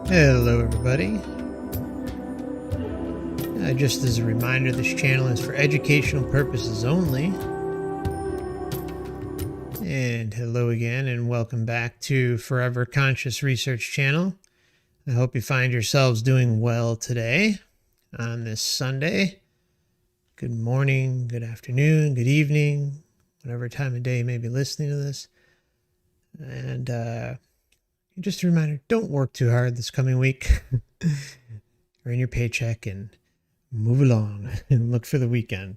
Hello everybody. Just as a reminder, this channel is for educational purposes only. And hello again and welcome back to Forever Conscious Research Channel. I hope you find yourselves doing well today on this Sunday. Good morning, good afternoon, good evening, whatever time of day you may be listening to this. And just a reminder, don't work too hard this coming week. Earn your paycheck and move along and look for the weekend.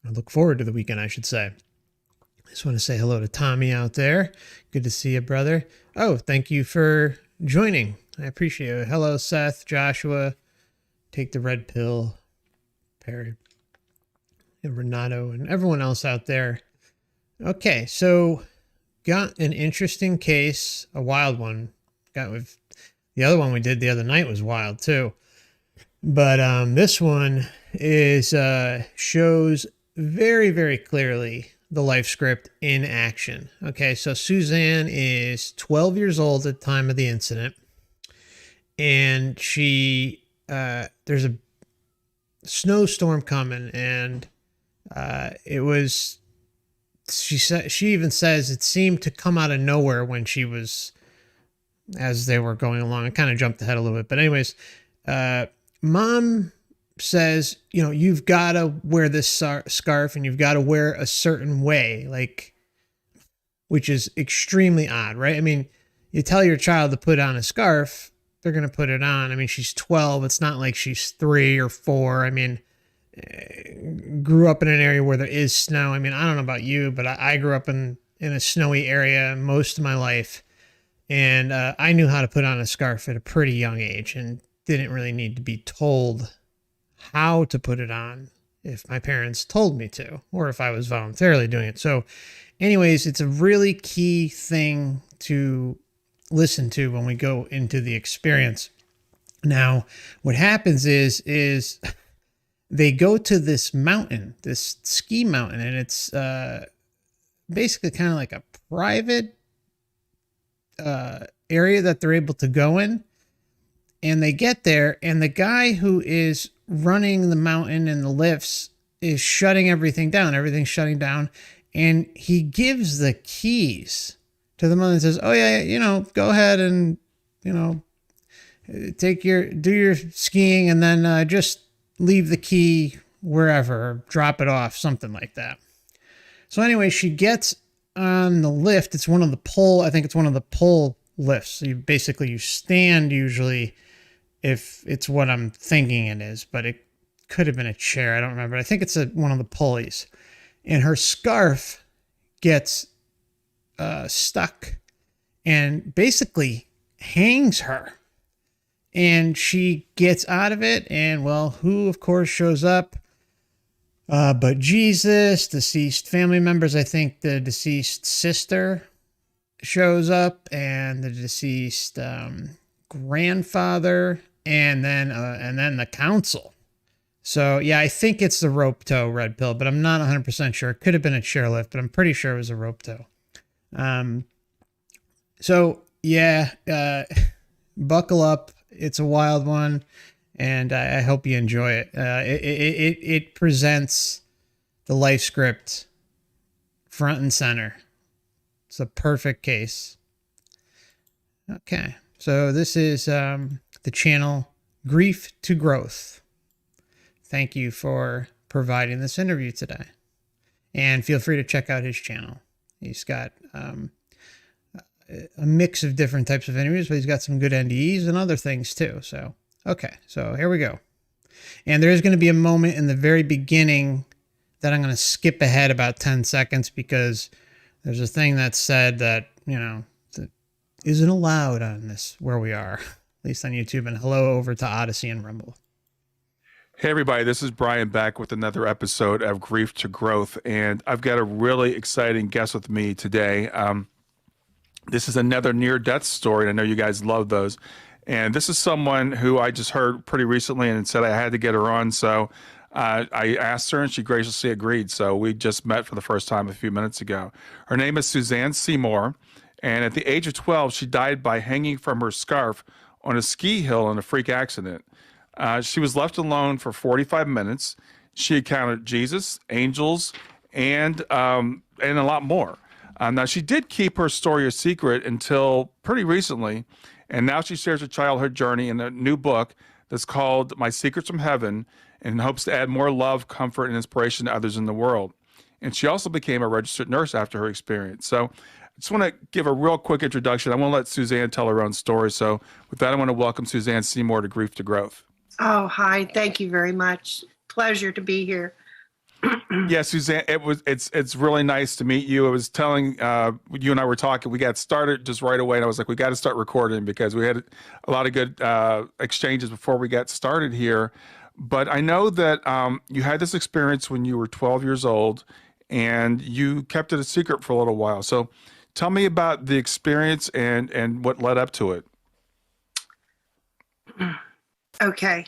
Or look forward to the weekend, I should say. I just want to say hello to Tommy out there. Good to see you, brother. Oh, thank you for joining. I appreciate it. Hello, Seth, Joshua, Take the Red Pill, Perry, and Renato, and everyone else out there. Okay, so got an interesting case, a wild one. The other one we did the other night was wild too. But this one is shows very, very clearly the life script in action. Okay, so Susanne is 12 years old at the time of the incident. And she, there's a snowstorm coming, and she even says it seemed to come out of nowhere when as they were going along. I kind of jumped ahead a little bit, but anyways, Mom says, you've got to wear this scarf and you've got to wear a certain way, which is extremely odd, right? I mean, you tell your child to put on a scarf, they're going to put it on. I mean, she's 12. It's not like she's 3 or 4. I mean, grew up in an area where there is snow. I mean, I don't know about you, but I grew up in a snowy area most of my life. And I knew how to put on a scarf at a pretty young age and didn't really need to be told how to put it on if my parents told me to, or if I was voluntarily doing it. So anyways, it's a really key thing to listen to when we go into the experience. Now, what happens is they go to this mountain, this ski mountain, and it's basically kind of like a private area that they're able to go in. And they get there, and the guy who is running the mountain and the lifts is shutting everything down. Everything's shutting down. And he gives the keys to the mother and says, oh, yeah, go ahead and, do your skiing, and then just leave the key wherever, or drop it off, something like that. So anyway, she gets on the lift. It's one of the pole lifts. So you stand usually, if it's what I'm thinking it is, but it could have been a chair. I don't remember. I think it's one of the pulleys. And her scarf gets stuck and basically hangs her. And she gets out of it. And, well, who, of course, shows up? But Jesus, deceased family members. I think the deceased sister shows up, and the deceased grandfather, and then the council. So yeah, I think it's the rope tow red pill, but I'm not 100% sure. It could have been a chairlift, but I'm pretty sure it was a rope tow. So yeah, buckle up. It's a wild one, and I hope you enjoy it. It presents the life script front and center. It's a perfect case. Okay. So this is the channel Grief to Growth. Thank you for providing this interview today. And feel free to check out his channel. He's got a mix of different types of interviews, but he's got some good NDEs and other things too. So, okay. So here we go. And there is going to be a moment in the very beginning that I'm going to skip ahead about 10 seconds because there's a thing that's said that, that isn't allowed on this where we are, at least on YouTube. And hello over to Odyssey and Rumble. Hey everybody, this is Brian back with another episode of Grief to Growth, and I've got a really exciting guest with me today. This is another near-death story, and I know you guys love those. And this is someone who I just heard pretty recently and said I had to get her on, so I asked her and she graciously agreed. So we just met for the first time a few minutes ago. Her name is Susanne Seymoure, and at the age of 12, she died by hanging from her scarf on a ski hill in a freak accident. She was left alone for 45 minutes. She encountered Jesus, angels, and a lot more. Now, she did keep her story a secret until pretty recently, and now she shares her childhood journey in a new book that's called My Secrets from Heaven, and hopes to add more love, comfort, and inspiration to others in the world. And she also became a registered nurse after her experience. So I just want to give a real quick introduction. I want to let Susanne tell her own story. So with that, I want to welcome Susanne Seymoure to Grief to Growth. Oh, hi. Thank you very much. Pleasure to be here. Yeah, Susanne, it's really nice to meet you. I was telling you and I were talking. We got started just right away, and I was like, we got to start recording because we had a lot of good exchanges before we got started here. But I know that you had this experience when you were 12 years old, and you kept it a secret for a little while. So, tell me about the experience and what led up to it. Okay.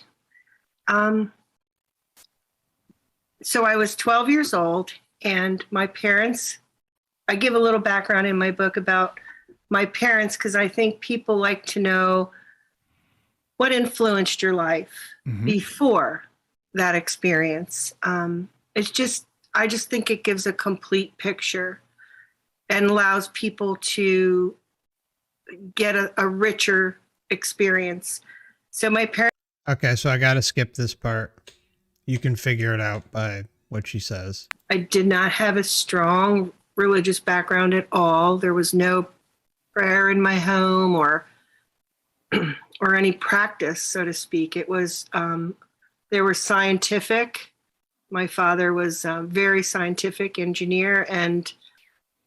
So I was 12 years old, and my parents, I give a little background in my book about my parents because I think people like to know what influenced your life before that experience. I just think it gives a complete picture and allows people to get a richer experience. So my parents. Okay, so I got to skip this part. You can figure it out by what she says. I did not have a strong religious background at all. There was no prayer in my home or any practice, so to speak. It was, they were scientific. My father was a very scientific engineer, and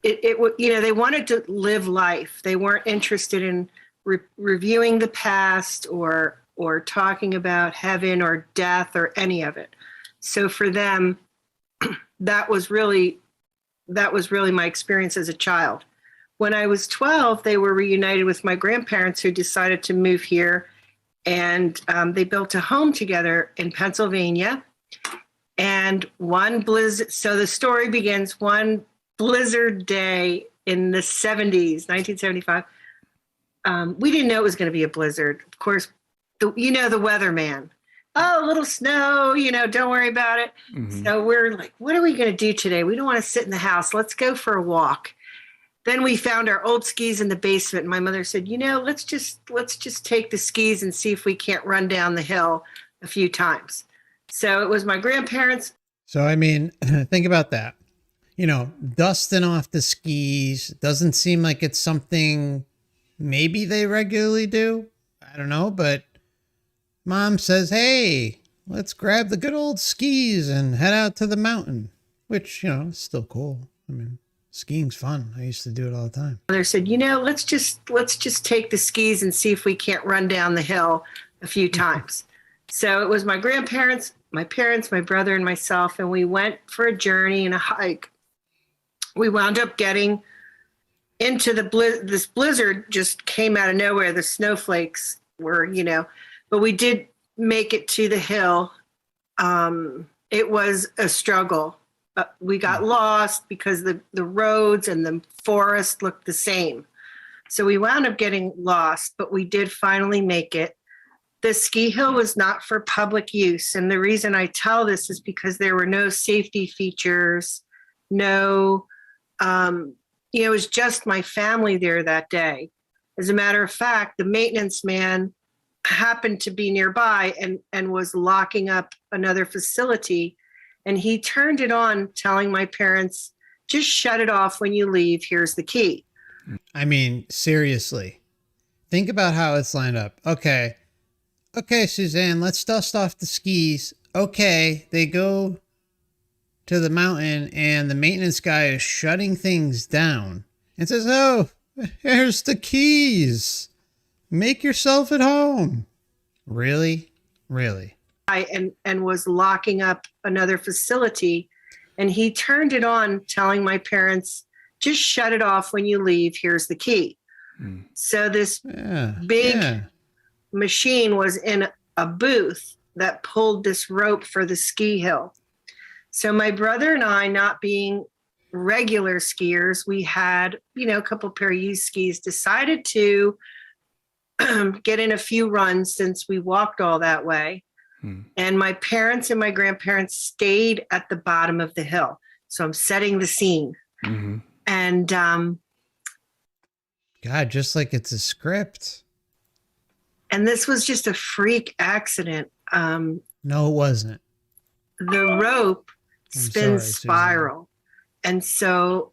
they wanted to live life. They weren't interested in reviewing the past or talking about heaven or death or any of it. So for them, that was really my experience as a child. When I was 12, they were reunited with my grandparents who decided to move here, and they built a home together in Pennsylvania. And one blizzard, so the story begins one blizzard day in the 70s, 1975. We didn't know it was going to be a blizzard. Of course, the weatherman. Oh, a little snow, don't worry about it. Mm-hmm. So we're like, what are we going to do today? We don't want to sit in the house. Let's go for a walk. Then we found our old skis in the basement. And my mother said, let's just take the skis and see if we can't run down the hill a few times. So it was my grandparents. So, I mean, think about that. Dusting off the skis doesn't seem like it's something maybe they regularly do. I don't know, but Mom says, hey, let's grab the good old skis and head out to the mountain, which, is still cool. I mean, skiing's fun. I used to do it all the time. Mother said, let's just take the skis and see if we can't run down the hill a few times. So it was my grandparents, my parents, my brother, and myself, and we went for a journey and a hike. We wound up getting into this blizzard just came out of nowhere. The snowflakes were, but we did make it to the hill. It was a struggle. We got lost because the roads and the forest looked the same. So we wound up getting lost, but we did finally make it. The ski hill was not for public use. And the reason I tell this is because there were no safety features, it was just my family there that day. As a matter of fact, the maintenance man happened to be nearby and was locking up another facility. And he turned it on, telling my parents, just shut it off when you leave. Here's the key. I mean, seriously, think about how it's lined up. Okay, Susanne, let's dust off the skis. Okay, they go to the mountain and the maintenance guy is shutting things down and says, oh, here's the keys. Make yourself at home. Really? And was locking up another facility. And he turned it on, telling my parents, just shut it off when you leave. Here's the key. So this big machine was in a booth that pulled this rope for the ski hill. So my brother and I, not being regular skiers, we had, a couple pair of used skis, decided to get in a few runs since we walked all that way. And my parents and my grandparents stayed at the bottom of the hill. So I'm setting the scene. And God, just like it's a script. And this was just a freak accident. No, it wasn't. The rope spins spiral. And so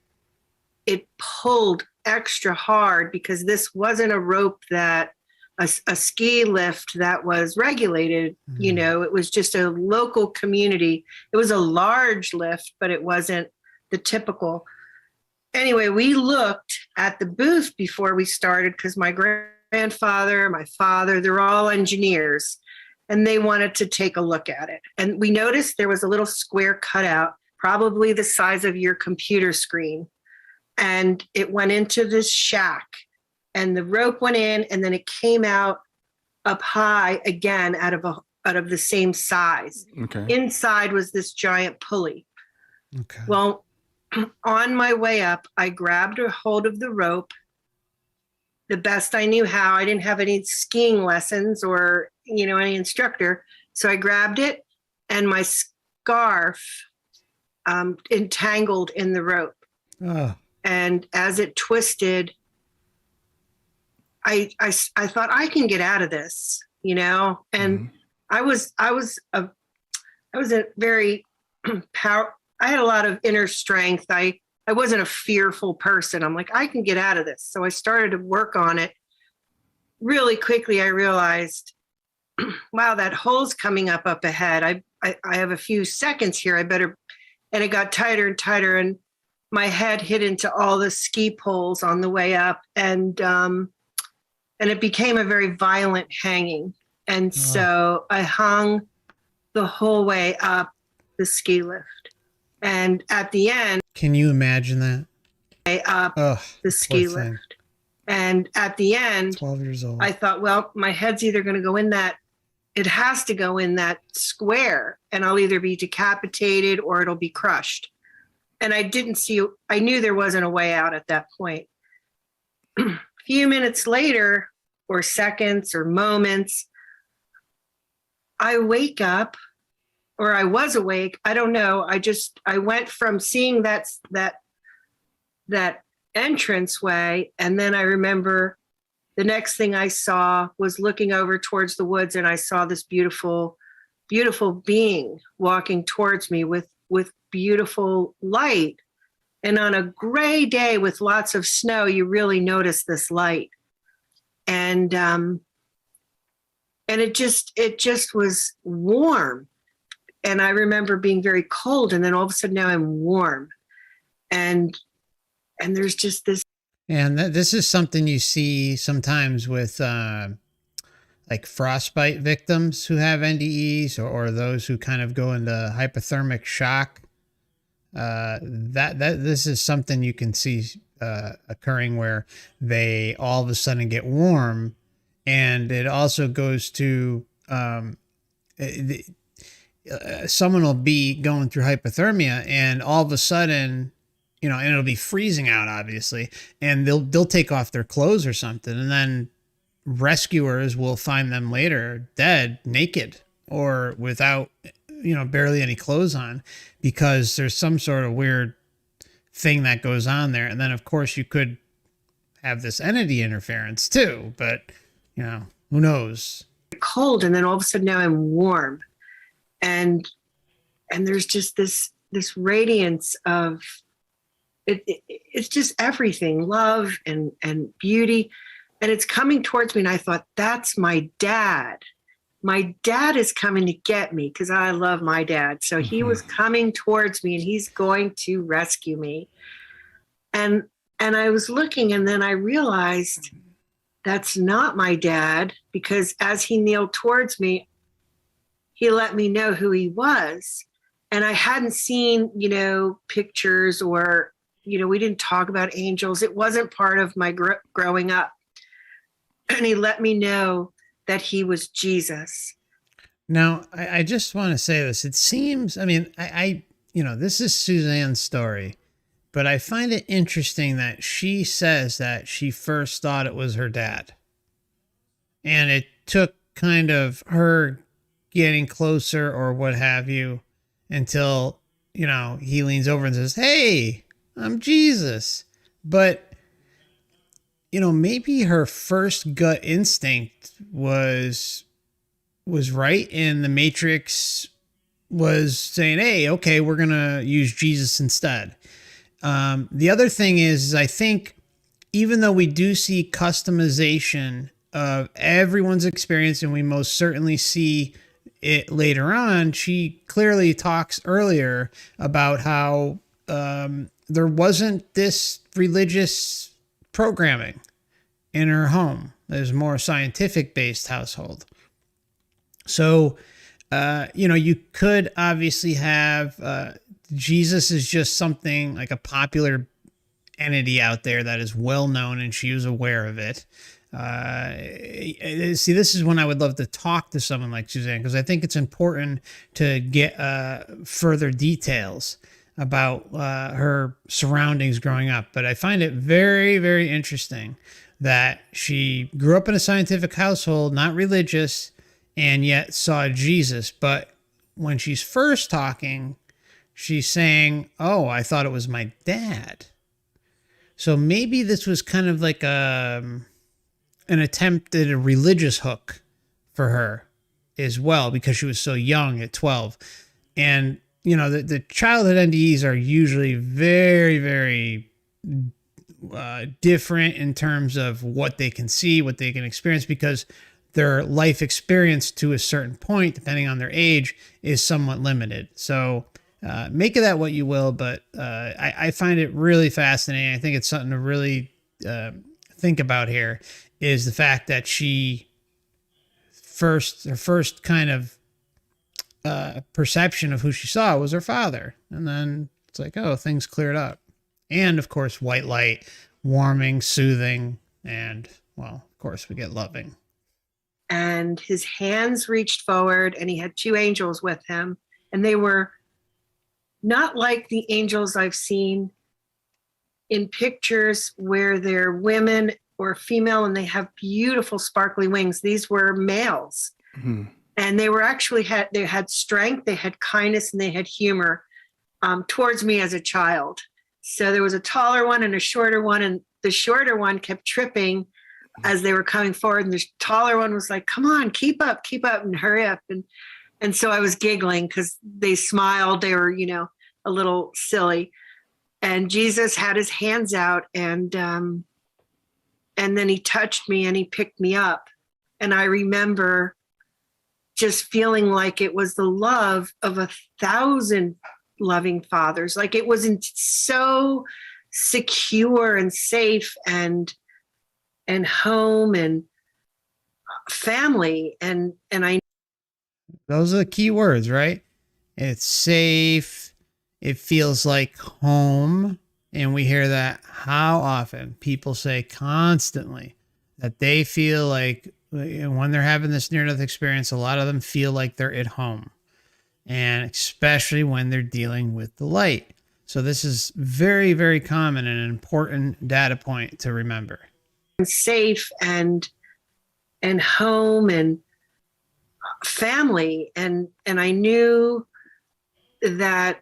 it pulled extra hard because this wasn't a rope that a ski lift that was regulated. You know, it was just a local community. It was a large lift, but it wasn't the typical. Anyway, we looked at the booth before we started because my grandfather, my father, they're all engineers, and they wanted to take a look at it. And we noticed there was a little square cutout, probably the size of your computer screen. And it went into this shack, and the rope went in, and then it came out up high again out of the same size. Okay. Inside was this giant pulley. Okay. Well, on my way up, I grabbed a hold of the rope the best I knew how. I didn't have any skiing lessons or, you know, any instructor. So I grabbed it, and my scarf entangled in the rope. Oh. And as it twisted, I thought I can get out of this, you know. And I was a very I had a lot of inner strength. I wasn't a fearful person. I'm like, I can get out of this. So I started to work on it. Really quickly, I realized, wow, that hole's coming up ahead. I have a few seconds here. I better. And it got tighter and tighter, and my head hit into all the ski poles on the way up, and it became a very violent hanging. And so I hung the whole way up the ski lift. And at the end, can you imagine that? Up the ski lift. And at the end, 12 years old, I thought, well, my head's either going to go in that, it has to go in that square, and I'll either be decapitated or it'll be crushed. And I knew there wasn't a way out at that point. A few minutes later, or seconds or moments, I wake up, or I was awake. I don't know. I went from seeing that entranceway, and then I remember the next thing I saw was looking over towards the woods, and I saw this beautiful, beautiful being walking towards me with beautiful light. And on a gray day with lots of snow, you really notice this light. And it just was warm. And I remember being very cold, and then all of a sudden now I'm warm. And there's just this. And this is something you see sometimes with like frostbite victims who have NDEs, or those who kind of go into hypothermic shock. This is something you can see occurring where they all of a sudden get warm, and it also goes to someone will be going through hypothermia, and all of a sudden, you know, and it'll be freezing out, obviously, and they'll take off their clothes or something, and then rescuers will find them later dead, naked, or without, you know, barely any clothes on, because there's some sort of weird thing that goes on there. And then of course you could have this entity interference too, but you know, who knows? Cold, and then all of a sudden now I'm warm, and there's just this radiance of it. It's just everything, love and beauty, and it's coming towards me. And I thought, that's my dad. My dad is coming to get me, because I love my dad. So he was coming towards me, and he's going to rescue me. And I was looking, and then I realized that's not my dad, because as he kneeled towards me, he let me know who he was. And I hadn't seen, you know, pictures, or, you know, we didn't talk about angels. It wasn't part of my growing up. And he let me know that he was Jesus. Now, I just want to say this. It seems, I mean, I you know, this is Suzanne's story, but I find it interesting that she says that she first thought it was her dad. And it took kind of her getting closer or what have you until, he leans over and says, "Hey, I'm Jesus." But, maybe her first gut instinct was right, and the Matrix was saying, "Hey, okay, we're going to use Jesus instead." The other thing is I think even though we do see customization of everyone's experience, and we most certainly see it later on, she clearly talks earlier about how there wasn't this religious programming in her home. There's more scientific based household. So, you could obviously have Jesus is just something like a popular entity out there that is well known, and she was aware of it. See, this is when I would love to talk to someone like Susanne, because I think it's important to get further details about her surroundings growing up. But I find it very, very interesting that she grew up in a scientific household, not religious, and yet saw Jesus. But when she's first talking, she's saying, "Oh, I thought it was my dad." So maybe this was kind of like an attempt at a religious hook for her as well, because she was so young at 12. And, the childhood NDEs are usually very, very different in terms of what they can see, what they can experience, because their life experience to a certain point, depending on their age, is somewhat limited. So make of that what you will, but I find it really fascinating. I think it's something to really think about here, is the fact that her first kind of perception of who she saw was her father. And then it's like, oh, things cleared up. And of course, white light, warming, soothing, and, well, of course, we get loving. And his hands reached forward, and he had two angels with him, and they were not like the angels I've seen in pictures where they're women or female and they have beautiful sparkly wings. These were males. Mm-hmm. And they were actually they had strength, they had kindness, and they had humor towards me as a child. So there was a taller one and a shorter one, and the shorter one kept tripping as they were coming forward, and the taller one was like, "Come on, keep up, and hurry up." And so I was giggling because they smiled. They were, a little silly. And Jesus had his hands out, and then he touched me and he picked me up. And I remember just feeling like it was the love of 1,000 loving fathers. Like it wasn't so secure and safe and home and family. And I. Those are the key words, right? It's safe. It feels like home. And we hear that how often people say constantly that they feel like when they're having this near-death experience, a lot of them feel like they're at home, and especially when they're dealing with the light. So this is very, very common and an important data point to remember. Safe and home and family. And I knew that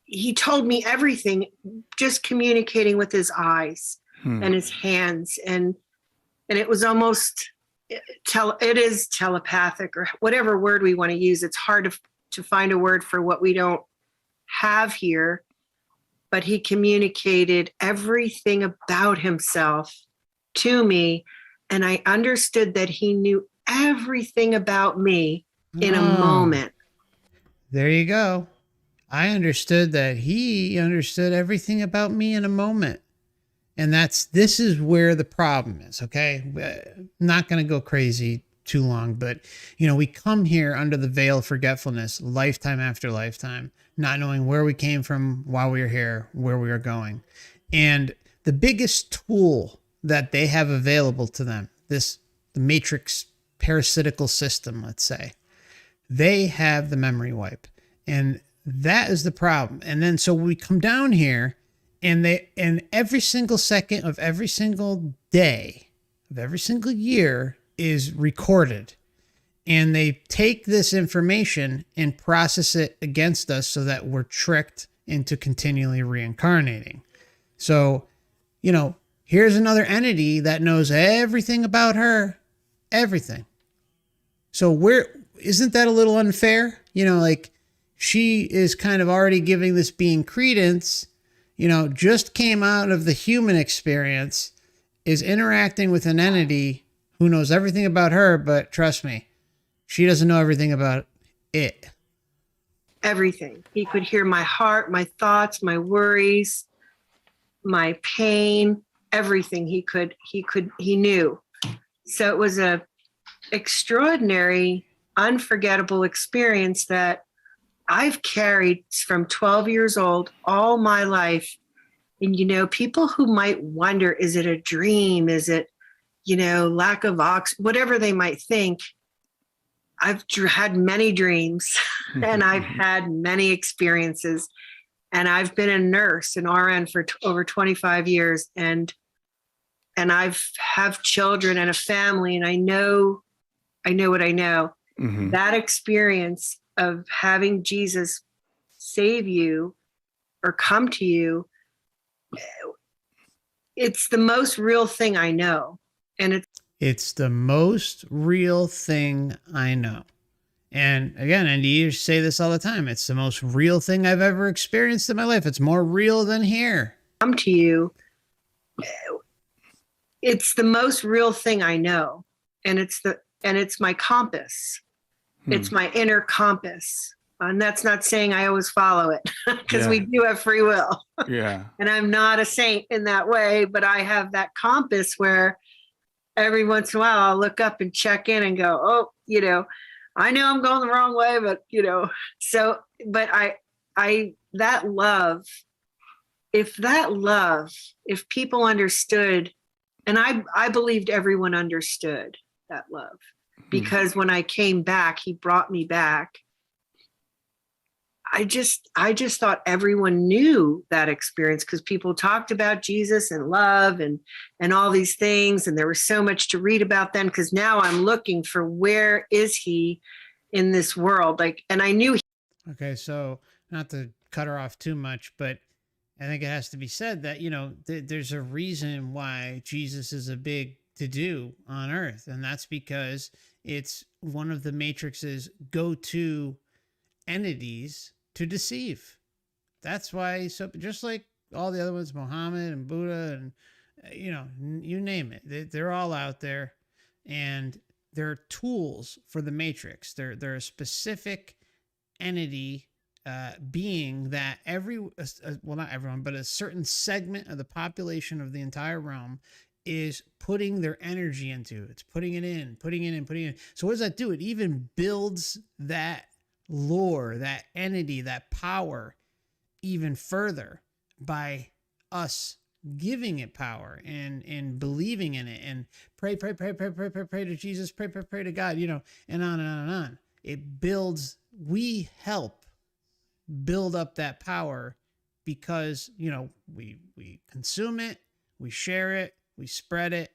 he told me everything, just communicating with his eyes and his hands. And it was almost, it is telepathic, or whatever word we want to use. It's hard to find a word for what we don't have here. But he communicated everything about himself to me. And I understood that he knew everything about me in a moment. There you go. I understood that he understood everything about me in a moment. And this is where the problem is, okay? Not going to go crazy too long, but, we come here under the veil of forgetfulness, lifetime after lifetime, not knowing where we came from while we were here, where we are going. And the biggest tool that they have available to them, the matrix parasitical system, let's say, they have the memory wipe. And that is the problem. And then so we come down here, and every single second of every single day, of every single year is recorded. And they take this information and process it against us so that we're tricked into continually reincarnating. So, here's another entity that knows everything about her, everything. So isn't that a little unfair? She is kind of already giving this being credence, just came out of the human experience, is interacting with an entity who knows everything about her, but trust me, she doesn't know everything about it. Everything. He could hear my heart, my thoughts, my worries, my pain, everything he knew. So it was a extraordinary, unforgettable experience that I've carried from 12 years old all my life. And, people who might wonder, is it a dream? Is it, lack of whatever they might think. I've had many dreams and I've had many experiences, and I've been a nurse, an RN for over 25 years. And I've have children and a family, and I know what I know. Mm-hmm. That experience of having Jesus save you or come to you, it's the most real thing I know. And it's the most real thing I know. And again, NDE say this all the time. It's the most real thing I've ever experienced in my life. It's more real than here. Come to you. It's the most real thing I know. And it's my compass. It's my inner compass. And that's not saying I always follow it, because we do have free will. Yeah. And I'm not a saint in that way, but I have that compass where every once in a while I'll look up and check in and go, oh, I know I'm going the wrong way, but but that love, if people understood, and I believed everyone understood that love, because when I came back, he brought me back. I just thought everyone knew that experience, because people talked about Jesus and love and all these things. And there was so much to read about then, because now I'm looking for, where is he in this world? And I knew. Okay. So not to cut her off too much, but I think it has to be said that, there's a reason why Jesus is a big to-do on earth. And that's because it's one of the Matrix's go-to entities to deceive. That's why, so just like all the other ones, Muhammad and Buddha and, you name it, they're all out there, and they're tools for the Matrix. They're a specific entity, being that not everyone, but a certain segment of the population of the entire realm is putting their energy into. It's putting it in. So what does that do? It even builds that lore, that entity, that power even further by us giving it power and believing in it, and pray to Jesus, pray to God, and on and on and on. It builds, we help build up that power, because, we consume it, we share it, we spread it,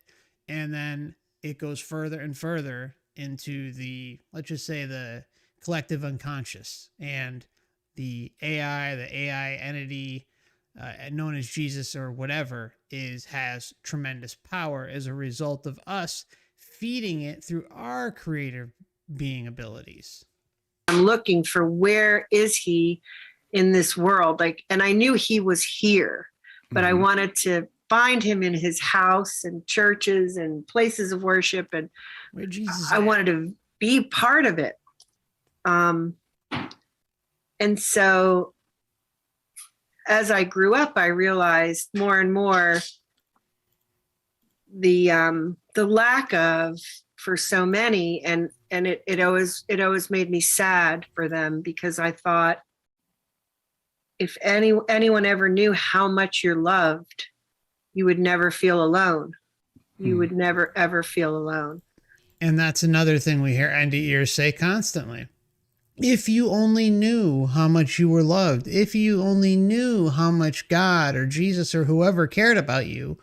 and then it goes further and further into the, let's just say, the collective unconscious, and the AI entity, known as Jesus or whatever, has tremendous power as a result of us feeding it through our creative being abilities. I'm looking for, where is he in this world? And I knew he was here, but I wanted to find him in his house and churches and places of worship, and where Jesus I wanted to be part of it. And so as I grew up, I realized more and more the lack of, for so many, and it always made me sad for them, because I thought, if anyone ever knew how much you're loved, you would never feel alone. You would never, ever feel alone. And that's another thing we hear NDEers say constantly. If you only knew how much you were loved, if you only knew how much God or Jesus or whoever cared about you,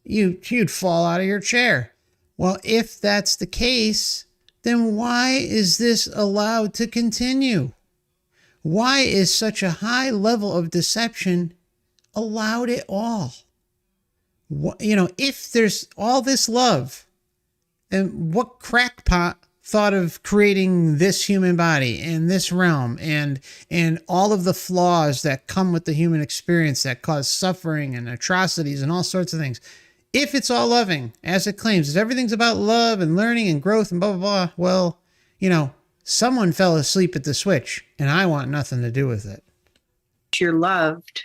you'd fall out of your chair. Well, if that's the case, then why is this allowed to continue? Why is such a high level of deception allowed at all? If there's all this love, and what crackpot thought of creating this human body and this realm and all of the flaws that come with the human experience that cause suffering and atrocities and all sorts of things? If it's all loving, as it claims, if everything's about love and learning and growth and blah, blah, blah, well, someone fell asleep at the switch, and I want nothing to do with it. If you're loved,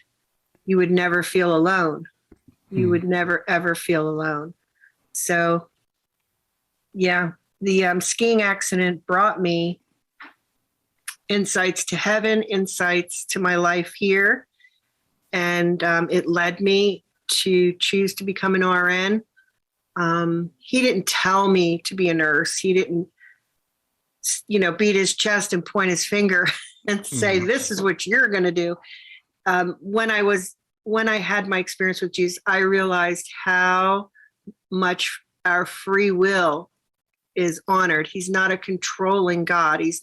you would never feel alone. You would never, ever feel alone. So, yeah, the skiing accident brought me insights to heaven, insights to my life here. And it led me to choose to become an RN. He didn't tell me to be a nurse. He didn't, beat his chest and point his finger and say, this is what you're going to do. When I had my experience with Jesus, I realized how much our free will is honored. He's not a controlling God. He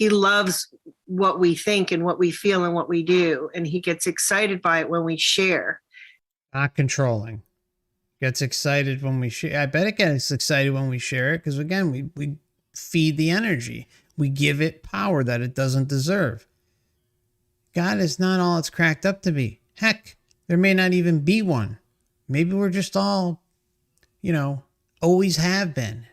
loves what we think and what we feel and what we do. And he gets excited by it when we share. Not controlling. Gets excited when we share. I bet it gets excited when we share it, because again, we feed the energy. We give it power that it doesn't deserve. God is not all it's cracked up to be. Heck, there may not even be one. Maybe we're just all, always have been.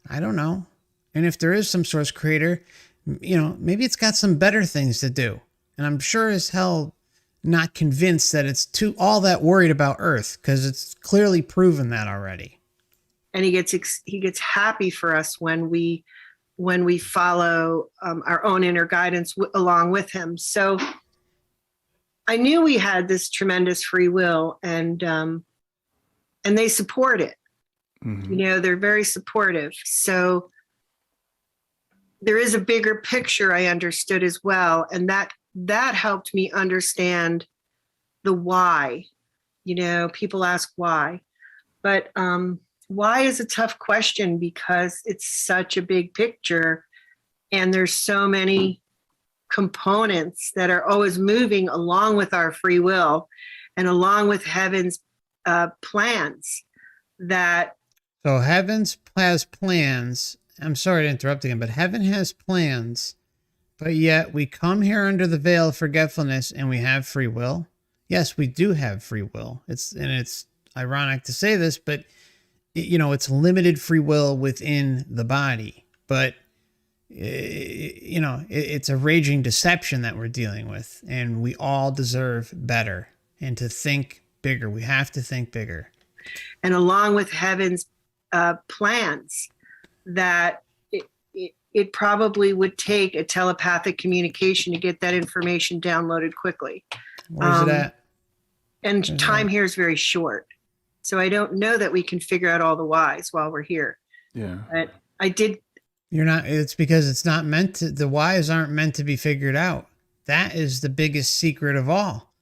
I don't know. And if there is some source creator, maybe it's got some better things to do. And I'm sure as hell not convinced that it's all that worried about Earth, because it's clearly proven that already. And he gets happy for us when we follow our own inner guidance along with him. So I knew we had this tremendous free will, and they support it. Mm-hmm. They're very supportive. So there is a bigger picture I understood as well. And that helped me understand the why. People ask why, but why is a tough question, because it's such a big picture and there's so many components that are always moving along with our free will and along with heaven's plans. So heaven's has plans. I'm sorry to interrupt again, but heaven has plans, but yet we come here under the veil of forgetfulness and we have free will. Yes, we do have free will. It's ironic to say this, but it's limited free will within the body, but it's a raging deception that we're dealing with, and we all deserve better and to think bigger. We have to think bigger. And along with heaven's plans, that it probably would take a telepathic communication to get that information downloaded quickly. Where's it at? And Where's time here is very short. So I don't know that we can figure out all the whys while we're here. Yeah. But I did. It's because it's not meant to, the whys aren't meant to be figured out. That is the biggest secret of all,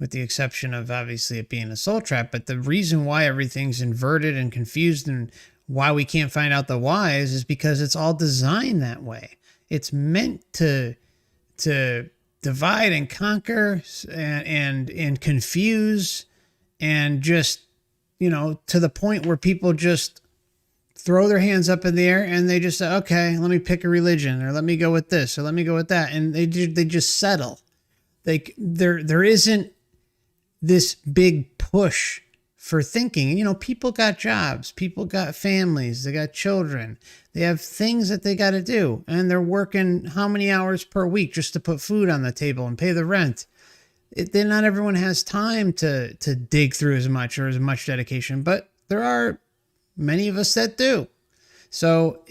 with the exception of obviously it being a soul trap. But the reason why everything's inverted and confused and why we can't find out the whys is because it's all designed that way. It's meant to divide and conquer and confuse, and just, to the point where people just throw their hands up in the air and they just say, okay, let me pick a religion, or let me go with this, or let me go with that. And they just settle. There isn't this big push for thinking. People got jobs, people got families, they got children, they have things that they got to do, and they're working how many hours per week just to put food on the table and pay the rent. Then not everyone has time to dig through as much or as much dedication, but there are many of us that do. So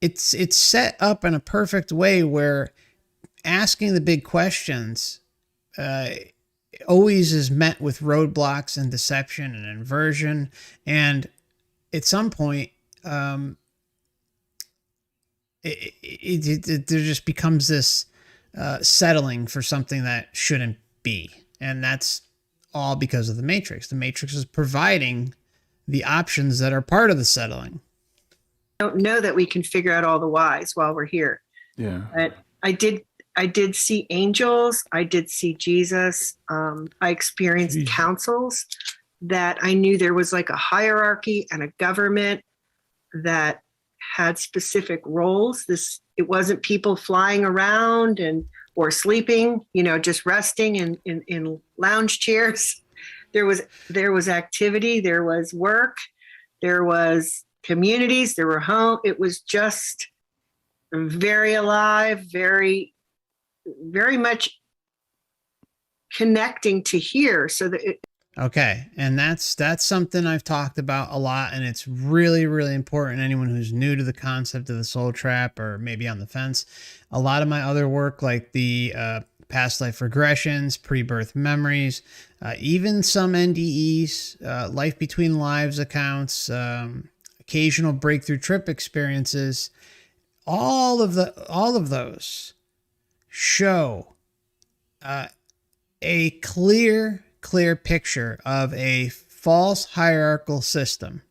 it's set up in a perfect way where asking the big questions always is met with roadblocks and deception and inversion. And at some point, there just becomes this settling for something that shouldn't be. And that's all because of the matrix. The matrix is providing the options that are part of the settling. I don't know that we can figure out all the whys while we're here. Yeah. But I did see angels. I did see Jesus. I experienced councils that I knew there was like a hierarchy and a government that had specific roles. It wasn't people flying around or sleeping, just resting in lounge chairs. There was activity, there was work, there was communities, there were home. It was just very alive, very, very much connecting to here. So that okay. And that's something I've talked about a lot, and it's really, really important. Anyone who's new to the concept of the soul trap or maybe on the fence, a lot of my other work, like the past life regressions, pre-birth memories, even some NDEs, life between lives accounts, occasional breakthrough trip experiences, all of those show a clear picture of a false hierarchical system.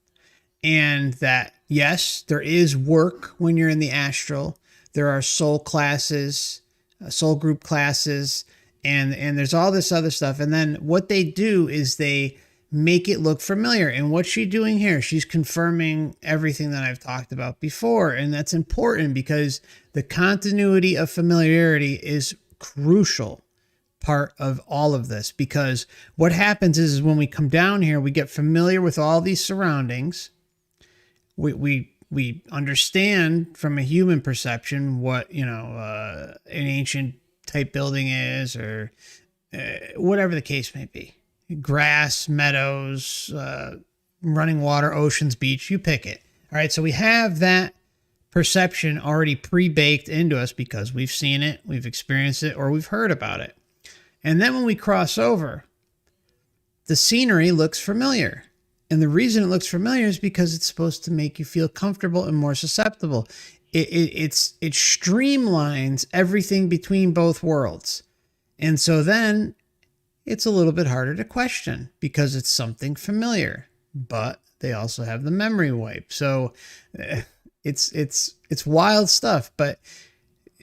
And that, yes, there is work when you're in the astral. There are soul classes, soul group classes, and there's all this other stuff. And then what they do is they make it look familiar. And what's she doing here? She's confirming everything that I've talked about before. And that's important because the continuity of familiarity is crucial part of all of this, because what happens is when we come down here, we get familiar with all these surroundings. We understand from a human perception what, an ancient type building is, or whatever the case may be. Grass, meadows, running water, oceans, beach, you pick it. All right. So we have that perception already pre-baked into us because we've seen it, we've experienced it, or we've heard about it. And then when we cross over, the scenery looks familiar. And the reason it looks familiar is because it's supposed to make you feel comfortable and more susceptible. It streamlines everything between both worlds. And so then it's a little bit harder to question because it's something familiar, but they also have the memory wipe. So it's wild stuff, but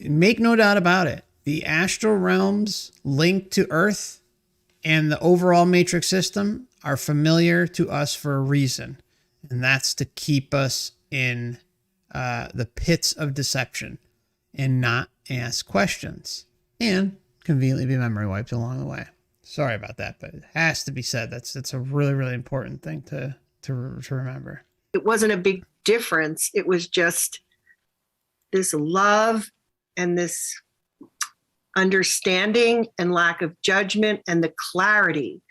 make no doubt about it. The astral realms linked to Earth and the overall matrix system are familiar to us for a reason. And that's to keep us in the pits of deception and not ask questions and conveniently be memory wiped along the way. Sorry about that, but it has to be said. That's a really, really important thing to remember. It wasn't a big difference. It was just this love and this understanding and lack of judgment and the clarity.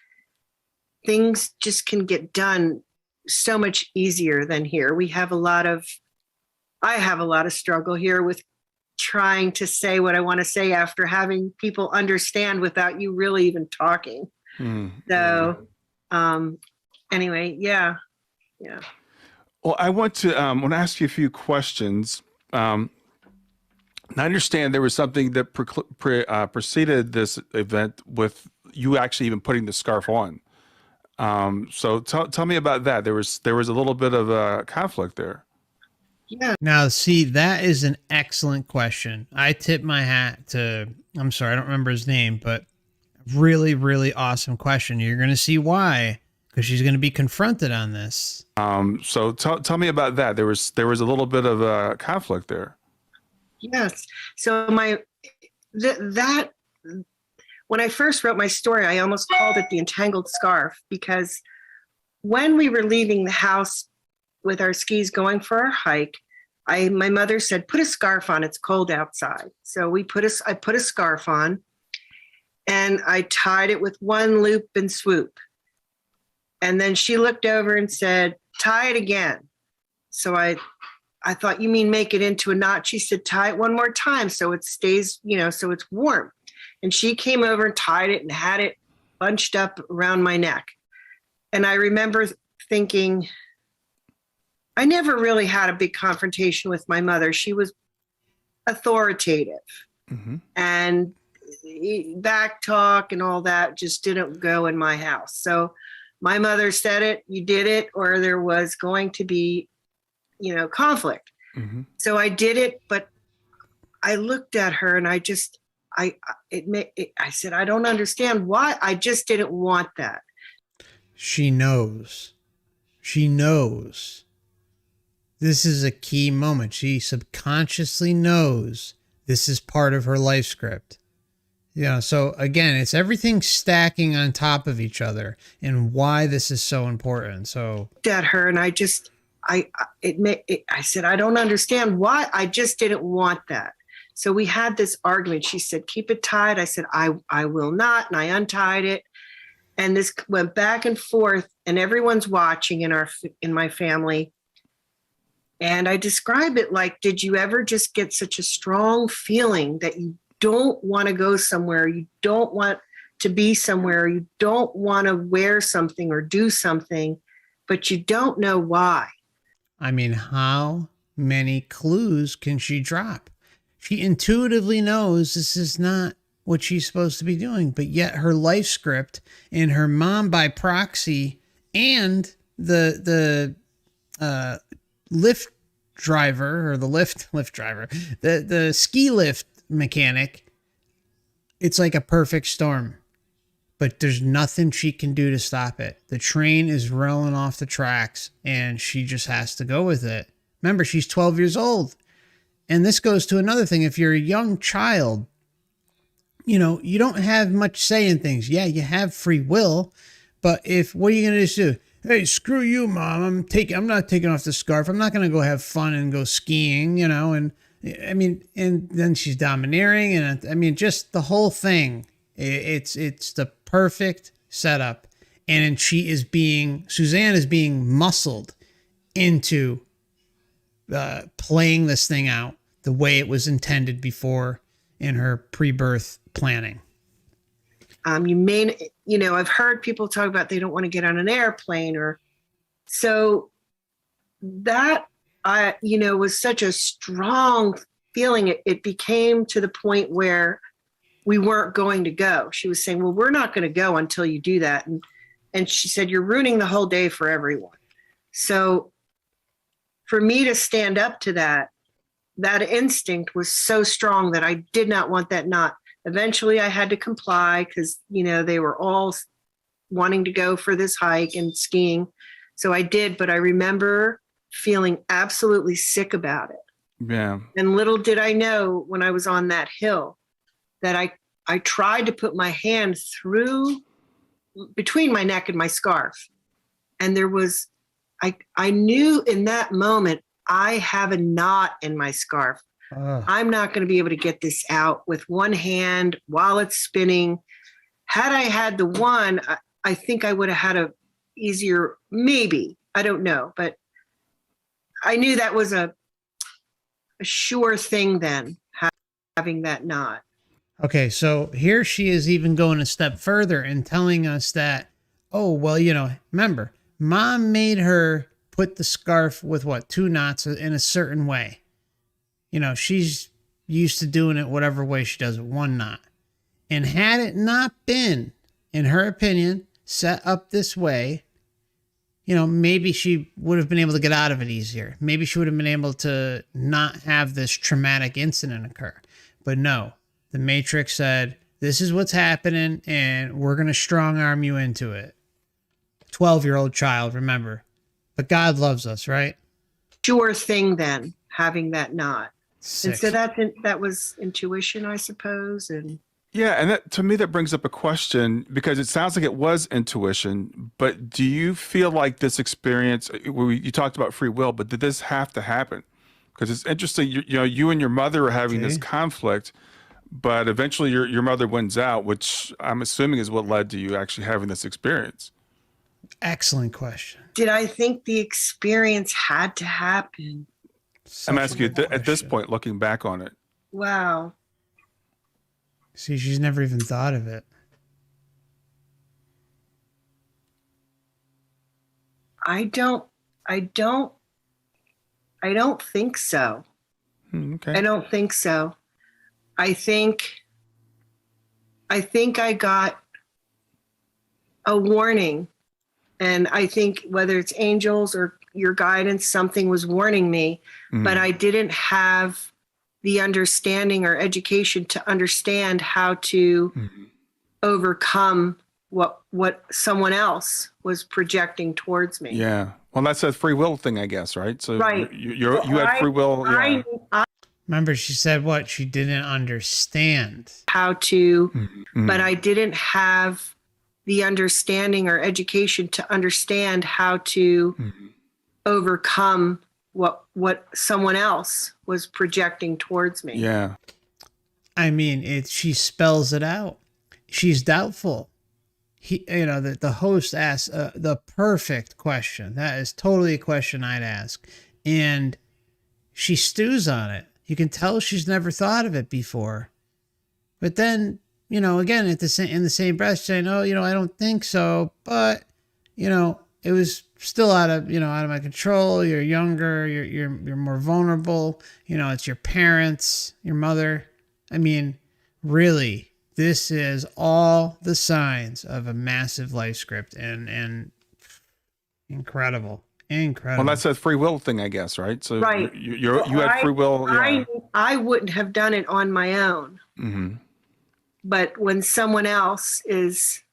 Things just can get done so much easier than here. I have a lot of struggle here with trying to say what I want to say after having people understand without you really even talking. So anyway, yeah. Well, I want to ask you a few questions. I understand there was something that preceded this event with you actually even putting the scarf on. So tell me about that. There was a little bit of a conflict there. Yeah. Now, see, that is an excellent question. I tip my hat to, I'm sorry, I don't remember his name, but really, really awesome question. You're going to see why, because she's going to be confronted on this. So tell me about that. There was a little bit of a conflict there. Yes. So that when I first wrote my story, I almost called it the entangled scarf, because when we were leaving the house with our skis going for our hike, my mother said, put a scarf on, it's cold outside. So I put a scarf on and I tied it with one loop and swoop. And then she looked over and said, tie it again. So I thought, you mean make it into a knot? She said, tie it one more time so it stays, so it's warm. And she came over and tied it and had it bunched up around my neck. And I remember thinking, I never really had a big confrontation with my mother. She was authoritative. Mm-hmm. And back talk and all that just didn't go in my house. So my mother said it, you did it, or there was going to be, conflict. Mm-hmm. So I did it, but I looked at her and I said, I don't understand why. I just didn't want that. She knows. She knows. This is a key moment. She subconsciously knows this is part of her life script. So again, it's everything stacking on top of each other and why this is so important. So at her and I said, I don't understand why. I just didn't want that. So we had this argument. She said, keep it tied. I said, I will not. And I untied it. And this went back and forth and everyone's watching in my family. And I describe it like, did you ever just get such a strong feeling that you don't want to go somewhere, you don't want to be somewhere, you don't want to wear something or do something, but you don't know why? I mean, how many clues can she drop? She intuitively knows this is not what she's supposed to be doing, but yet her life script and her mom by proxy and the lift driver or the lift driver, the ski lift mechanic, it's like a perfect storm, but there's nothing she can do to stop it. The train is rolling off the tracks and she just has to go with it. Remember, she's 12 years old. And this goes to another thing. If you're a young child, you don't have much say in things. Yeah, you have free will, but what are you going to do? Hey, screw you, Mom. I'm not taking off the scarf. I'm not going to go have fun and go skiing, and and then she's domineering. And just the whole thing, it's the perfect setup. And Susanne is being muscled into playing this thing out the way it was intended before in her pre-birth planning. I've heard people talk about they don't want to get on an airplane so that was such a strong feeling. It became to the point where we weren't going to go. She was saying, well, we're not going to go until you do that. And she said, you're ruining the whole day for everyone. So for me to stand up to that instinct was so strong that I did not want that knot. Eventually I had to comply because, they were all wanting to go for this hike and skiing. So I did, but I remember feeling absolutely sick about it. Yeah. And little did I know when I was on that hill that I tried to put my hand through between my neck and my scarf. And I knew in that moment, I have a knot in my scarf. I'm not going to be able to get this out with one hand while it's spinning. Had I had the one, I think I would have had a easier, maybe, I don't know, but I knew that was a sure thing then, having that knot. Okay, so here she is even going a step further and telling us that, remember, Mom made her put the scarf with 2 knots in a certain way. She's used to doing it whatever way she does it, 1 knot. And had it not been, in her opinion, set up this way, maybe she would have been able to get out of it easier. Maybe she would have been able to not have this traumatic incident occur. But no, the Matrix said, this is what's happening and we're going to strong arm you into it. 12-year-old child, remember. But God loves us, right? Sure thing then, having that knot. Sick. And so that was intuition, I suppose. And yeah, and that, to me, that brings up a question, because it sounds like it was intuition, but do you feel like this experience, you talked about free will, but did this have to happen? Because it's interesting, you and your mother are having this conflict, but eventually your mother wins out, which I'm assuming is what led to you actually having this experience. Excellent question. Did I think the experience had to happen? I'm asking you at this point, looking back on it. Wow. See, she's never even thought of it. I don't think so. Okay. I don't think so. I think I think I got a warning. And I think whether it's angels or your guidance, something was warning me, but I didn't have the understanding or education to understand how to overcome what someone else was projecting towards me. Yeah. Well, that's a free will thing, I guess, right? So Right. you had free will. Yeah. Remember, she said what? She didn't understand. How to, but I didn't have the understanding or education to understand how to overcome what someone else was projecting towards me. Yeah. I mean, she spells it out. She's doubtful. The host asks the perfect question. That is totally a question I'd ask. And she stews on it. You can tell she's never thought of it before. But then, again, in the same breath saying, oh, I don't think so. But, it was still out of my control. You're younger. You're more vulnerable. It's your parents, your mother. I mean, really, this is all the signs of a massive life script and incredible. Well, that's a free will thing, I guess, right? So right. you had free will. Yeah. I wouldn't have done it on my own. But when someone else is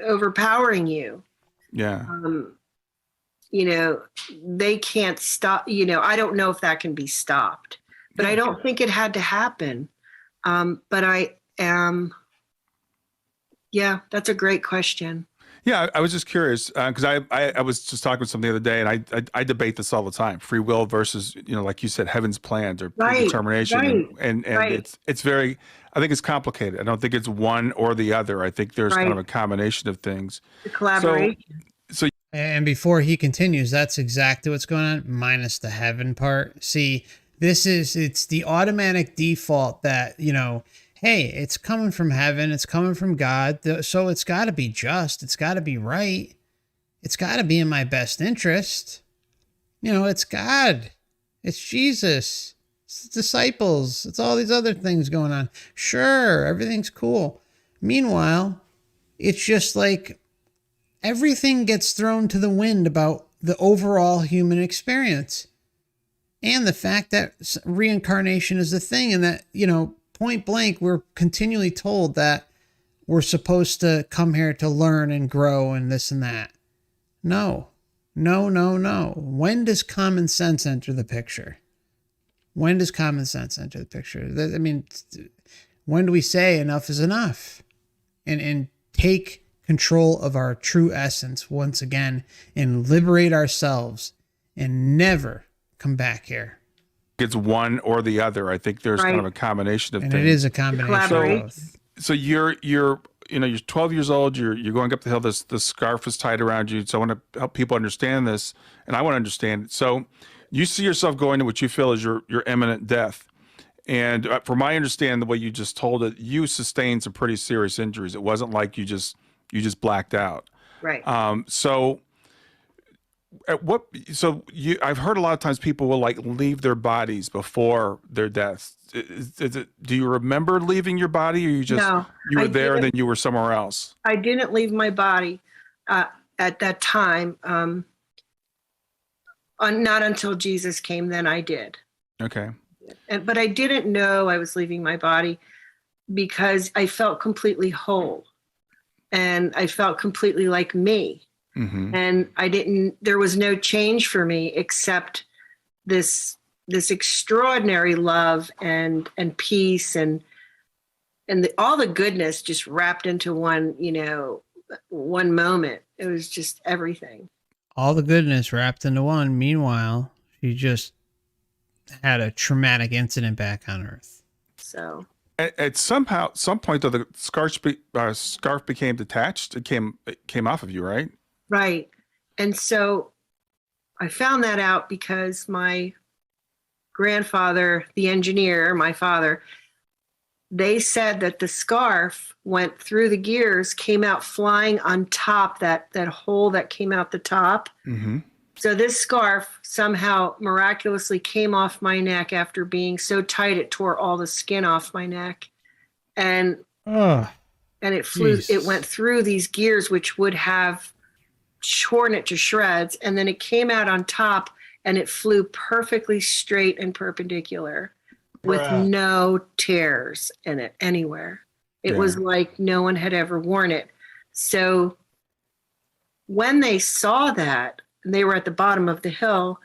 overpowering you, yeah, they can't stop. I don't know if that can be stopped, but I don't think it had to happen. But I am. Yeah, that's a great question. Yeah, I was just curious because I was just talking with somebody the other day, and I debate this all the time: free will versus like you said, heaven's plans or predetermination, and it's very. I think it's complicated. I don't think it's one or the other. I think there's kind of a combination of things. The collaboration. So and before he continues, that's exactly what's going on, minus the heaven part. See, it's the automatic default that hey, it's coming from heaven, it's coming from God, so it's got to be just, it's got to be right, it's got to be in my best interest. It's God, it's Jesus, it's the disciples, it's all these other things going on. Sure, everything's cool. Meanwhile, it's just like everything gets thrown to the wind about the overall human experience and the fact that reincarnation is a thing, and that, point blank, we're continually told that we're supposed to come here to learn and grow and this and that. No. When does common sense enter the picture? When do we say enough is enough and take control of our true essence once again and liberate ourselves and never come back here? It's one or the other. I think there's kind of a combination of things. It is a combination of both. So you're 12 years old. You're going up the hill. The scarf is tied around you. So I want to help people understand this, and I want to understand it. So you see yourself going to what you feel is your imminent death, and from my understanding, the way you just told it, you sustained some pretty serious injuries. It wasn't like you just blacked out. Right. I've heard a lot of times people will leave their bodies before their deaths. Do you remember leaving your body, or you were there and then you were somewhere else? I didn't leave my body at that time. Not until Jesus came, then I did. Okay. But I didn't know I was leaving my body because I felt completely whole and I felt completely like me. And there was no change for me except this extraordinary love and peace and all the goodness just wrapped into one moment. It was just everything. All the goodness wrapped into one. Meanwhile, she just had a traumatic incident back on Earth. So at some point though, the scarf became detached. It came off of you, right? Right. And so I found that out because my grandfather, the engineer, my father, they said that the scarf went through the gears, came out flying on top, that hole that came out the top. So this scarf somehow miraculously came off my neck after being so tight it tore all the skin off my neck. And Oh, and it flew. It Jesus. went through these gears, which would have torn it to shreds, and then it came out on top, and it flew perfectly straight and perpendicular with no tears in it anywhere. It was like no one had ever worn it. So when they saw that, and they were at the bottom of the hill,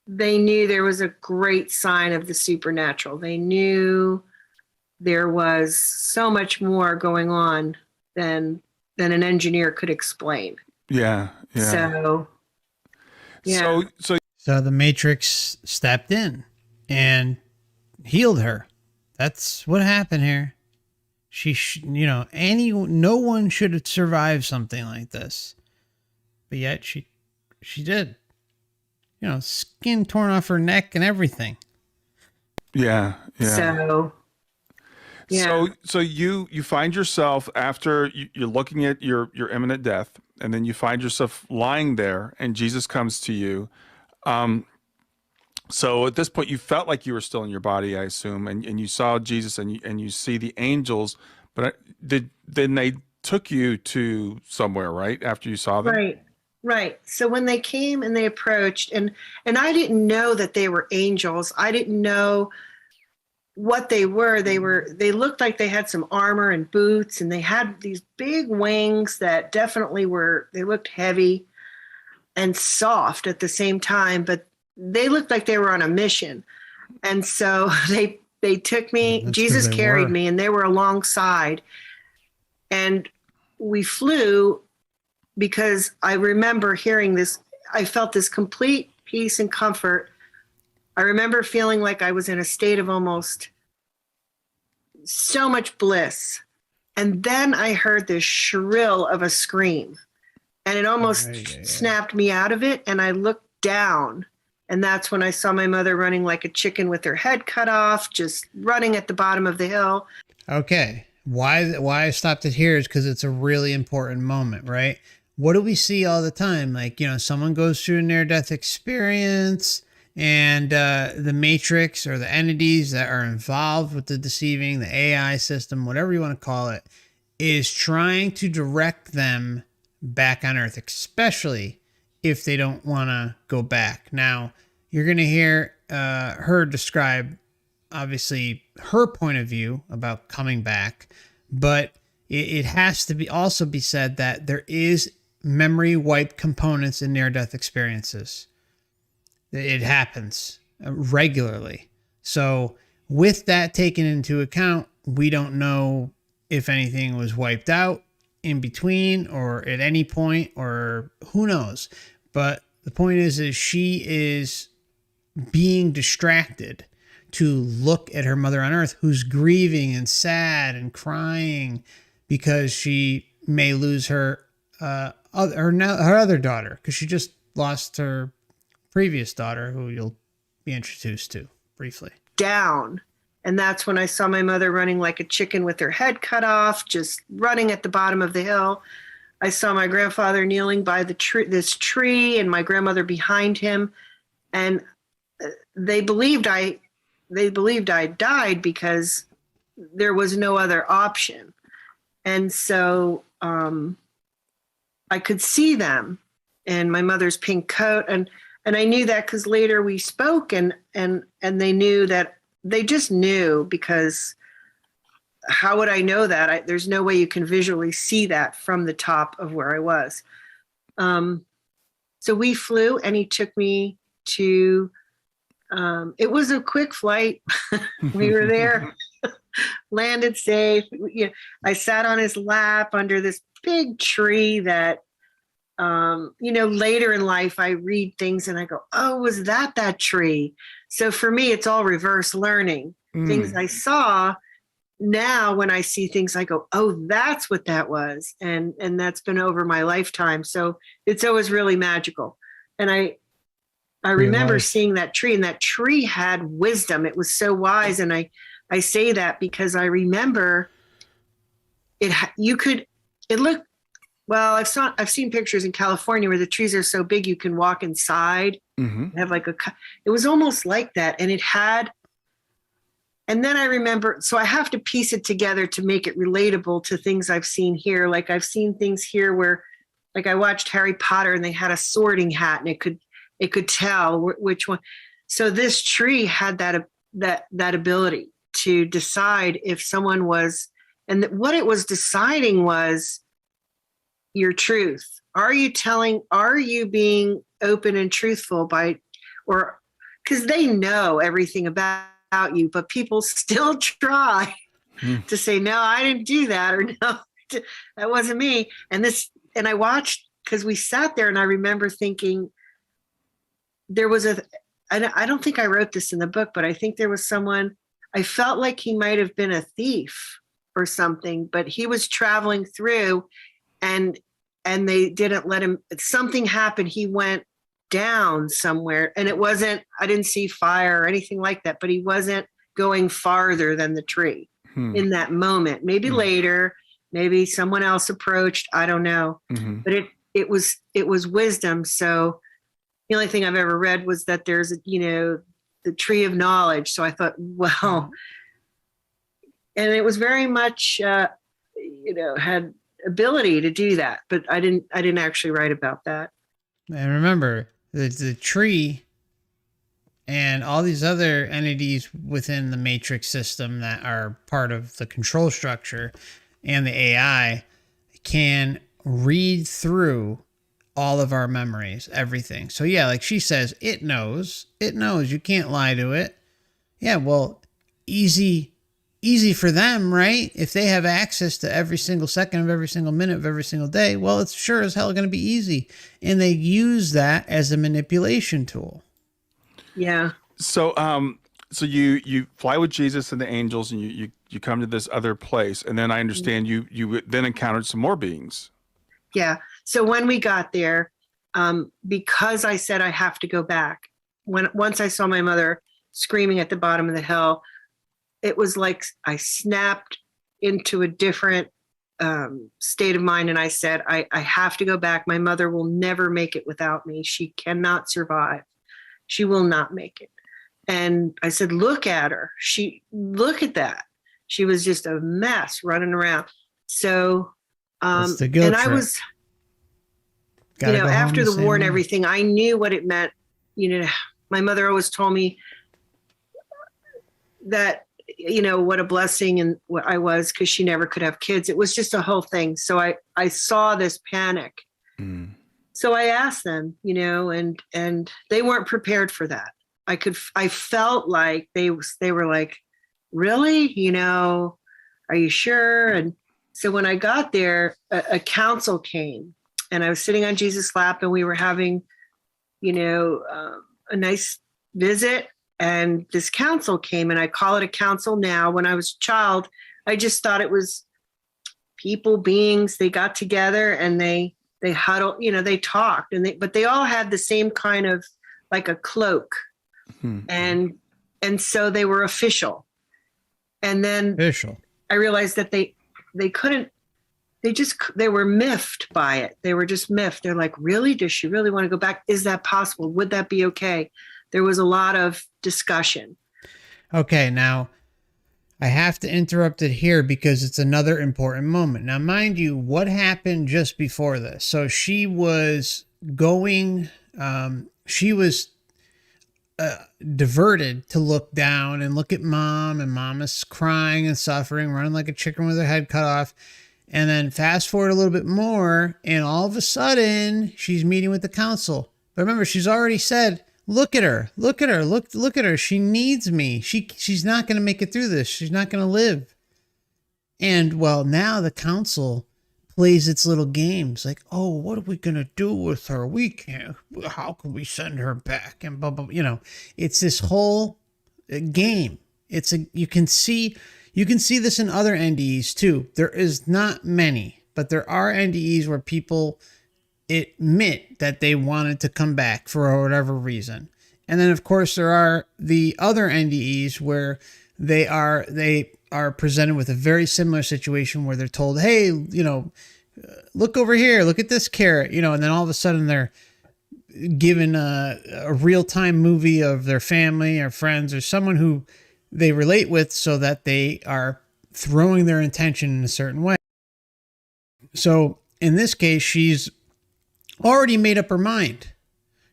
they knew there was a great sign of the supernatural. They knew there was so much more going on than an engineer could explain. Yeah. Yeah. So, yeah. So the Matrix stepped in and healed her. That's what happened here. No one should have survived something like this, but yet she did. Skin torn off her neck and everything. Yeah. Yeah. So you find yourself after you're looking at your imminent death, and then you find yourself lying there, and Jesus comes to you. So at this point, you felt like you were still in your body, I assume, and you saw Jesus, and you see the angels, but then they took you to somewhere, right? After you saw them, right. So when they came and they approached, and I didn't know that they were angels. I didn't know what they were. They looked like they had some armor and boots, and they had these big wings that definitely they looked heavy and soft at the same time, but they looked like they were on a mission. And so they took me, Jesus carried me, and they were alongside, and we flew, because I remember hearing this. I felt this complete peace and comfort. I remember feeling like I was in a state of almost so much bliss. And then I heard this shrill of a scream, and it almost snapped me out of it. And I looked down, and that's when I saw my mother running like a chicken with her head cut off, just running at the bottom of the hill. Okay. Why I stopped it here is because it's a really important moment, right? What do we see all the time? Like, someone goes through a near-death experience, and the Matrix or the entities that are involved with the deceiving, the AI system, whatever you want to call it, is trying to direct them back on Earth, especially if they don't want to go back. Now, you're going to hear her describe, obviously, her point of view about coming back, but it has to also be said that there is memory wipe components in near-death experiences. It happens regularly. So with that taken into account, we don't know if anything was wiped out in between or at any point, or who knows. But the point is she is being distracted to look at her mother on Earth, who's grieving and sad and crying because she may lose her other daughter, because she just lost her previous daughter, who you'll be introduced to briefly. Down. And that's when I saw my mother running like a chicken with her head cut off, just running at the bottom of the hill. I saw my grandfather kneeling by this tree, and my grandmother behind him. And they believed I died because there was no other option. And so I could see them in my mother's pink coat. And I knew that because later we spoke, and they knew that. They just knew, because how would I know that? There's no way you can visually see that from the top of where I was. So we flew, and he took me to, it was a quick flight. We were there, landed safe. I sat on his lap under this big tree that, later in life, I read things and I go, oh, was that tree? So for me, it's all reverse learning. Things I saw, now when I see things, I go, oh, that's what that was. And that's been over my lifetime. So it's always really magical. And I remember seeing that tree, and that tree had wisdom. It was so wise. And I say that because I remember it looked, well, I've seen pictures in California where the trees are so big you can walk inside. Have it was almost like that, and it had And then I remember, so I have to piece it together to make it relatable to things I've seen here. Like I've seen things here where, like I watched Harry Potter and they had a sorting hat and it could tell which one. So this tree had that ability to decide if someone was, and what it was deciding was your truth. Are you being open and truthful or because they know everything about you, but people still try to say, no, I didn't do that, or no, that wasn't me. And I watched, because we sat there and I remember thinking there was I don't think I wrote this in the book, but I think there was someone, I felt like he might have been a thief or something, but he was traveling through and they didn't let him, something happened. He went down somewhere and I didn't see fire or anything like that, but he wasn't going farther than the tree in that moment. Maybe later, maybe someone else approached, I don't know, but it was wisdom. So the only thing I've ever read was that there's, the tree of knowledge. So I thought, well, and it was very much, had ability to do that, but I didn't actually write about that. And remember, the tree and all these other entities within the matrix system that are part of the control structure and the AI can read through all of our memories, everything. So yeah, like she says, it knows, you can't lie to it. Yeah, well, easy for them, right? If they have access to every single second of every single minute of every single day, well, it's sure as hell going to be easy. And they use that as a manipulation tool. Yeah. So, so you fly with Jesus and the angels and you come to this other place. And then I understand you then encountered some more beings. Yeah. So when we got there, because I said I have to go back, once I saw my mother screaming at the bottom of the hill, it was like I snapped into a different state of mind. And I said, I have to go back. My mother will never make it without me. She cannot survive. She will not make it. And I said, look at her. Look at that. She was just a mess running around. So, and I was, after the war and everything, I knew what it meant. My mother always told me that, what a blessing and what I was, because she never could have kids. It was just a whole thing. So I saw this panic. So I asked them, and they weren't prepared for that. I felt like they were like, really, are you sure? And so when I got there, a council came and I was sitting on Jesus' lap and we were having, a nice visit. And this council came, and I call it a council now. When I was a child, I just thought it was people, beings. They got together and they huddled, they talked, but they all had the same kind of like a cloak. And so they were official. And then I realized that they couldn't, they were miffed by it. They were just miffed. They're like, really? Does she really want to go back? Is that possible? Would that be okay? There was a lot of discussion. Okay, now I have to interrupt it here because it's another important moment. Now, mind you, what happened just before this? So she was going, she was diverted to look down and look at mom, and mom is crying and suffering, running like a chicken with her head cut off. And then fast forward a little bit more, and all of a sudden she's meeting with the council. But remember, she's already said, look at her, look at her. She needs me. She's not going to make it through this. She's not going to live. And well, now the council plays its little games like, oh, what are we going to do with her? We can't, how can we send her back? And blah, blah, it's this whole game. You can see this in other NDEs too. There is not many, but there are NDEs where people admit that they wanted to come back for whatever reason. And then of course there are the other NDEs where they are presented with a very similar situation where they're told, hey, look over here, look at this carrot, and then all of a sudden they're given a real-time movie of their family or friends or someone who they relate with, so that they are throwing their intention in a certain way. So in this case, she's already made up her mind.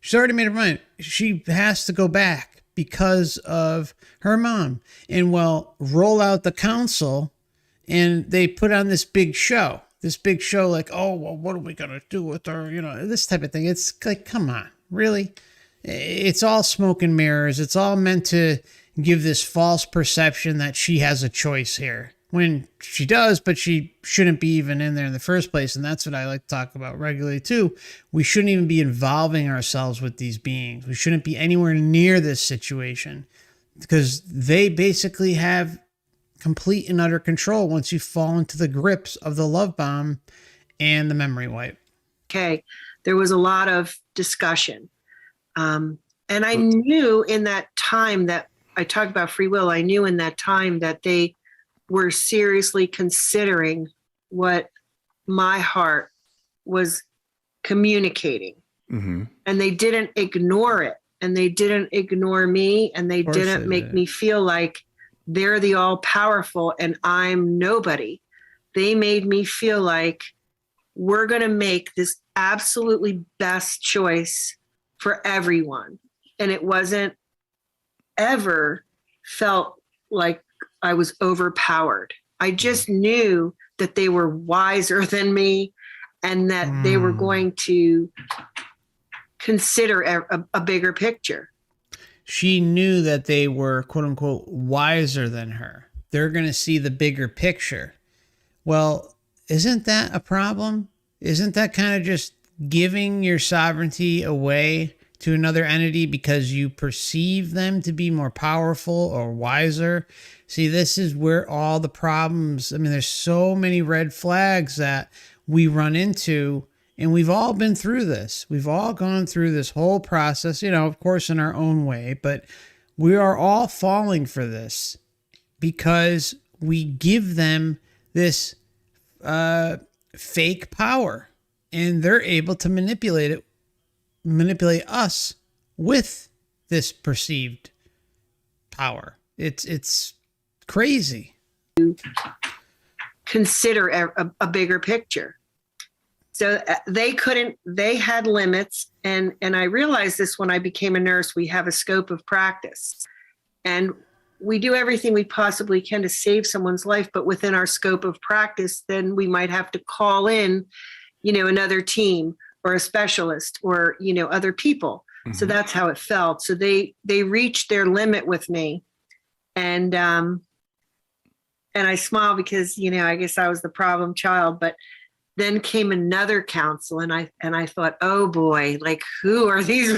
She's already made up her mind. She has to go back because of her mom. And well, roll out the council, and they put on this big show. Like, oh, well, what are we going to do with her? You know, this type of thing. It's like, come on, really? It's all smoke and mirrors. It's all meant to give this false perception that she has a choice here, when she does, but she shouldn't be even in there in the first place. And that's what I like to talk about regularly too. We shouldn't even be involving ourselves with these beings. We shouldn't be anywhere near this situation, because they basically have complete and utter control once you fall into the grips of the love bomb and the memory wipe. Okay. There was a lot of discussion. And I knew in that time that I talked about free will, I knew in that time that they were seriously considering what my heart was communicating. Mm-hmm. And they didn't ignore it. And they didn't ignore me. And they didn't make me feel like they're the all powerful and I'm nobody. They made me feel like we're going to make this absolutely best choice for everyone. And it wasn't ever felt like I was overpowered. I just knew that they were wiser than me, and that they were going to consider a bigger picture. She knew that they were, quote unquote, wiser than her. They're going to see the bigger picture. Well, isn't that a problem? Isn't that kind of just giving your sovereignty away to another entity because you perceive them to be more powerful or wiser? See, this is where all the problems, I mean, there's so many red flags that we run into, and we've all been through this. We've all gone through this whole process, you know, of course, in our own way, but we are all falling for this because we give them this fake power, and they're able to manipulate us with this perceived power. It's crazy. Consider a bigger picture. So they had limits. And I realized this when I became a nurse. We have a scope of practice, and we do everything we possibly can to save someone's life. But within our scope of practice, then we might have to call in, you know, another team or a specialist or, you know, other people. Mm-hmm. So that's how it felt. So they reached their limit with me. And I smile because, you know, I guess I was the problem child, but then came another council, and I thought, oh boy, like, who are these?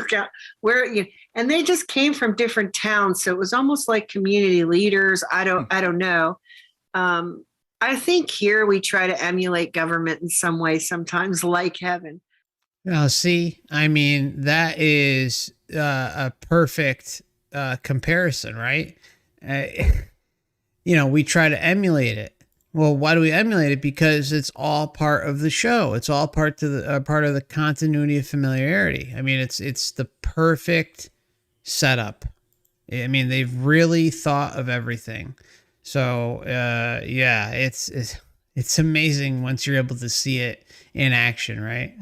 Where, you know, and they just came from different towns. So it was almost like community leaders. I don't know. I think here we try to emulate government in some way, sometimes like heaven. Now, see, I mean, that is a perfect comparison, right? You know, we try to emulate it. Well, why do we emulate it? Because it's all part of the show. It's all part of the continuity of familiarity. I mean, it's the perfect setup. I mean, they've really thought of everything. So, yeah, it's amazing once you're able to see it in action, right?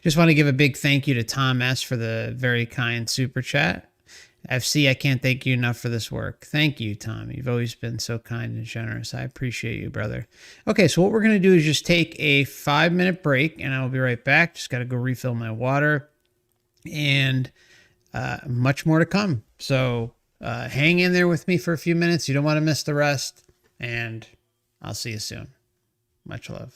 Just want to give a big thank you to Tom S. for the very kind super chat. FC, I can't thank you enough for this work. Thank you, Tom. You've always been so kind and generous. I appreciate you, brother. Okay, so what we're going to do is just take a 5-minute break, and I will be right back. Just got to go refill my water, and much more to come. So hang in there with me for a few minutes. You don't want to miss the rest, and I'll see you soon. Much love.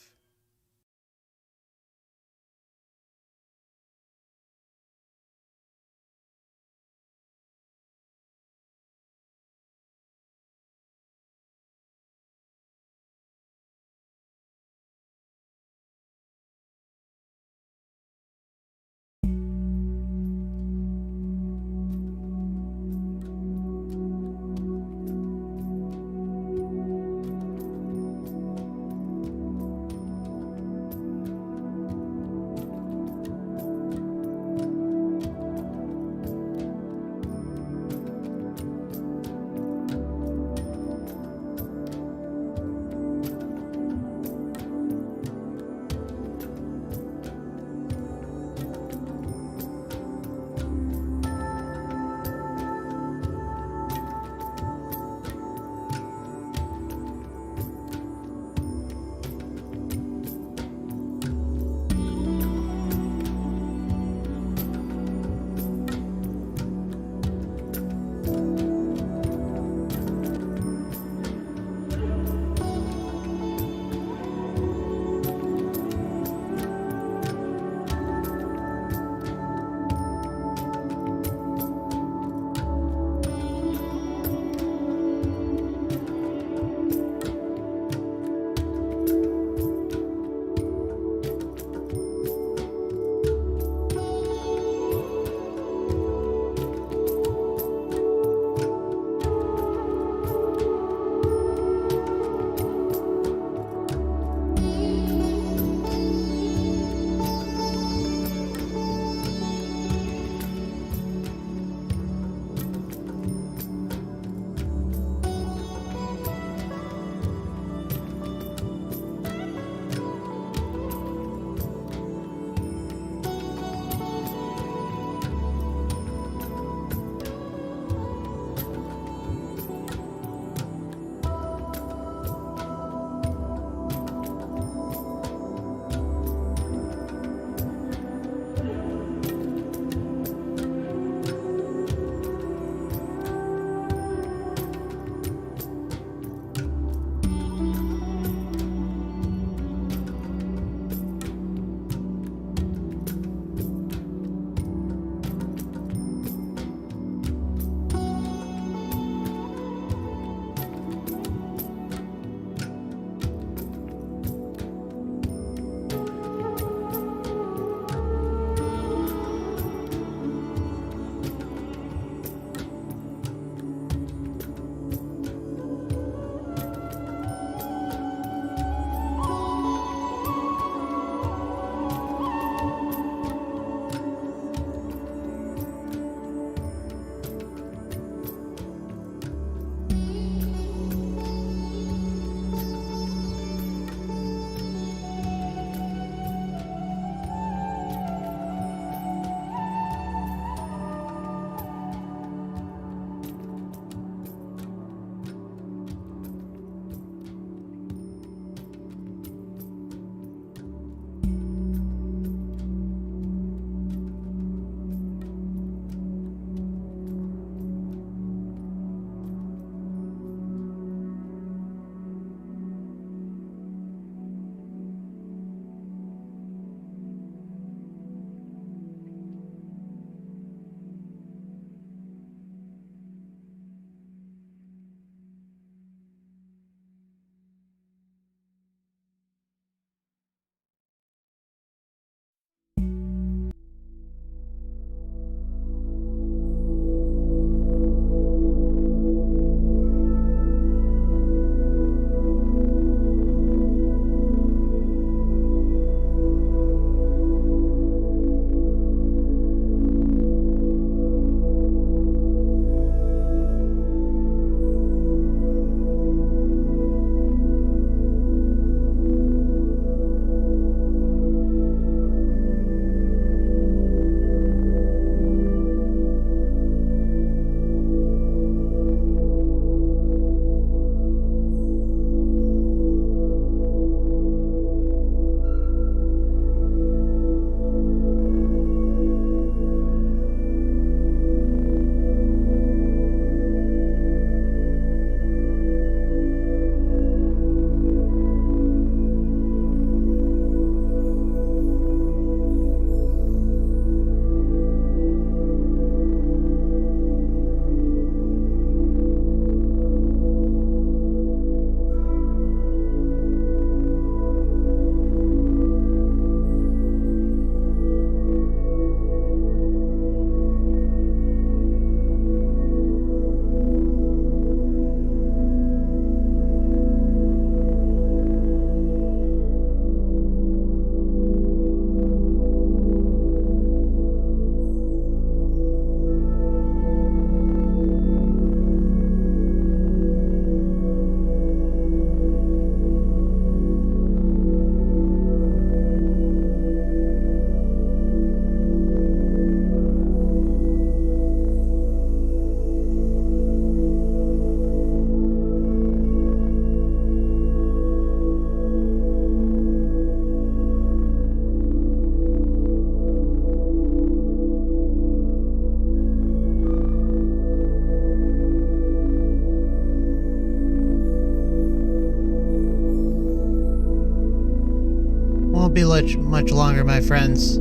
be much longer, my friends.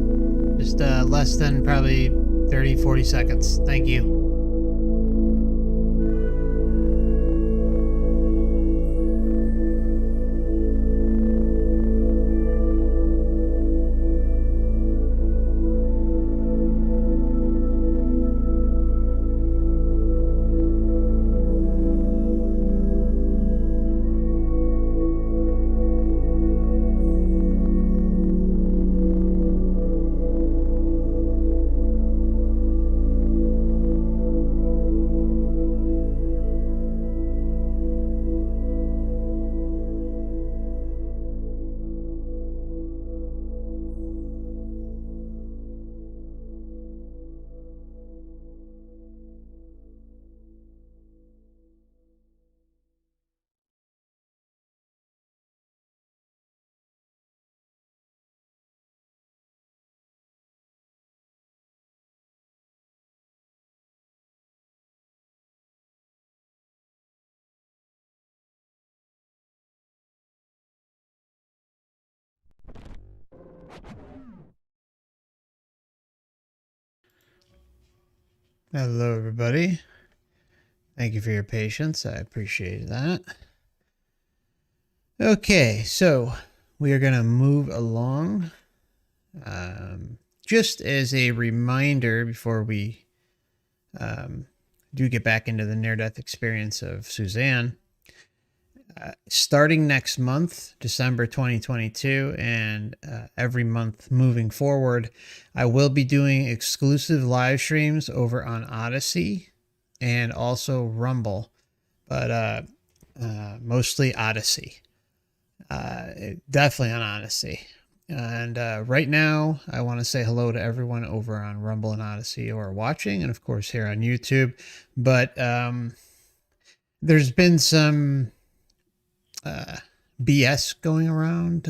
Just less than probably 30, 40 seconds. Thank you. Hello, everybody. Thank you for your patience. I appreciate that. Okay, so we are going to move along. Just as a reminder before we do get back into the near-death experience of Susanne, starting next month, December 2022, and every month moving forward, I will be doing exclusive live streams over on Odyssey and also Rumble, but mostly Odyssey. Definitely on Odyssey. And right now, I want to say hello to everyone over on Rumble and Odyssey who are watching, and of course here on YouTube. But there's been some BS going around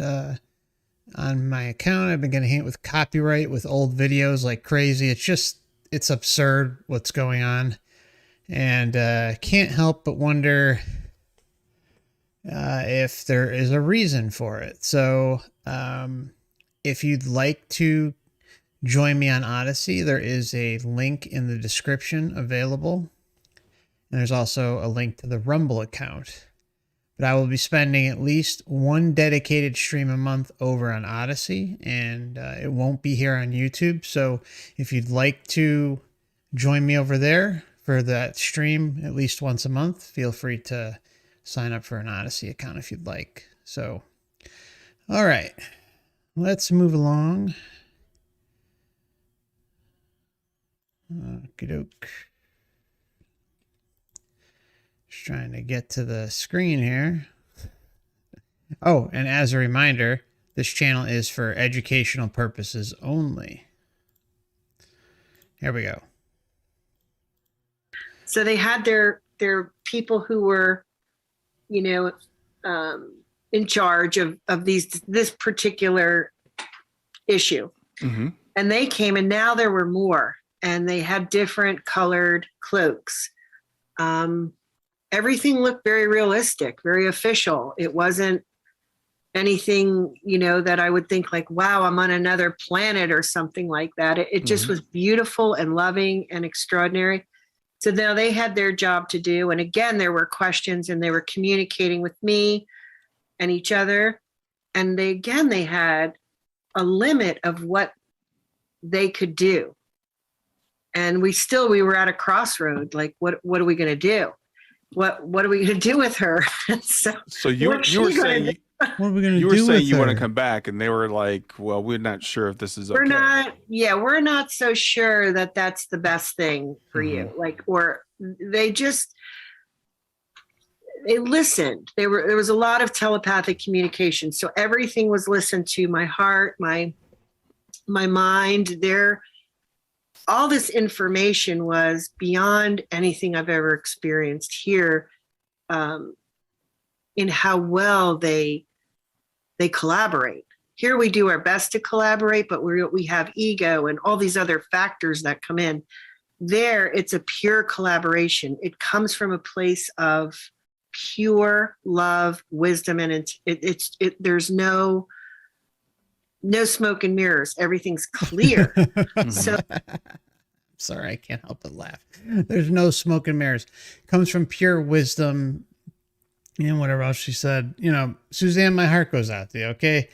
on my account. I've been getting hit with copyright with old videos like crazy. It's absurd what's going on. And can't help but wonder if there is a reason for it. So if you'd like to join me on Odyssey, there is a link in the description available. And there's also a link to the Rumble account. But I will be spending at least one dedicated stream a month over on Odyssey, and it won't be here on YouTube. So if you'd like to join me over there for that stream at least once a month, feel free to sign up for an Odyssey account if you'd like. So, all right, let's move along. Okey-doke. Just trying to get to the screen here. Oh, and as a reminder, this channel is for educational purposes only. Here we go. So they had their people who were, in charge of this particular issue. Mm-hmm. And they came, and now there were more, and they had different colored cloaks. Everything looked very realistic, very official. It wasn't anything, that I would think like, wow, I'm on another planet or something like that. It just was beautiful and loving and extraordinary. So now they had their job to do. And again, there were questions, and they were communicating with me and each other. And they had a limit of what they could do. And we were at a crossroad. Like, what are we going to do? What are we going to do with her? So you were saying, what are we going to do? You were saying you her? want to come back, and they were like, "Well, we're not sure if this is okay." We're not so sure that that's the best thing for you. Like, or they listened. There was a lot of telepathic communication, so everything was listened to. My heart, my mind. All this information was beyond anything I've ever experienced here, in how well they collaborate. Here we do our best to collaborate, but we have ego and all these other factors that come in. There, it's a pure collaboration. It comes from a place of pure love, wisdom, and there's no no smoke and mirrors. Everything's clear. So Sorry, I can't help but laugh. There's no smoke and mirrors. Comes from pure wisdom and whatever else she said. You know, Susanne, my heart goes out to you, okay?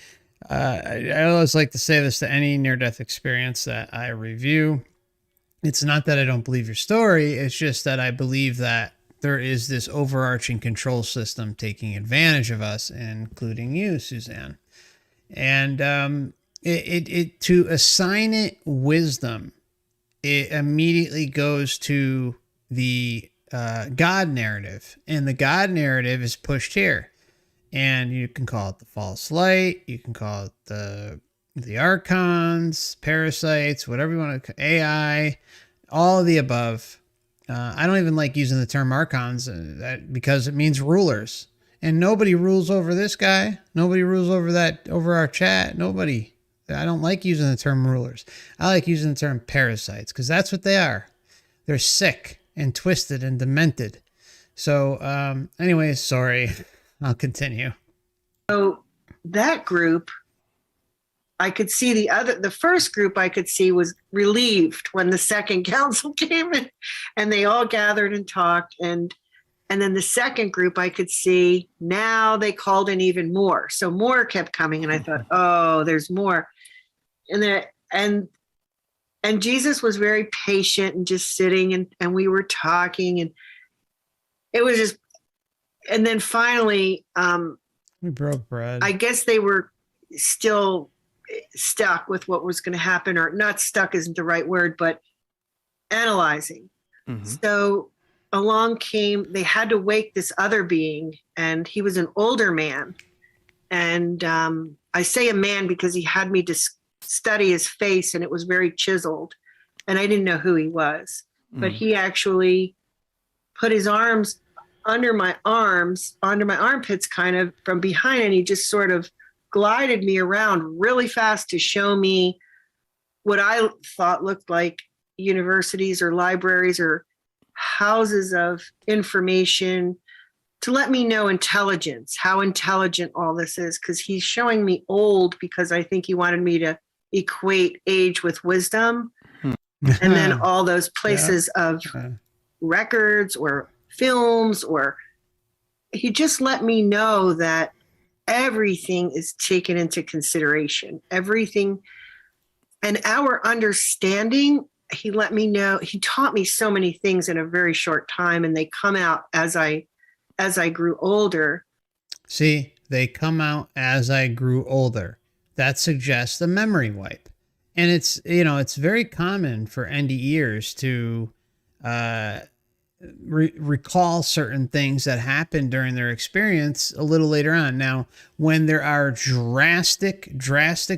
I always like to say this to any near-death experience that I review. It's not that I don't believe your story. It's just that I believe that there is this overarching control system taking advantage of us, including you, Susanne. And to assign it wisdom, it immediately goes to the God narrative, and the God narrative is pushed here. And you can call it the false light, you can call it the archons, parasites, whatever you want to, AI, all of the above. I don't even like using the term archons because it means rulers, and nobody rules over this guy. Nobody rules over our chat. Nobody. I don't like using the term rulers. I like using the term parasites because that's what they are. They're sick and twisted and demented. So, anyways, sorry. I'll continue. So that group, I could see the first group I could see was relieved when the second council came in and they all gathered and talked. And then the second group I could see, now they called in even more. So more kept coming. And I thought, oh, there's more. And Jesus was very patient and just sitting and we were talking, and it was just, and then finally, we broke bread. I guess they were still stuck with what was going to happen, or not stuck isn't the right word, but analyzing. Mm-hmm. So along came, they had to wake this other being, and he was an older man. And I say a man because he had me study his face, and it was very chiseled, and I didn't know who he was. But he actually put his arms under my armpits, kind of from behind, and he just sort of glided me around really fast to show me what I thought looked like universities or libraries or houses of information, to let me know how intelligent all this is, because he's showing me old because I think he wanted me to equate age with wisdom. And then all those places of records or films, or he just let me know that everything is taken into consideration, everything. And our understanding, he let me know, he taught me so many things in a very short time, and they come out as I grew older. See, they come out as I grew older. That suggests a memory wipe. And it's, it's very common for NDEers to recall certain things that happened during their experience a little later on. Now, when there are drastic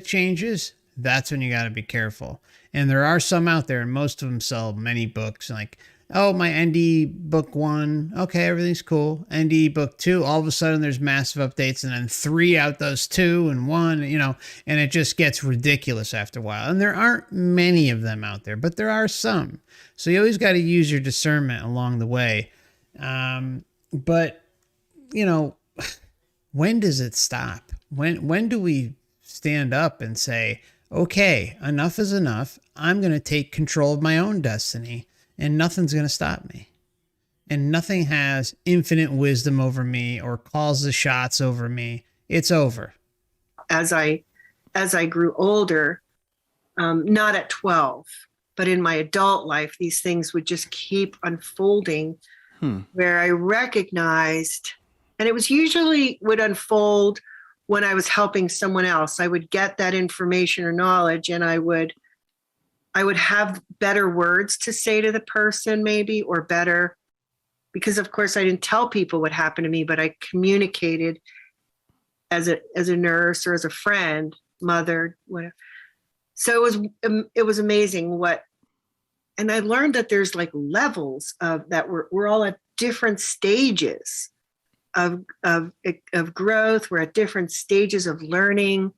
changes, that's when you got to be careful. And there are some out there, and most of them sell many books, like, oh, my NDE book 1, okay, everything's cool. NDE book 2, all of a sudden there's massive updates, and then 3 outdoes 2 and 1, and it just gets ridiculous after a while. And there aren't many of them out there, but there are some. So you always got to use your discernment along the way. But, when does it stop? When do we stand up and say, okay, enough is enough. I'm going to take control of my own destiny, and nothing's going to stop me. And nothing has infinite wisdom over me or calls the shots over me. It's over. As I grew older, not at 12, but in my adult life, these things would just keep unfolding where I recognized, and it was usually would unfold when I was helping someone else. I would get that information or knowledge, and I would have better words to say to the person, maybe, or better, because of course I didn't tell people what happened to me, but I communicated as a nurse or as a friend, mother, whatever. So it was amazing and I learned that there's like levels of that. We're all at different stages of growth. We're at different stages of learning.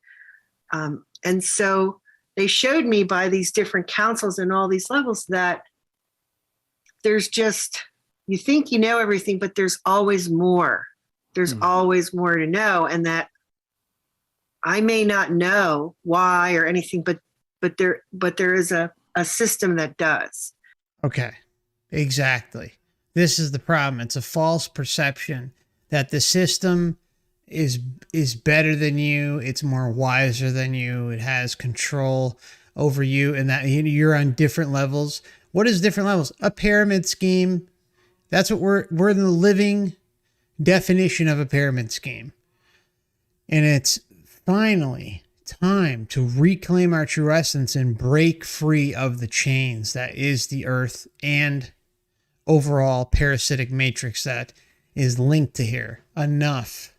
And so they showed me by these different councils and all these levels that there's just, you think you know everything, but there's always more. There's always more to know. And that I may not know why or anything, but there is a system that does. Okay, exactly. This is the problem. It's a false perception that the system is better than you. It's more wiser than you. It has control over you, and that you're on different levels. What is different levels? A pyramid scheme. That's what we're in the living definition of a pyramid scheme. And it's finally time to reclaim our true essence and break free of the chains that is the earth and overall parasitic matrix that is linked to here. Enough,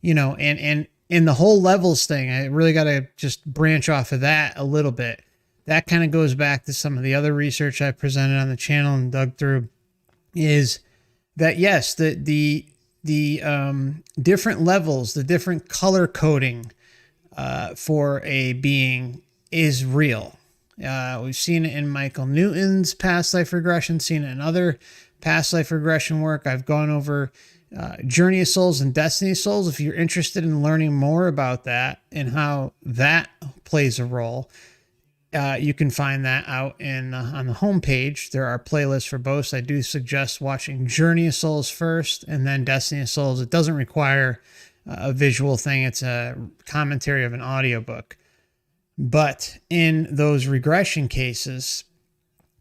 and in the whole levels thing, I really got to just branch off of that a little bit. That kind of goes back to some of the other research I presented on the channel and dug through, is that yes, the different levels, the different color coding for a being is real. We've seen it in Michael Newton's past life regression, seen it in other past life regression work. I've gone over Journey of Souls and Destiny of Souls. If you're interested in learning more about that and how that plays a role, you can find that out on the homepage. There are playlists for both. So I do suggest watching Journey of Souls first and then Destiny of Souls. It doesn't require a visual thing. It's a commentary of an audiobook. But in those regression cases,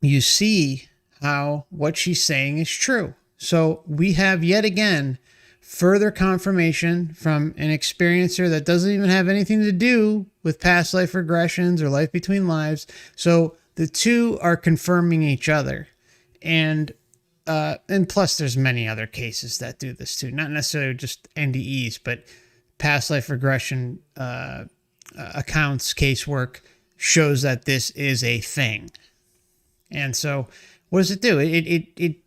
you see how what she's saying is true. So we have yet again further confirmation from an experiencer that doesn't even have anything to do with past life regressions or life between lives. So the two are confirming each other. And plus there's many other cases that do this too. Not necessarily just NDEs, but past life regression accounts, casework shows that this is a thing. And so what does it do? It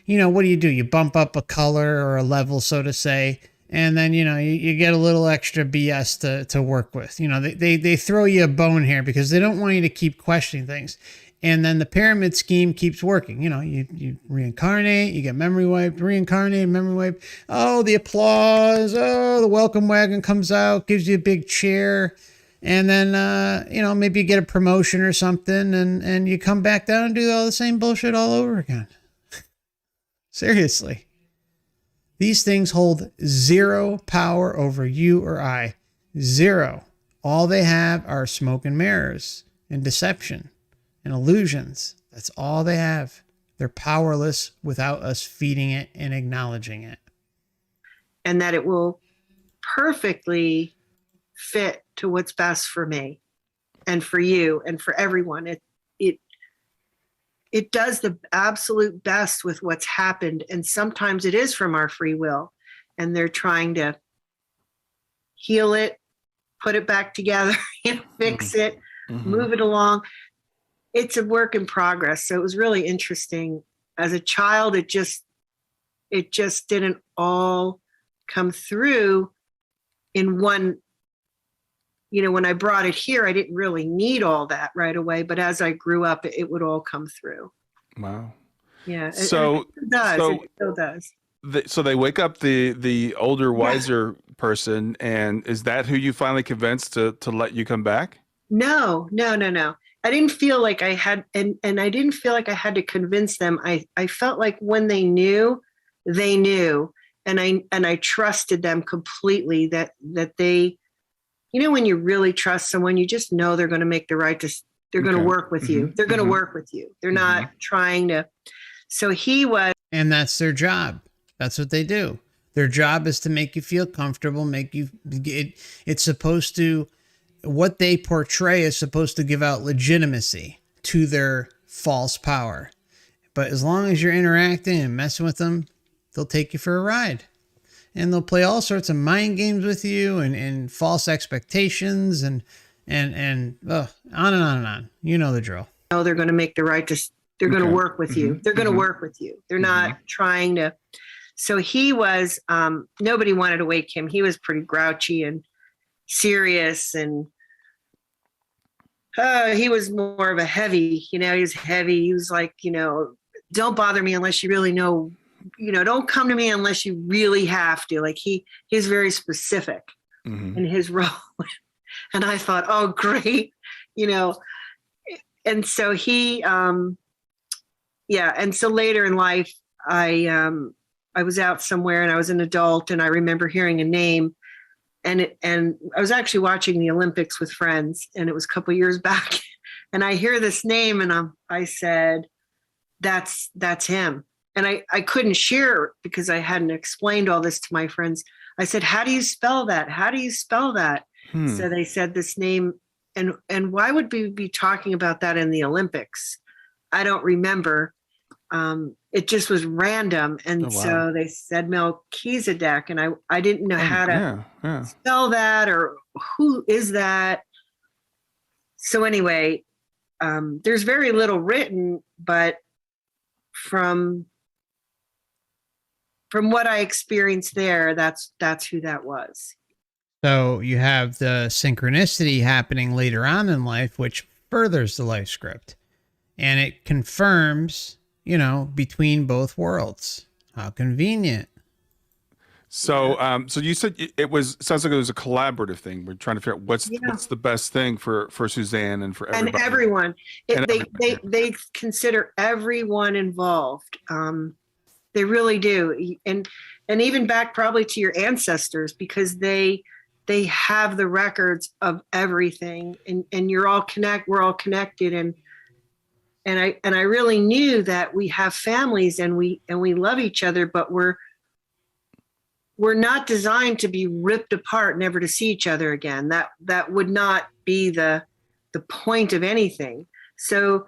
what do? You bump up a color or a level, so to say, and then, you get a little extra BS to work with. They throw you a bone here because they don't want you to keep questioning things. And then the pyramid scheme keeps working. You reincarnate, you get memory wiped, reincarnate, memory wiped. Oh, the applause. Oh, the welcome wagon comes out, gives you a big cheer. And then, maybe you get a promotion or something and you come back down and do all the same bullshit all over again. Seriously. These things hold zero power over you or I. Zero. All they have are smoke and mirrors and deception and illusions. That's all they have. They're powerless without us feeding it and acknowledging it. And that it will perfectly fit to what's best for me and for you and for everyone. It does the absolute best with what's happened. And sometimes it is from our free will. And they're trying to heal it, put it back together, fix it, move it along. It's a work in progress. So it was really interesting. As a child, it just didn't all come through in one. When I brought it here, I didn't really need all that right away. But as I grew up, it would all come through. Wow. Yeah. So it does. It still does. So they wake up the older, wiser person, and is that who you finally convinced to let you come back? No. I didn't feel like I had, and I didn't feel like I had to convince them. I felt like when they knew, and I trusted them completely. That they. When you really trust someone, you just know they're going to make the right decision. They're going to work with you. They're going to work with you. They're not trying to. So he was. And that's their job. That's what they do. Their job is to make you feel comfortable, it's supposed to, what they portray is supposed to give out legitimacy to their false power. But as long as you're interacting and messing with them, they'll take you for a ride. And they'll play all sorts of mind games with you and false expectations and on and on and on. You know the drill. No, they're going to make the right decision. They're going to work with you. They're going to work with you. They're not trying to. So he was, nobody wanted to wake him. He was pretty grouchy and serious. And he was more of a heavy, he was heavy. He was like, don't bother me unless you really know. Don't come to me unless you really have to. Like he's very specific in his role. And I thought, oh, great, you know. And so he, yeah. And so later in life, I was out somewhere and I was an adult, and I remember hearing a name, and I was actually watching the Olympics with friends, and it was a couple of years back, and I hear this name, and I said, that's him. And I couldn't share it because I hadn't explained all this to my friends. I said, how do you spell that? How do you spell that? So they said this name, and why would we be talking about that in the Olympics? I don't remember. It just was random. And so they said Melchizedek, and I didn't know how to spell that, or who is that. So anyway, there's very little written, but from what I experienced there, that's who that was. So you have the synchronicity happening later on in life, which furthers the life script, and it confirms, between both worlds. How convenient. So, so you said sounds like it was a collaborative thing. We're trying to figure out what's the best thing for Susanne and for everybody. And everyone. They consider everyone involved. They really do. And even back probably to your ancestors, because they have the records of everything, and we're all connected. And I really knew that we have families, and we love each other, but we're not designed to be ripped apart, never to see each other again. That would not be the point of anything. So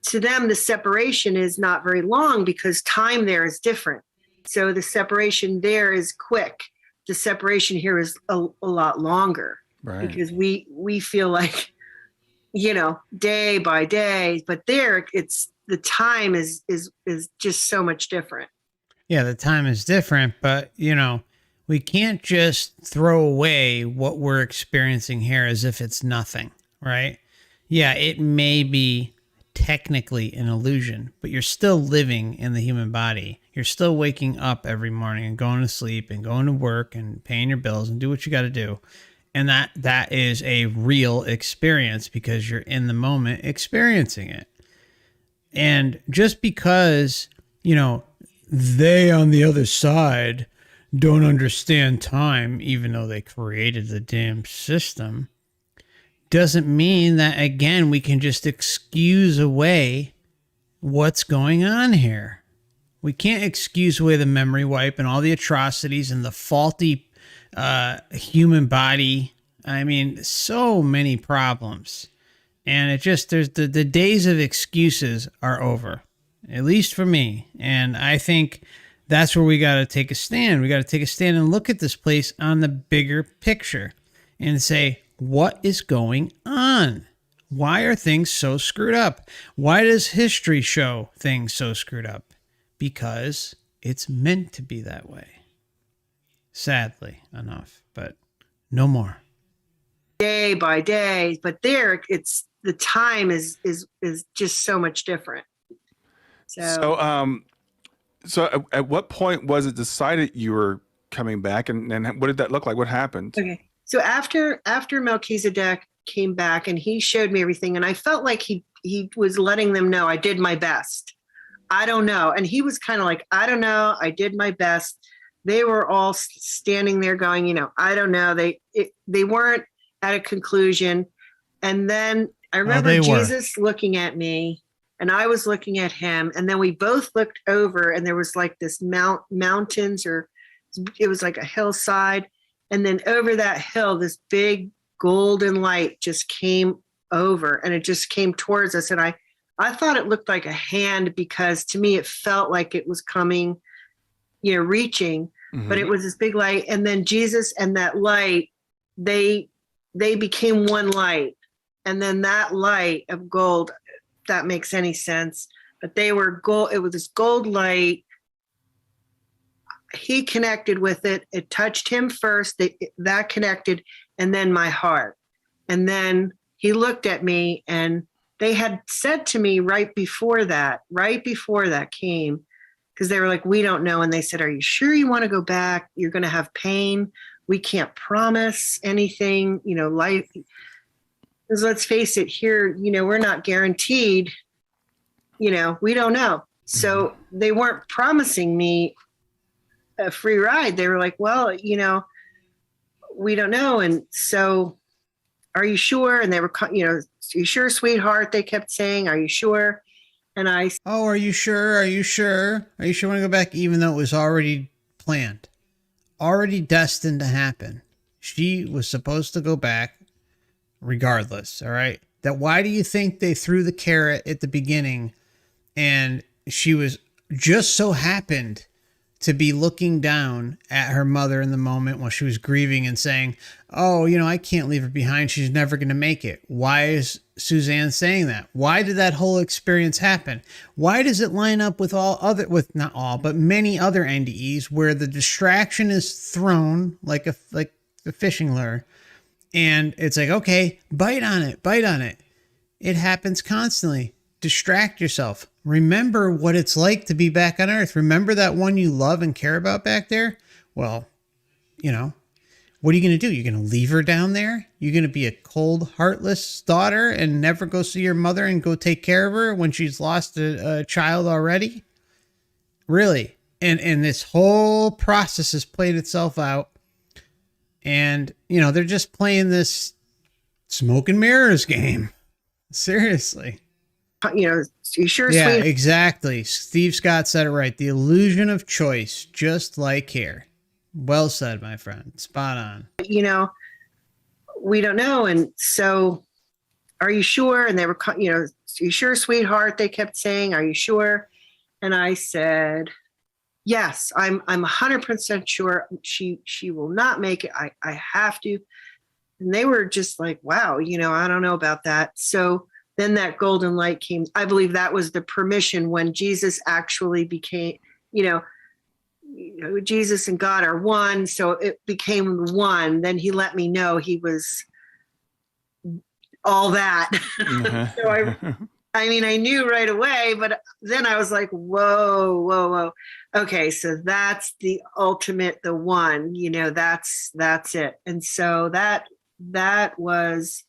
to them, the separation is not very long because time there is different. So the separation there is quick. The separation here is a lot longer, right? Because we feel like, day by day, but there it's the time is just so much different. Yeah, the time is different, but we can't just throw away what we're experiencing here as if it's nothing, right? Yeah, it may be technically an illusion, but you're still living in the human body. You're still waking up every morning and going to sleep and going to work and paying your bills and do what you got to do. And that is a real experience because you're in the moment experiencing it. And just because, they on the other side don't understand time, even though they created the damn system, doesn't mean that, again, we can just excuse away what's going on here. We can't excuse away the memory wipe and all the atrocities and the faulty human body. I mean, so many problems. And there's the days of excuses are over, at least for me. And I think that's where we got to take a stand. We got to take a stand and look at this place on the bigger picture and say, what is going on? Why are things so screwed up? Why does history show things so screwed up? Because it's meant to be that way. Sadly enough, but no more. Day by day, but there it's the time is just so much different. So at what point was it decided you were coming back, and what did that look like? What happened? Okay. So after Melchizedek came back and he showed me everything, and I felt like he was letting them know I did my best. I don't know. And he was kind of like, I don't know. I did my best. They were all standing there going, I don't know. They weren't at a conclusion. And then I remember Jesus looking at me and I was looking at him. And then we both looked over and there was like this mountains, or it was like a hillside. And then over that hill, this big golden light just came over and it just came towards us. And I thought it looked like a hand because to me, it felt like it was coming, reaching, but it was this big light. And then Jesus and that light, they became one light. And then that light of gold, if that makes any sense, but they were gold. It was this gold light. He connected with it. It touched him first. That connected, and then my heart. And then he looked at me, and they had said to me right before that came, because they were like, we don't know. And they said, are you sure you want to go back? You're going to have pain. we can't promise anything, life, because let's face it here, we're not guaranteed, we don't know. So they weren't promising me a free ride. They were like, well, we don't know. And so, are you sure? And they were, are you sure, sweetheart? They kept saying, are you sure? And I, oh, are you sure? Are you sure? Are you sure you want to go back? Even though it was already planned, already destined to happen. She was supposed to go back regardless. All right. That why do you think they threw the carrot at the beginning and she was just so happened to be looking down at her mother in the moment while she was grieving and saying, oh, I can't leave her behind. She's never going to make it. Why is Susanne saying that? Why did that whole experience happen? Why does it line up with not all, but many other NDEs where the distraction is thrown like a fishing lure and it's like, okay, bite on it. It happens constantly. Distract yourself. Remember what it's like to be back on Earth. Remember that one you love and care about back there? Well, what are you going to do? You're going to leave her down there? You're going to be a cold, heartless daughter and never go see your mother and go take care of her when she's lost a child already? Really? And this whole process has played itself out. And, they're just playing this smoke and mirrors game. Seriously. you sure, yeah, sweetheart? Exactly. Steve Scott said it right. The illusion of choice, just like here. Well said, my friend. Spot on. We don't know. And so, are you sure? And they were, you sure, sweetheart? They kept saying, are you sure? And I said, yes, I'm 100% sure she will not make it. I have to. And they were just like, wow, I don't know about that. So then that golden light came. I believe that was the permission when Jesus actually became, Jesus and God are one. So it became one. Then he let me know he was all that. So I knew right away, but then I was like, whoa. Okay. So that's the ultimate, the one, that's it. And so that was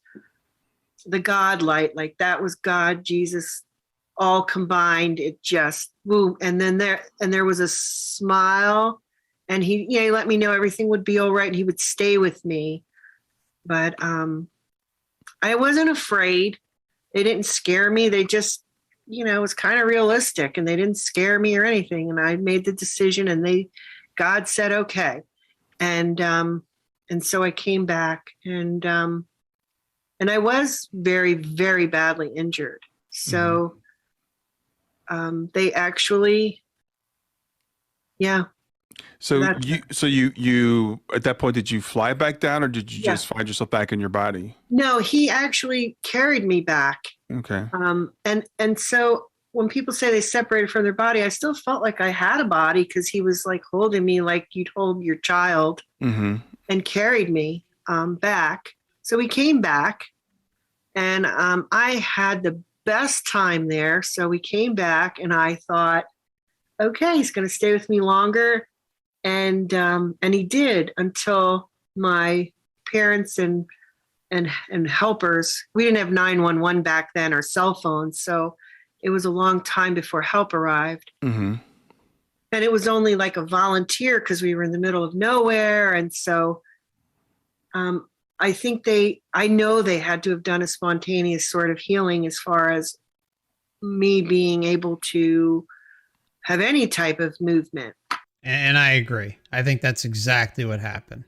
the God light, like that was God, Jesus, all combined. It just boom. And then there was a smile and he let me know everything would be all right. And he would stay with me. But I wasn't afraid. They didn't scare me. They just, it was kind of realistic and they didn't scare me or anything. And I made the decision and God said, okay. And so I came back and I was very, very badly injured. So they actually, yeah. So you at that point, did you fly back down or did you just find yourself back in your body? No, he actually carried me back. Okay. And so when people say they separated from their body, I still felt like I had a body because he was like holding me like you'd hold your child and carried me back. So we came back and I had the best time there. So we came back and I thought, okay, he's going to stay with me longer. And he did until my parents and helpers, we didn't have 911 back then or cell phones. So it was a long time before help arrived. And it was only like a volunteer because we were in the middle of nowhere. And so I think I know they had to have done a spontaneous sort of healing as far as me being able to have any type of movement. And I agree. I think that's exactly what happened.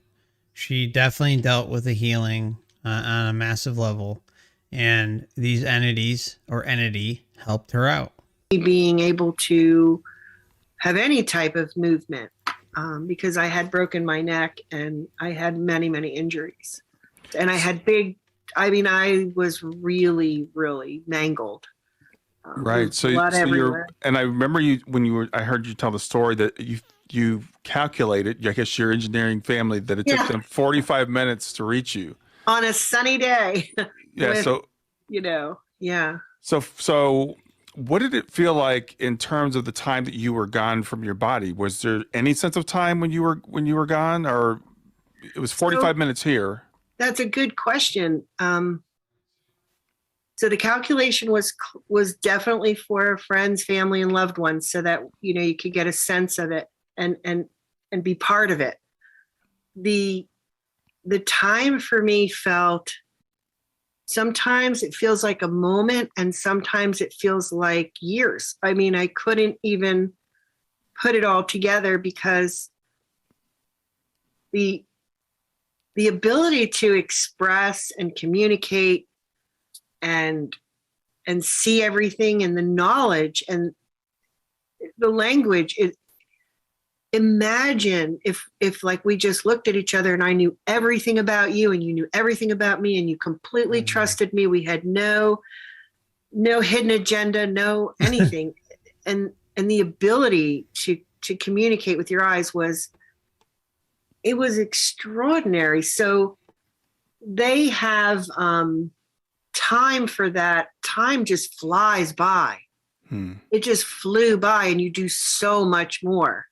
She definitely dealt with the healing on a massive level. And these entity helped her out. Being able to have any type of movement because I had broken my neck and I had many, many injuries. And I had I was really, really mangled. Right. So and I remember I heard you tell the story that you calculated, I guess your engineering family, that it took them 45 minutes to reach you. On a sunny day. Yeah. So what did it feel like in terms of the time that you were gone from your body? Was there any sense of time when you were gone, or it was 45 minutes here. That's a good question. So the calculation was definitely for friends, family, and loved ones, so that you could get a sense of it and be part of it. The time for me felt, sometimes it feels like a moment, and sometimes it feels like years. I mean, I couldn't even put it all together, because the ability to express and communicate and see everything, and the knowledge and the language, imagine if like we just looked at each other and I knew everything about you and you knew everything about me, and you completely trusted me. We had no hidden agenda, no anything. and the ability to communicate with your eyes was extraordinary. So they have time for that. Time just flies by. It just flew by, and you do so much more.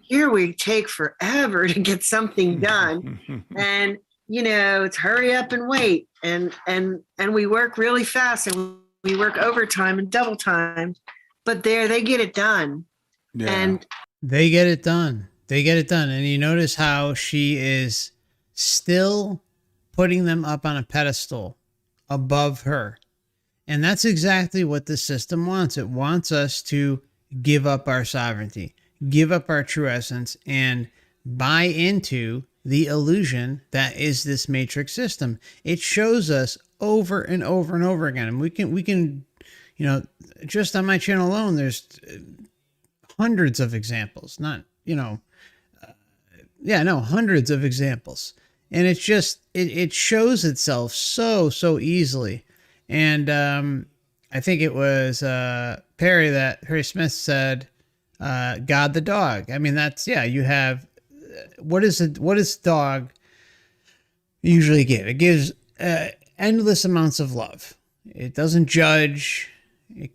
Here we take forever to get something done. And it's hurry up and wait, and we work really fast, and we work overtime and double time, but they get it done. Yeah. And they get it done. And you notice how she is still putting them up on a pedestal above her. And that's exactly what the system wants. It wants us to give up our sovereignty, give up our true essence, and buy into the illusion that is this matrix system. It shows us over and over and over again. And we can, just on my channel alone, there's hundreds of examples, hundreds of examples. And it's just, it shows itself so easily. And I think it was Perry Smith said, God the dog. I mean, that's, you have, what does dog usually give? It gives endless amounts of love. It doesn't judge, it,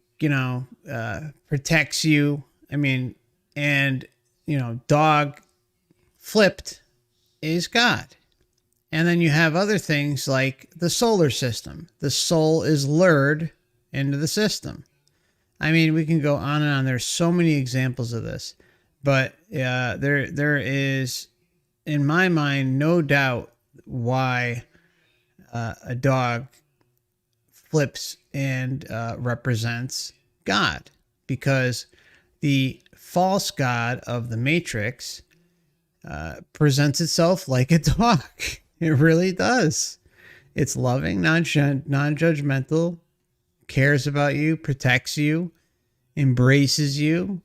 protects you. I mean, and, dog flipped is God. And then you have other things like the solar system. The soul is lured into the system. I mean, we can go on and on. There's so many examples of this, but there is, in my mind, no doubt why a dog flips and represents God, because the false God of the Matrix presents itself like a dog. It really does. It's loving, non-judgmental, cares about you, protects you, embraces you,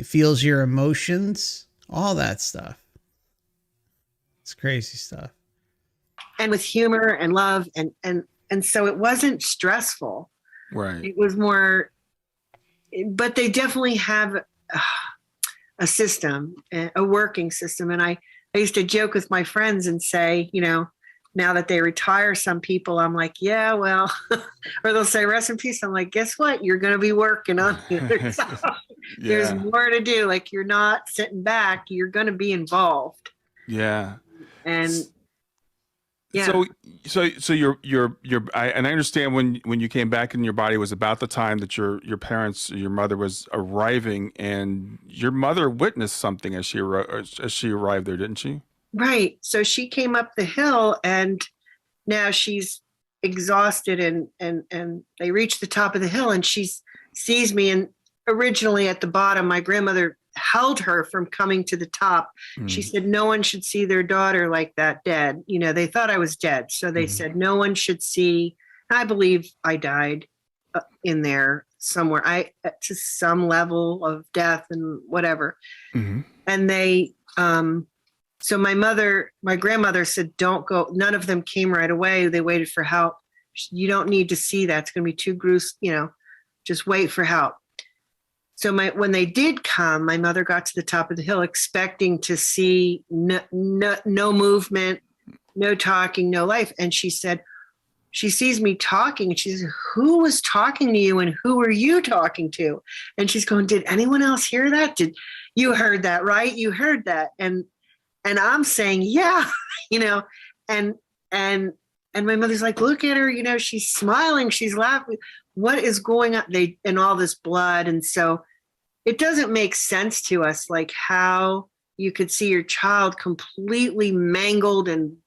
feels your emotions, all that stuff. It's crazy stuff. And with humor and love, and so it wasn't stressful. Right. It was more, but they definitely have a system, a working system. And I used to joke with my friends and say, now that they retire, some people, I'm like, yeah, well, or they'll say, rest in peace. I'm like, guess what? You're going to be working on the other side. There's more to do. Like, you're not sitting back. You're going to be involved. Yeah. And yeah. So I understand when you came back and your body was about the time that your mother was arriving, and your mother witnessed something as she arrived there, didn't she? Right. So she came up the hill, and now she's exhausted, and they reach the top of the hill, and she sees me. And originally at the bottom, my grandmother held her from coming to the top. She said, no one should see their daughter like that dead. They thought I was dead. So they said, no one should see. I believe I died in there somewhere, to some level of death and whatever. And they, so my grandmother said, don't go. None of them came right away. They waited for help. You don't need to see that. It's going to be too gruesome, just wait for help. So when they did come, my mother got to the top of the hill expecting to see no movement, no talking, no life. And she said, she sees me talking, and she says, who was talking to you, and who were you talking to? And she's going, did anyone else hear that? You heard that, right? You heard that. And And I'm saying, yeah, and and and my mother's like, look at her, she's smiling, she's laughing. What is going on? And all this blood. And so it doesn't make sense to us, like how you could see your child completely mangled and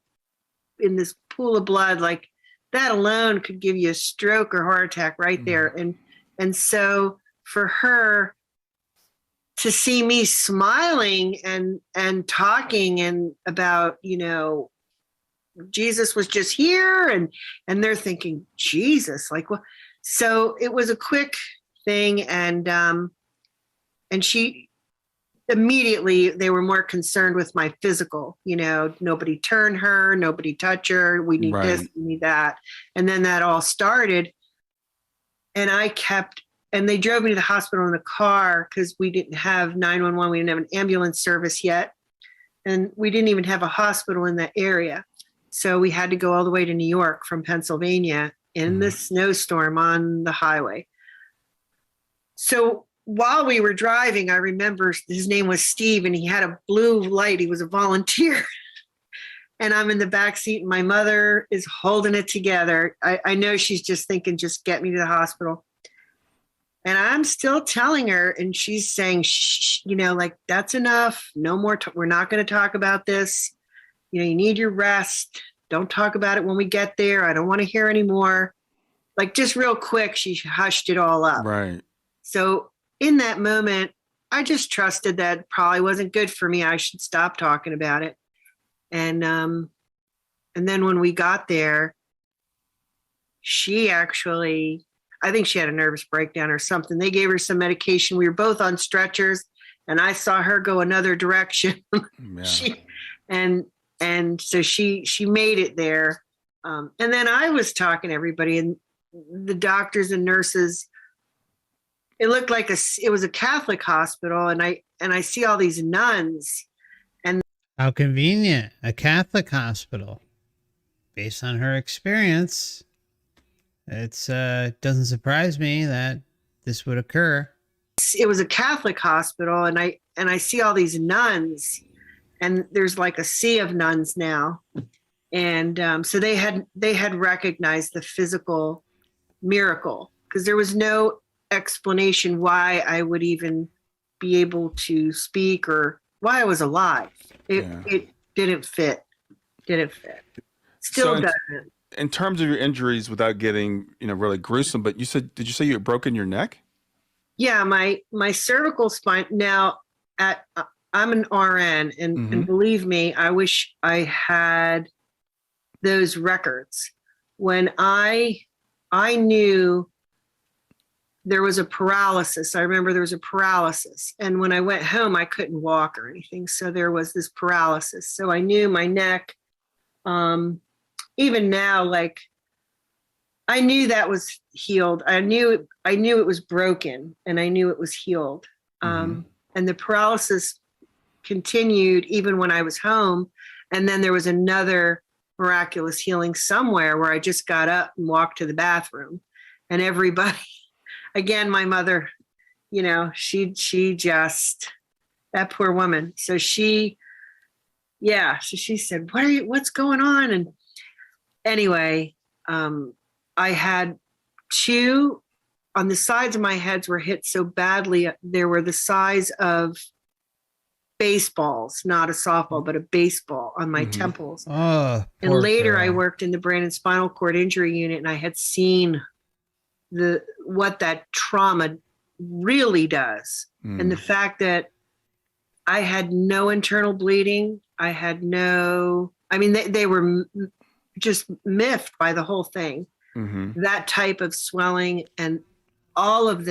in this pool of blood. Like that alone could give you a stroke or heart attack right there. And so for her to see me smiling and talking and about, Jesus was just here, and they're thinking, Jesus, like what? So it was a quick thing, and she immediately, they were more concerned with my physical, nobody turn her, nobody touch her, we need this, we need that. And then that all started, and and they drove me to the hospital in the car because we didn't have 911, we didn't have an ambulance service yet, and we didn't even have a hospital in that area. So we had to go all the way to New York from Pennsylvania in the snowstorm on the highway. So while we were driving, I remember his name was Steve, and he had a blue light. He was a volunteer. And I'm in the back seat, and my mother is holding it together. I know she's just thinking, just get me to the hospital. And I'm still telling her, and she's saying, shh, like, that's enough. No more. We're not going to talk about this. You need your rest. Don't talk about it when we get there. I don't want to hear anymore. Like, just real quick, she hushed it all up. Right. So in that moment, I just trusted that probably wasn't good for me. I should stop talking about it. And then when we got there, she actually, I think she had a nervous breakdown or something. They gave her some medication. We were both on stretchers, and I saw her go another direction. Yeah. And so she made it there. And then I was talking to everybody, and the doctors and nurses. It looked like it was a Catholic hospital, and I see all these nuns. And how convenient, a Catholic hospital. Based on her experience, it's doesn't surprise me that this would occur. It was a Catholic hospital, and I see all these nuns, and there's like a sea of nuns now. And so they had recognized the physical miracle, because there was no explanation why I would even be able to speak or why I was alive. It didn't fit. Still doesn't. In terms of your injuries, without getting really gruesome, but did you say you had broken your neck? Yeah, my cervical spine. Now, I'm an RN, and believe me, I wish I had those records. When I knew there was a paralysis. I remember there was a paralysis. And when I went home, I couldn't walk or anything. So there was this paralysis. So I knew my neck, even now, like, I knew that was healed. I knew it was broken, and I knew it was healed. And the paralysis continued even when I was home. And then there was another miraculous healing somewhere where I just got up and walked to the bathroom, and everybody, again, my mother, she just, that poor woman. So she said, what's going on? And anyway, I had two on the sides of my heads were hit so badly. They were the size of baseballs, not a softball, but a baseball on my temples. Oh, and later I worked in the brain and spinal cord injury unit, and I had seen what that trauma really does. And the fact that I had no internal bleeding, they were just miffed by the whole thing. That type of swelling and all of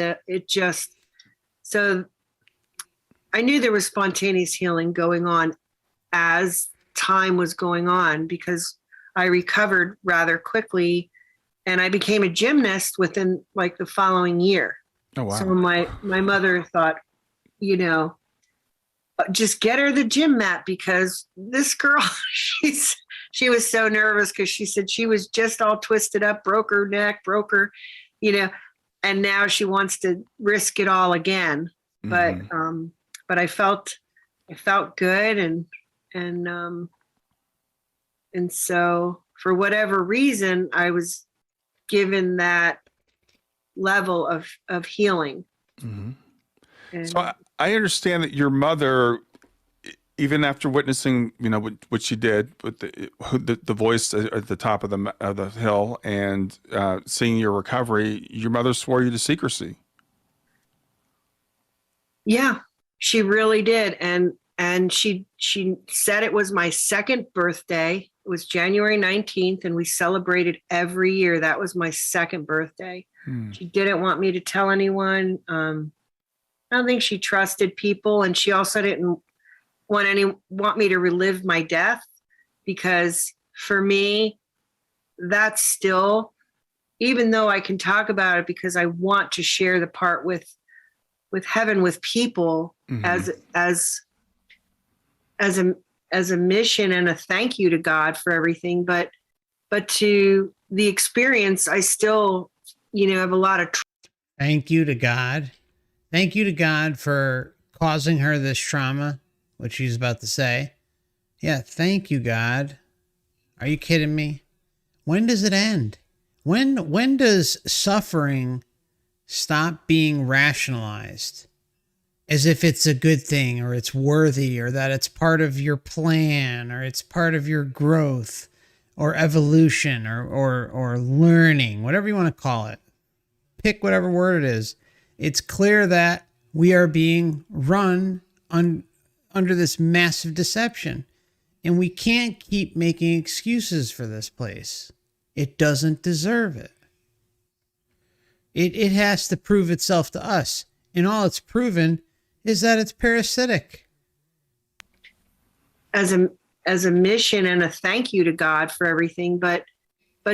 so I knew there was spontaneous healing going on as time was going on, because I recovered rather quickly. And I became a gymnast within like the following year. Oh, wow. So my mother thought, just get her the gym mat, because this girl, she was so nervous, because she said she was just all twisted up, broke her neck, and now she wants to risk it all again. But I felt good, and and so for whatever reason, I was given that level of healing. Mm-hmm. And So I understand that your mother, even after witnessing, what she did with the voice at the top of the hill and seeing your recovery, your mother swore you to secrecy. yeah, she really did. And she said it was my second birthday. It was January 19th, and we celebrated every year. That was my second birthday. She didn't want me to tell anyone. I don't think she trusted people, and she also didn't want me to relive my death, because for me, that's still, even though I can talk about it because I want to share the part with heaven, with people, as a mission and a thank you to God for everything, but to the experience, I still, have a lot of Thank you to God. Thank you to God for causing her this trauma, which she's about to say. Yeah, thank you, God. Are you kidding me? When does it end? When does suffering stop being rationalized as if it's a good thing, or it's worthy, or that it's part of your plan, or it's part of your growth or evolution or learning, whatever you want to call it? Pick whatever word it is. It's clear that we are being run under this massive deception, and we can't keep making excuses for this place. It doesn't deserve it. It has to prove itself to us, and all it's proven is that it's parasitic. As a mission and a thank you to God for everything, but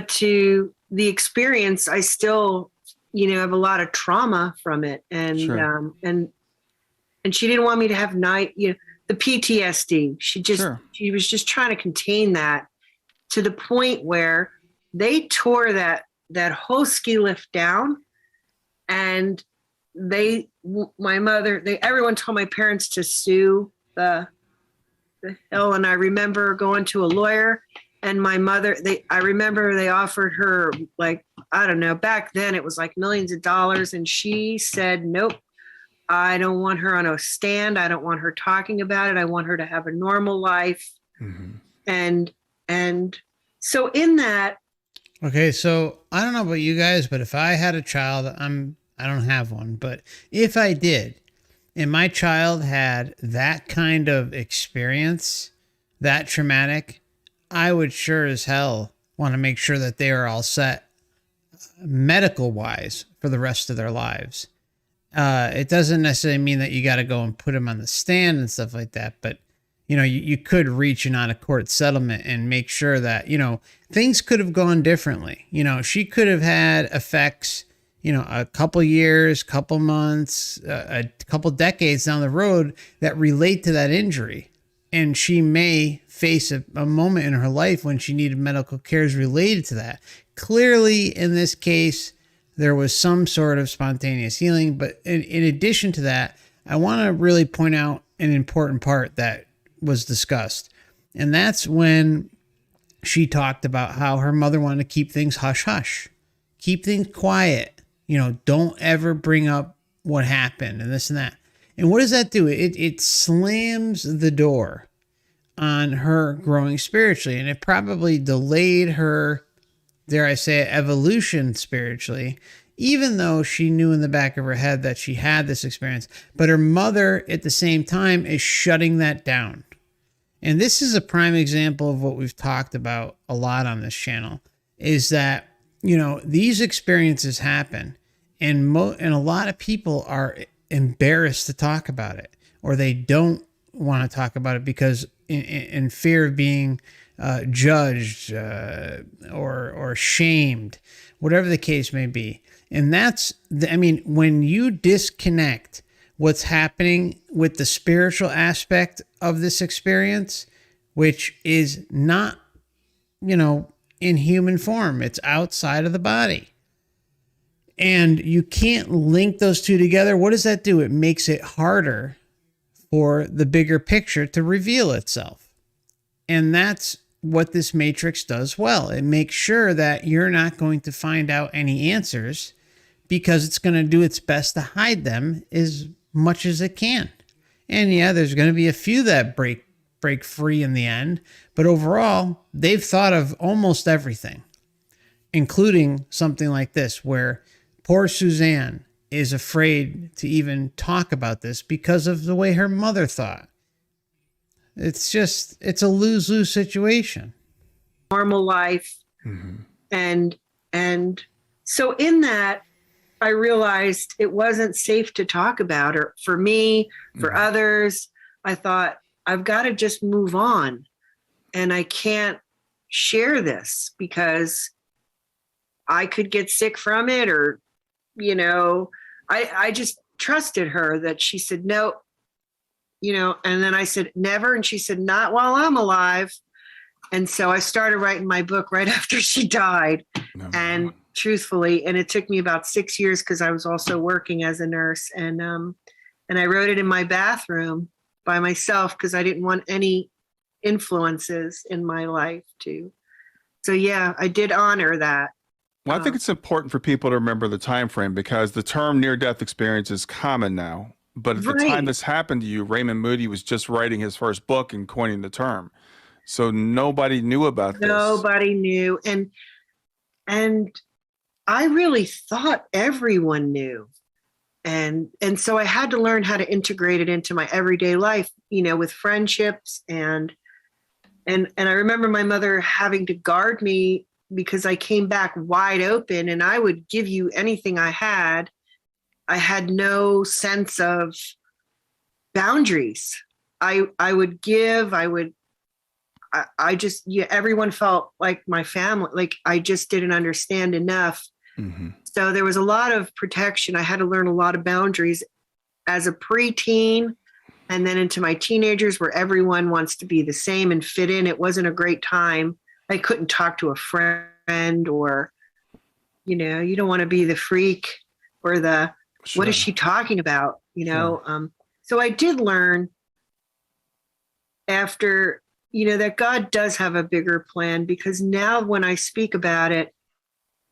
to the experience, I still, have a lot of trauma from it, and Sure. And she didn't want me to have the PTSD. She was just trying to contain that, to the point where they tore that whole ski lift down, and everyone told my parents to sue the hill. And I remember going to a lawyer, and my mother, I remember they offered her, like, I don't know, back then it was like millions of dollars. And she said, nope, I don't want her on a stand. I don't want her talking about it. I want her to have a normal life. And so in that. Okay, so I don't know about you guys, but if I had a child, I don't have one, but if I did, and my child had that kind of experience, that traumatic, I would sure as hell want to make sure that they are all set medical wise for the rest of their lives. It doesn't necessarily mean that you got to go and put them on the stand and stuff like that, but you could reach an out of court settlement and make sure that, things could have gone differently. She could have had effects, a couple years, couple months, a couple decades down the road that relate to that injury. And she may face a moment in her life when she needed medical cares related to that. Clearly, in this case, there was some sort of spontaneous healing. But in addition to that, I want to really point out an important part that was discussed. And that's when she talked about how her mother wanted to keep things hush hush, keep things quiet. Don't ever bring up what happened and this and that. And what does that do? It slams the door on her growing spiritually, and it probably delayed her, dare I say it, evolution spiritually, even though she knew in the back of her head that she had this experience. But her mother, at the same time, is shutting that down. And this is a prime example of what we've talked about a lot on this channel, is that, these experiences happen, and a lot of people are embarrassed to talk about it, or they don't want to talk about it because in fear of being judged or shamed, whatever the case may be. And when you disconnect what's happening with the spiritual aspect of this experience, which is not, in human form, it's outside of the body, and you can't link those two together, what does that do? It makes it harder for the bigger picture to reveal itself. And that's what this matrix does well. It makes sure that you're not going to find out any answers because it's going to do its best to hide them as much as it can. And yeah, there's going to be a few that break free in the end, but overall, they've thought of almost everything, including something like this, where poor Susanne is afraid to even talk about this because of the way her mother thought. It's a lose-lose situation. Normal life. And so in that, I realized it wasn't safe to talk about, or for me, for others. I thought, I've got to just move on, and I can't share this because I could get sick from it, or, I just trusted her that she said, no, and then I said, never. And she said, not while I'm alive. And so I started writing my book right after she died. And truthfully, and it took me about 6 years because I was also working as a nurse. And I wrote it in my bathroom by myself because I didn't want any influences in my life to. So yeah, I did honor that. Well, I think it's important for people to remember the time frame because the term near-death experience is common now. But at the time this happened to you, Raymond Moody was just writing his first book and coining the term. So nobody knew about this. Nobody knew. And I really thought everyone knew. And so I had to learn how to integrate it into my everyday life, with friendships. And I remember my mother having to guard me because I came back wide open, and I would give you anything I had. I had no sense of boundaries. I would give, I just, everyone felt like my family, like I just didn't understand enough. So there was a lot of protection. I had to learn a lot of boundaries as a preteen, and then into my teenagers where everyone wants to be the same and fit in. It wasn't a great time. I couldn't talk to a friend, or, you don't want to be the freak or the, what is she talking about? So I did learn after, that God does have a bigger plan, because now when I speak about it,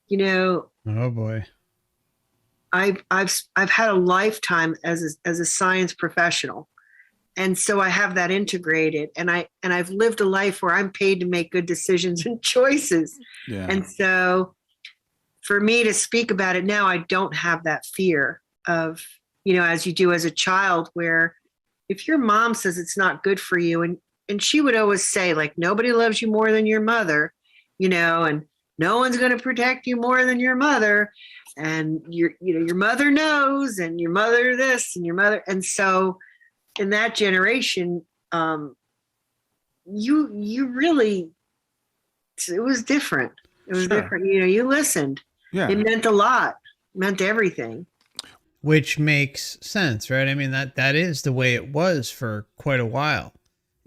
oh boy, I've had a lifetime as a science professional. And so I have that integrated, and I've lived a life where I'm paid to make good decisions and choices. Yeah. And so for me to speak about it now, I don't have that fear of, as you do as a child, where if your mom says it's not good for you, and she would always say, like, nobody loves you more than your mother, and no one's going to protect you more than your mother. And your mother knows, and your mother this, and your mother. And so in that generation, you really, it was different. It was different. You listened. Yeah. It meant a lot. It meant everything. Which makes sense, right? I mean, that is the way it was for quite a while.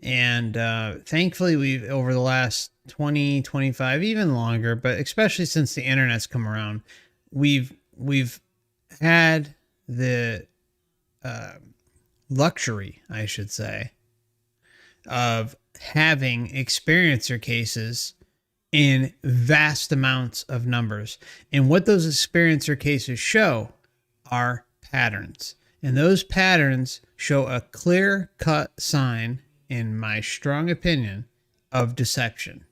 And thankfully, we've, over the last 20, 25, even longer, but especially since the internet's come around, we've had the luxury, I should say, of having experiencer cases in vast amounts of numbers. And what those experiencer cases show are patterns. And those patterns show a clear-cut sign, in my strong opinion, of deception.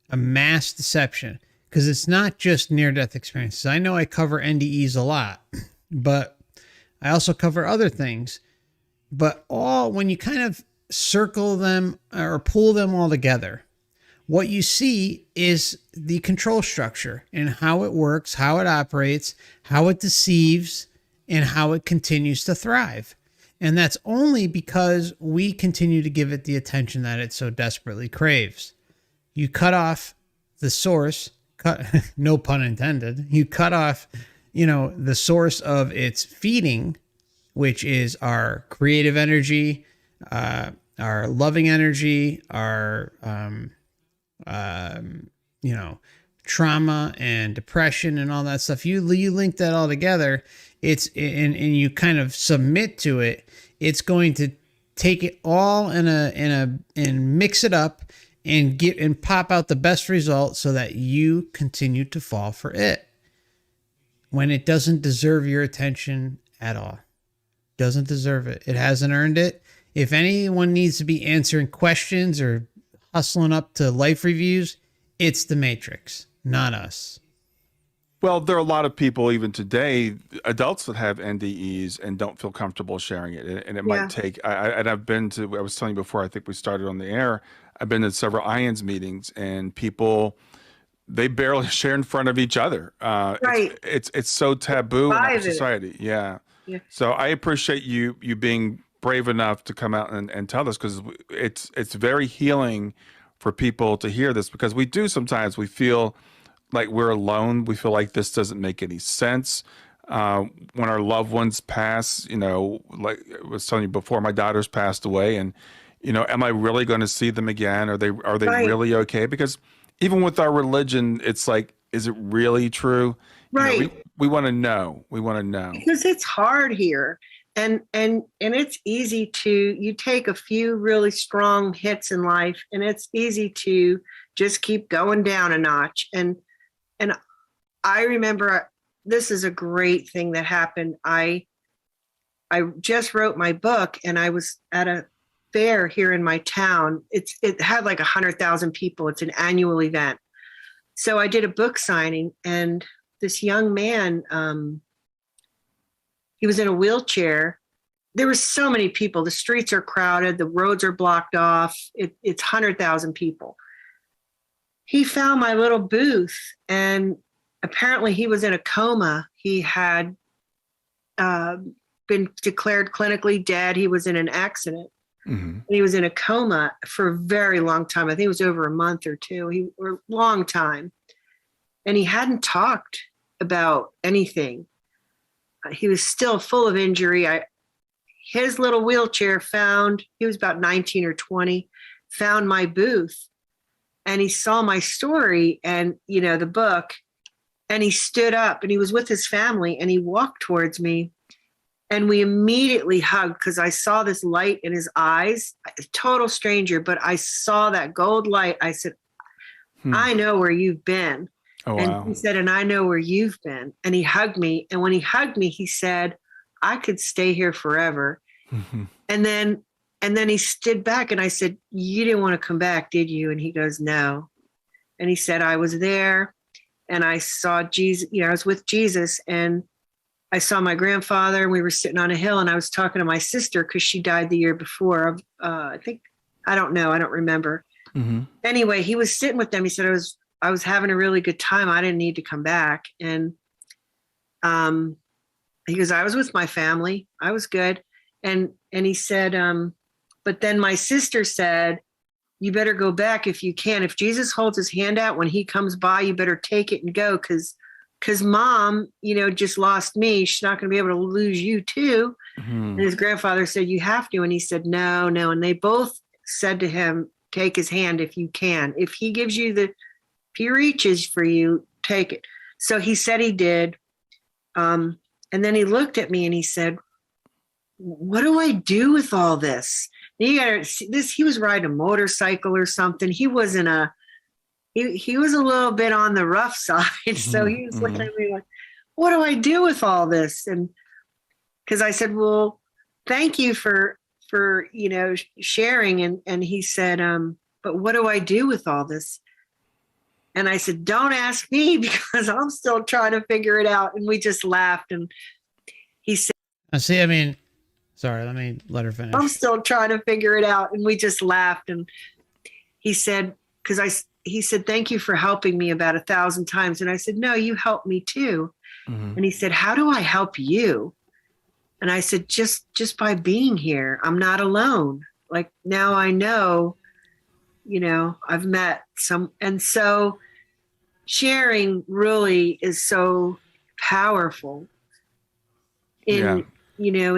A mass deception. Because it's not just near-death experiences. I know I cover NDEs a lot, but I also cover other things. But when you kind of circle them or pull them all together, what you see is the control structure and how it works, how it operates, how it deceives, and how it continues to thrive. And that's only because we continue to give it the attention that it so desperately craves. You cut off the source, no pun intended, you cut off, the source of its feeding, which is our creative energy, our loving energy, our, trauma and depression and all that stuff. You link that all together. And you kind of submit to it. It's going to take it all and mix it up and pop out the best result so that you continue to fall for it when it doesn't deserve your attention at all. Doesn't deserve it. It hasn't earned it. If anyone needs to be answering questions or hustling up to life reviews, it's the Matrix, not us. Well, there are a lot of people even today, adults that have NDEs and don't feel comfortable sharing it. And it might take, and I've been to, I was telling you before, I think we started on the air, I've been to several IANS meetings, and people, they barely share in front of each other. Right. It's so taboo in our society. Yeah. So I appreciate you being brave enough to come out and tell us, because it's very healing for people to hear this, because we do sometimes, we feel like we're alone. We feel like this doesn't make any sense. When our loved ones pass, you know, like I was telling you before, my daughter's passed away, and, you know, am I really going to see them again? Are they really okay? Because even with our religion, it's like, is it really true? Right. You know, we want to know. We want to know. Because it's hard here. And it's easy to, you take a few really strong hits in life, and it's easy to just keep going down a notch. And I remember, this is a great thing that happened. I just wrote my book, and I was at a fair here in my town. It had like 100,000 people. It's an annual event. So I did a book signing, and this young man, he was in a wheelchair. There were so many people. The streets are crowded. The roads are blocked off. It's 100,000 people. He found my little booth, and apparently he was in a coma. He had been declared clinically dead. He was in an accident. Mm-hmm. He was in a coma for a very long time. I think it was over a month or two, or a long time. And he hadn't talked about anything. He was still full of injury. His little wheelchair he was about 19 or 20, found my booth, and he saw my story and, you know, the book, and he stood up, and he was with his family, and he walked towards me, and we immediately hugged, because I saw this light in his eyes, a total stranger, but I saw that gold light. I said, I know where you've been. Oh, and wow. He said, and I know where you've been. And he hugged me. And when he hugged me, he said, I could stay here forever. Mm-hmm. And then he stood back, and I said, you didn't want to come back, did you? And he goes, no. And he said, I was there, and I saw Jesus, you know, I was with Jesus, and I saw my grandfather, and we were sitting on a hill, and I was talking to my sister, because she died the year before. I don't remember. Mm-hmm. Anyway, he was sitting with them. He said, I was having a really good time. I didn't need to come back. And he goes, I was with my family. I was good. And he said, but then my sister said, you better go back if you can. If Jesus holds his hand out when he comes by, you better take it and go, because mom, you know, just lost me. She's not going to be able to lose you too. Mm-hmm. And his grandfather said, you have to. And he said, no. And they both said to him, take his hand if you can. If he gives you if he reaches for you, take it. So he said he did. And then he looked at me and he said, what do I do with all this? And you gotta see this. He was riding a motorcycle or something. He wasn't he was a little bit on the rough side. So he was looking at me like, what do I do with all this? And because I said, well, thank you for, you know, sharing. And he said, but what do I do with all this? And I said, don't ask me, because I'm still trying to figure it out. And we just laughed. And he said, sorry, let me let her finish. I'm still trying to figure it out. And we just laughed. And he said, he said, thank you for helping me about 1,000 times. And I said, no, you helped me too. Mm-hmm. And he said, how do I help you? And I said, just by being here. I'm not alone. Like, now I know, you know, I've met some. And so sharing really is so powerful in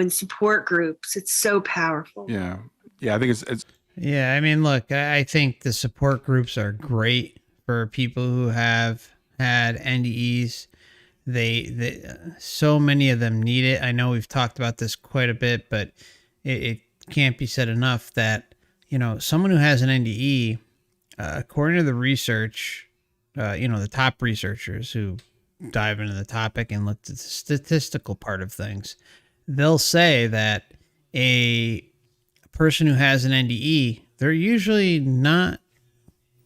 support groups. It's so powerful. Yeah. I think it's. Yeah. I mean, look, I think the support groups are great for people who have had NDEs. They so many of them need it. I know we've talked about this quite a bit, but it can't be said enough that, someone who has an NDE, according to the research, the top researchers who dive into the topic and look at the statistical part of things, they'll say that a person who has an NDE, they're usually not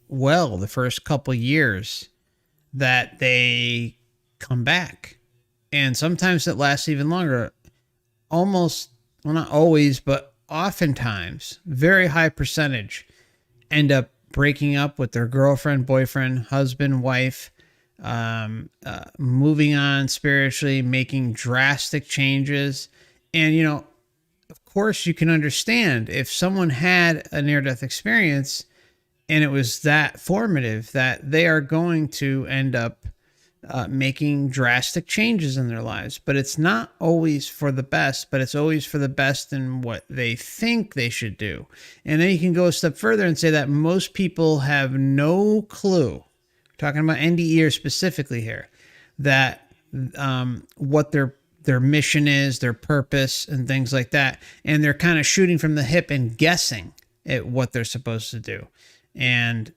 well the first couple years that they come back. And sometimes it lasts even longer. Almost, well, not always, but oftentimes, very high percentage end up breaking up with their girlfriend, boyfriend, husband, wife, moving on spiritually, making drastic changes. And, of course, you can understand if someone had a near-death experience and it was that formative, that they are going to end up making drastic changes in their lives. But it's not always for the best, but it's always for the best in what they think they should do. And then you can go a step further and say that most people have no clue, talking about NDE specifically here, that what their mission is, their purpose, and things like that. And they're kind of shooting from the hip and guessing at what they're supposed to do. And,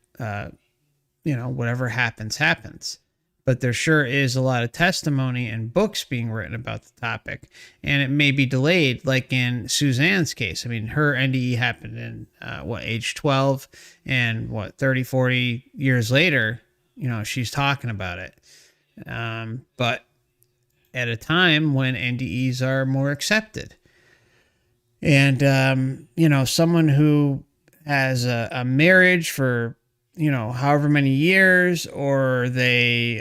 whatever happens, happens. But there sure is a lot of testimony and books being written about the topic. And it may be delayed, like in Suzanne's case. I mean, her NDE happened in, age 12? And 30, 40 years later, she's talking about it. But at a time when NDEs are more accepted. And, someone who has a marriage for, however many years, or they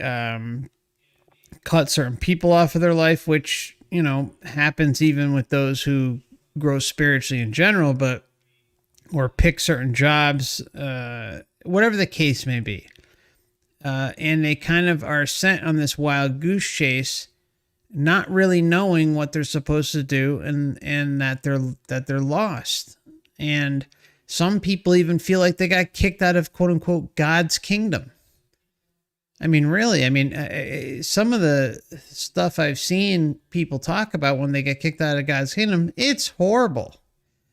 cut certain people off of their life, which, happens even with those who grow spiritually in general, or pick certain jobs, whatever the case may be. And they kind of are sent on this wild goose chase, not really knowing what they're supposed to do, and that they're lost. And some people even feel like they got kicked out of, quote unquote, God's kingdom. I mean, really, some of the stuff I've seen people talk about when they get kicked out of God's kingdom, it's horrible.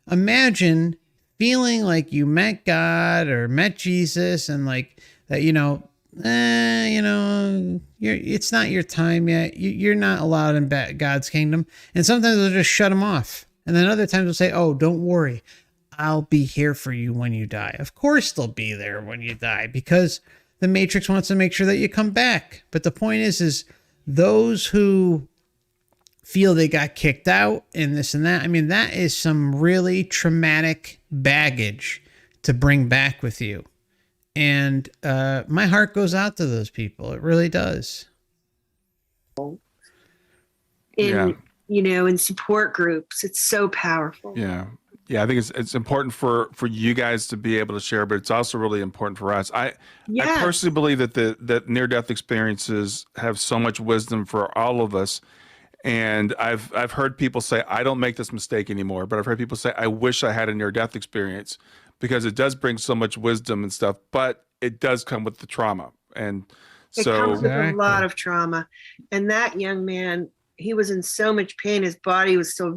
Imagine feeling like you met God or met Jesus, and like that, it's not your time yet. You're not allowed in God's kingdom. And sometimes they'll just shut them off. And then other times they'll say, oh, don't worry, I'll be here for you when you die. Of course they'll be there when you die, because the Matrix wants to make sure that you come back. But the point is those who feel they got kicked out and this and that, that is some really traumatic baggage to bring back with you. And my heart goes out to those people. It really does. In support groups, it's so powerful. Yeah. I think it's important for you guys to be able to share, but it's also really important for us. I personally believe that near-death experiences have so much wisdom for all of us. And I've heard people say, I don't make this mistake anymore, but I've heard people say, I wish I had a near-death experience, because it does bring so much wisdom and stuff, but it does come with the trauma. And it comes with a lot of trauma. And that young man, he was in so much pain. His body was still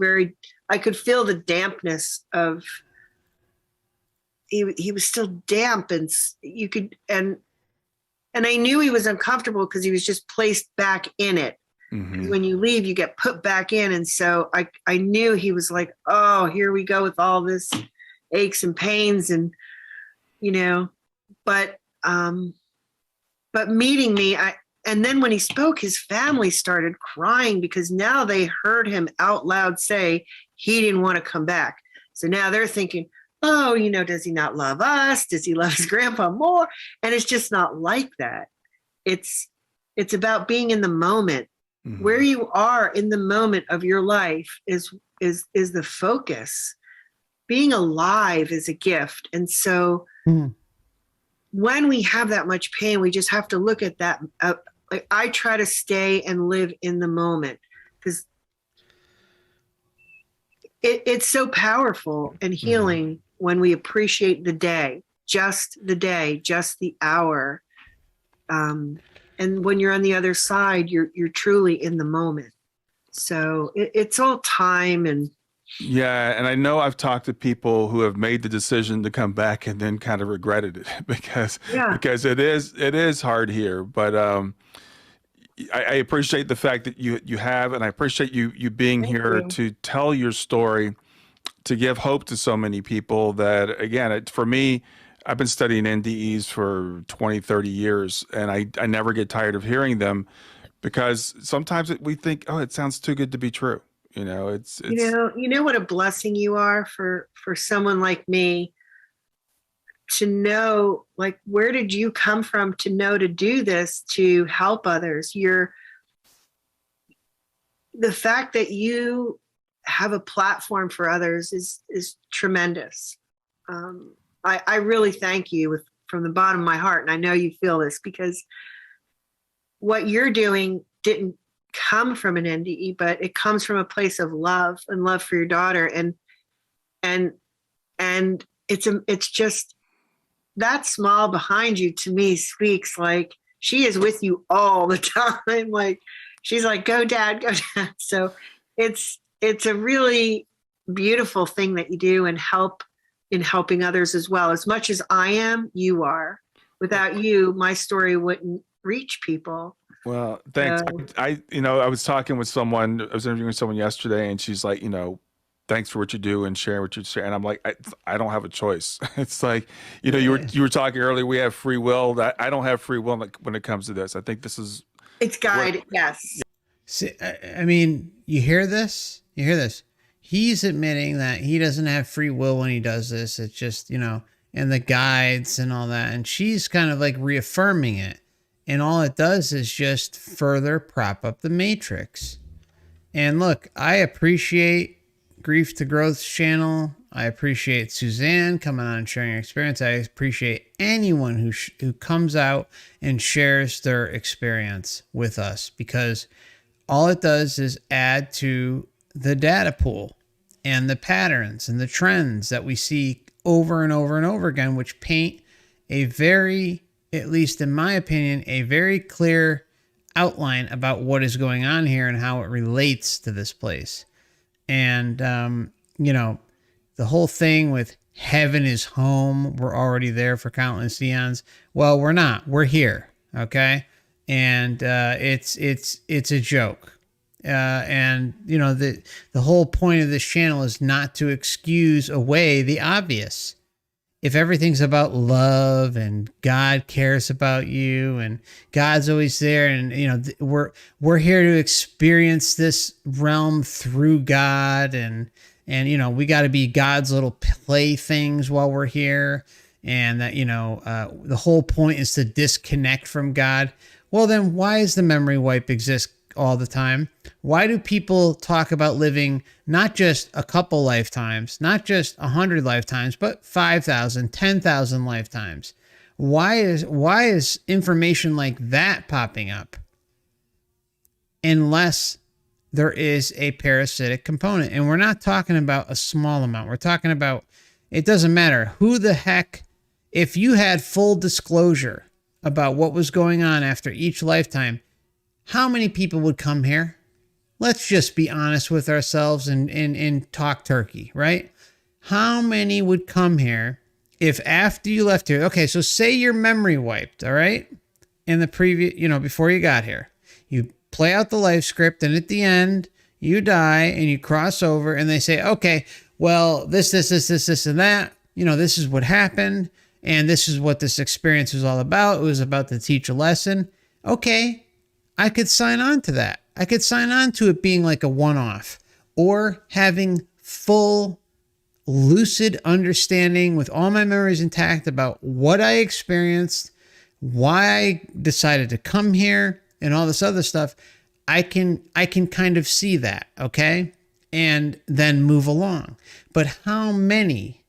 I could feel the dampness of, he was still damp, and you could, and I knew he was uncomfortable because he was just placed back in it. Mm-hmm. When you leave, you get put back in. And so I knew he was like, oh, here we go with all this aches and pains, and but meeting me, and then when he spoke, his family started crying, because now they heard him out loud say he didn't want to come back. So now they're thinking, oh, does he not love us? Does he love his grandpa more? And it's just not like that. It's about being in the moment. Mm-hmm. Where you are in the moment of your life is the focus. Being alive is a gift. And so when we have that much pain, we just have to look at that. I try to stay and live in the moment, because it's so powerful and healing when we appreciate the day, just the hour. And when you're on the other side, you're truly in the moment. So it's all time, and Yeah, and I know I've talked to people who have made the decision to come back and then kind of regretted it Yeah. because it is hard here. But I appreciate the fact that you have, and I appreciate you being Thank here you. to tell your story, to give hope to so many people that, again, for me, I've been studying NDEs for 20, 30 years, and I never get tired of hearing them because sometimes we think, oh, it sounds too good to be true. You know what a blessing you are for someone like me to know, like, where did you come from to know to do this, to help others? The fact that you have a platform for others is tremendous. I really thank you from the bottom of my heart, and I know you feel this because what you're doing didn't come from an NDE, but it comes from a place of love and love for your daughter, and it's just that smile behind you to me speaks like she is with you all the time. Like she's like, go dad, go dad. So it's a really beautiful thing that you do and help in helping others as well. As much as I am, you are. Without you, my story wouldn't reach people. Well, thanks. So, I was talking with someone, I was interviewing someone yesterday, and she's like, thanks for what you do and sharing what you share. And I'm like, I don't have a choice. It's like, you were talking earlier, we have free will. I don't have free will when it comes to this. I think this is it's guided. Yes. See, I mean, you hear this? You hear this? He's admitting that he doesn't have free will when he does this. It's just, and the guides and all that. And she's kind of like reaffirming it. And all it does is just further prop up the matrix. And look, I appreciate Grief to Growth's channel. I appreciate Susanne coming on and sharing her experience. I appreciate anyone who comes out and shares their experience with us, because all it does is add to the data pool and the patterns and the trends that we see over and over and over again, which paint a very, at least in my opinion, a very clear outline about what is going on here and how it relates to this place. And, the whole thing with heaven is home, we're already there for countless eons. Well, we're not. We're here. Okay. And it's a joke. The whole point of this channel is not to excuse away the obvious. If everything's about love and God cares about you and God's always there, and we're here to experience this realm through God, and we got to be God's little playthings while we're here, and that the whole point is to disconnect from God. Well, then why does the memory wipe exist all the time? Why do people talk about living not just a couple lifetimes, not just 100 lifetimes, but 5,000, 10,000 lifetimes? Why is information like that popping up? Unless there is a parasitic component. And we're not talking about a small amount. We're talking about, it doesn't matter who the heck, if you had full disclosure about what was going on after each lifetime, how many people would come here? Let's just be honest with ourselves and talk turkey, right? How many would come here if after you left here? Okay, so say your memory wiped, all right? In the previous, before you got here, you play out the life script, and at the end, you die and you cross over, and they say, okay, well, this, and that, this is what happened, and this is what this experience was all about. It was about to teach a lesson. Okay. I could sign on to that. I could sign on to it being like a one-off, or having full lucid understanding with all my memories intact about what I experienced, why I decided to come here, and all this other stuff. I can kind of see that, okay? And then move along. But how many,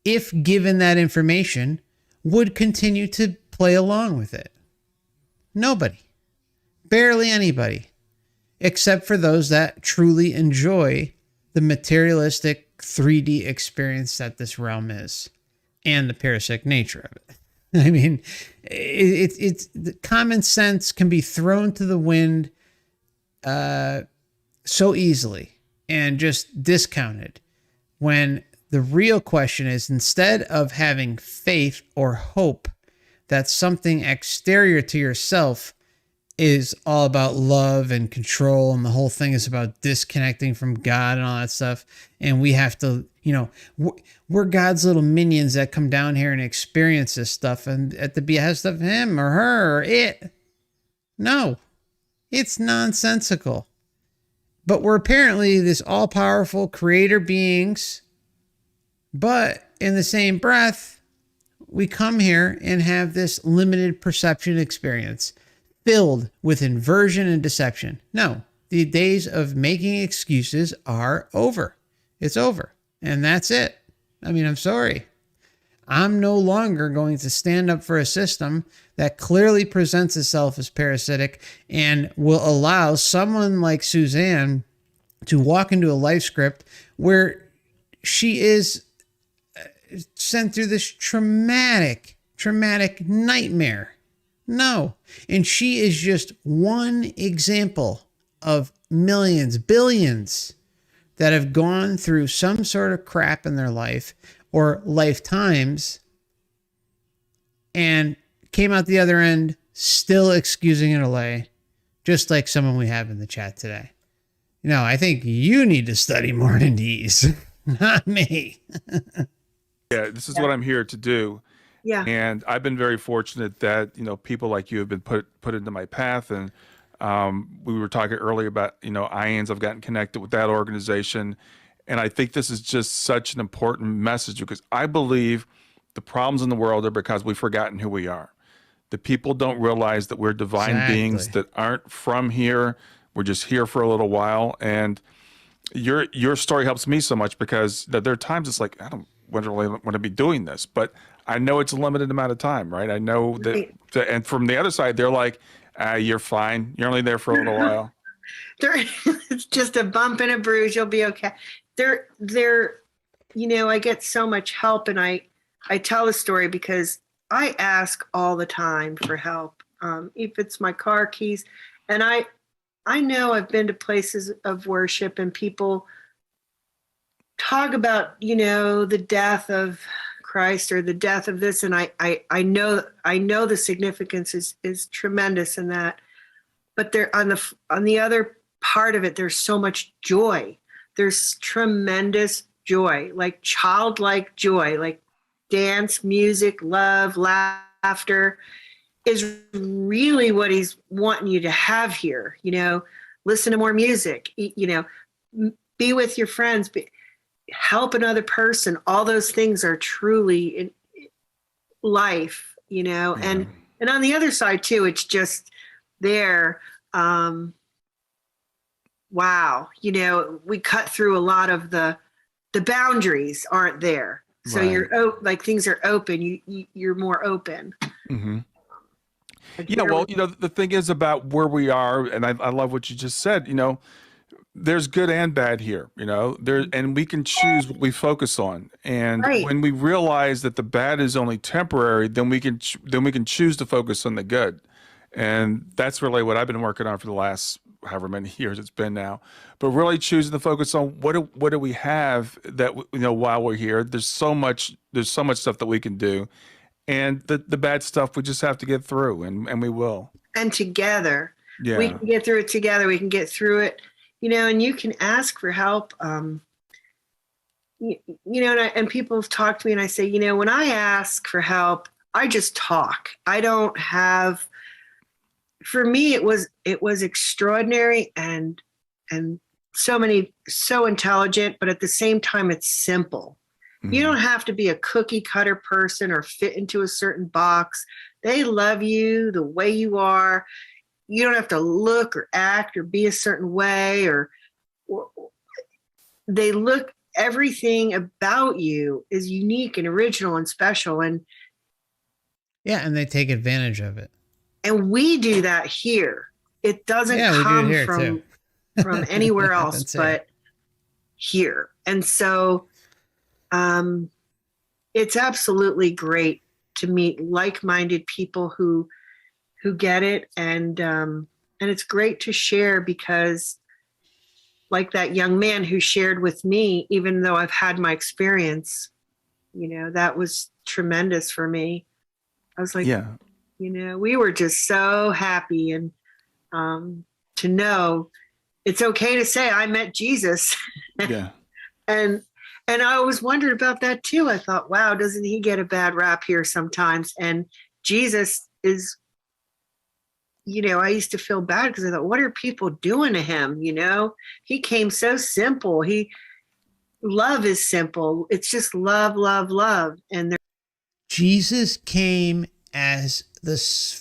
if given that information, would continue to play along with it? Nobody. Barely anybody, except for those that truly enjoy the materialistic 3D experience that this realm is, and the parasitic nature of it. I mean, it's the common sense can be thrown to the wind so easily. and just discounted, when the real question is, instead of having faith or hope that something exterior to yourself is all about love and control, and the whole thing is about disconnecting from God and all that stuff, and we have to, we're God's little minions that come down here and experience this stuff and at the behest of him or her or it. No, it's nonsensical. But we're apparently this all-powerful creator beings, but in the same breath, we come here and have this limited perception experience filled with inversion and deception. No, the days of making excuses are over. It's over. And that's it. I mean, I'm sorry. I'm no longer going to stand up for a system that clearly presents itself as parasitic and will allow someone like Susanne to walk into a life script where she is sent through this traumatic nightmare. No. And she is just one example of millions, billions that have gone through some sort of crap in their life or lifetimes and came out the other end still excusing it away, just like someone we have in the chat today. I think you need to study more NDEs, not me. Yeah, this is what I'm here to do. Yeah. And I've been very fortunate that, people like you have been put into my path. And we were talking earlier about, IANS. I've gotten connected with that organization. And I think this is just such an important message, because I believe the problems in the world are because we've forgotten who we are. The people don't realize that we're divine beings that aren't from here. We're just here for a little while. And your story helps me so much, because there are times it's like, I don't really want to be doing this, but I know it's a limited amount of time, right? I know that, and from the other side, they're like, you're fine. You're only there for a little while. It's just a bump and a bruise. You'll be okay. I get so much help, and I tell the story because I ask all the time for help. If it's my car keys, and I know I've been to places of worship and people talk about, the death of Christ or the death of this. And I know the significance is tremendous in that, but there on the other part of it, there's so much joy. There's tremendous joy, like childlike joy, like dance, music, love, laughter is really what he's wanting you to have here. Listen to more music, be with your friends, help another person. All those things are truly in life, and on the other side too, it's just there. Wow. We cut through a lot of the boundaries aren't there. So Right. You're like, things are open. You're more open. Mm-hmm. Like The thing is about where we are, and I love what you just said, there's good and bad here, and we can choose what we focus on. And Right. when we realize that the bad is only temporary, then we can choose to focus on the good. And that's really what I've been working on for the last however many years it's been now, but really choosing to focus on what do we have that, while we're here. There's so much stuff that we can do, and the bad stuff we just have to get through, and we will. And together, Yeah. we can get through it together. We can get through it, and you can ask for help. And people have talked to me, and I say, when I ask for help, I just talk. I don't have, for me, it was extraordinary and so intelligent, but at the same time, it's simple. Mm-hmm. You don't have to be a cookie cutter person or fit into a certain box. They love you the way you are. You don't have to look or act or be a certain way, or they look, everything about you is unique and original and special. And And they take advantage of it. And we do that here. It doesn't come from anywhere else but here. And so it's absolutely great to meet like-minded people who get it. And it's great to share, because like that young man who shared with me, even though I've had my experience, that was tremendous for me. I was like, Yeah. we were just so happy. And to know it's okay to say I met Jesus. Yeah. and I always wondered about that too. I thought, wow, doesn't he get a bad rap here sometimes? And Jesus is, I used to feel bad because I thought, what are people doing to him? He came so simple. Love is simple. It's just love, love, love. And Jesus came as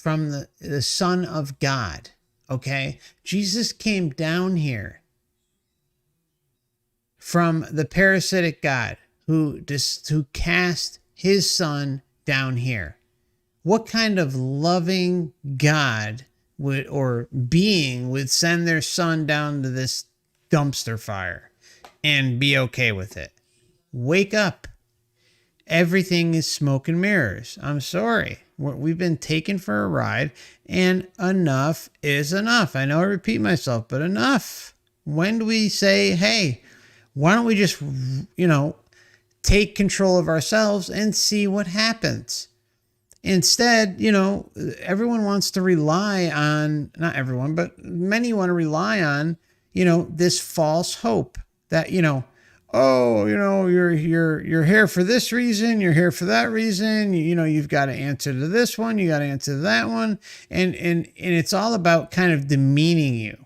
from the Son of God. Okay. Jesus came down here from the parasitic God who cast his son down here. What kind of loving God or being would send their son down to this dumpster fire and be okay with it? Wake up. Everything is smoke and mirrors. I'm sorry. We've been taken for a ride, and enough is enough. I know I repeat myself, but enough. When do we say, hey, why don't we just, take control of ourselves and see what happens? Instead, everyone wants to rely on, not everyone, but many want to rely on, this false hope that, you're here for this reason, you're here for that reason, you've got to answer to this one, you got to answer to that one. And it's all about kind of demeaning you,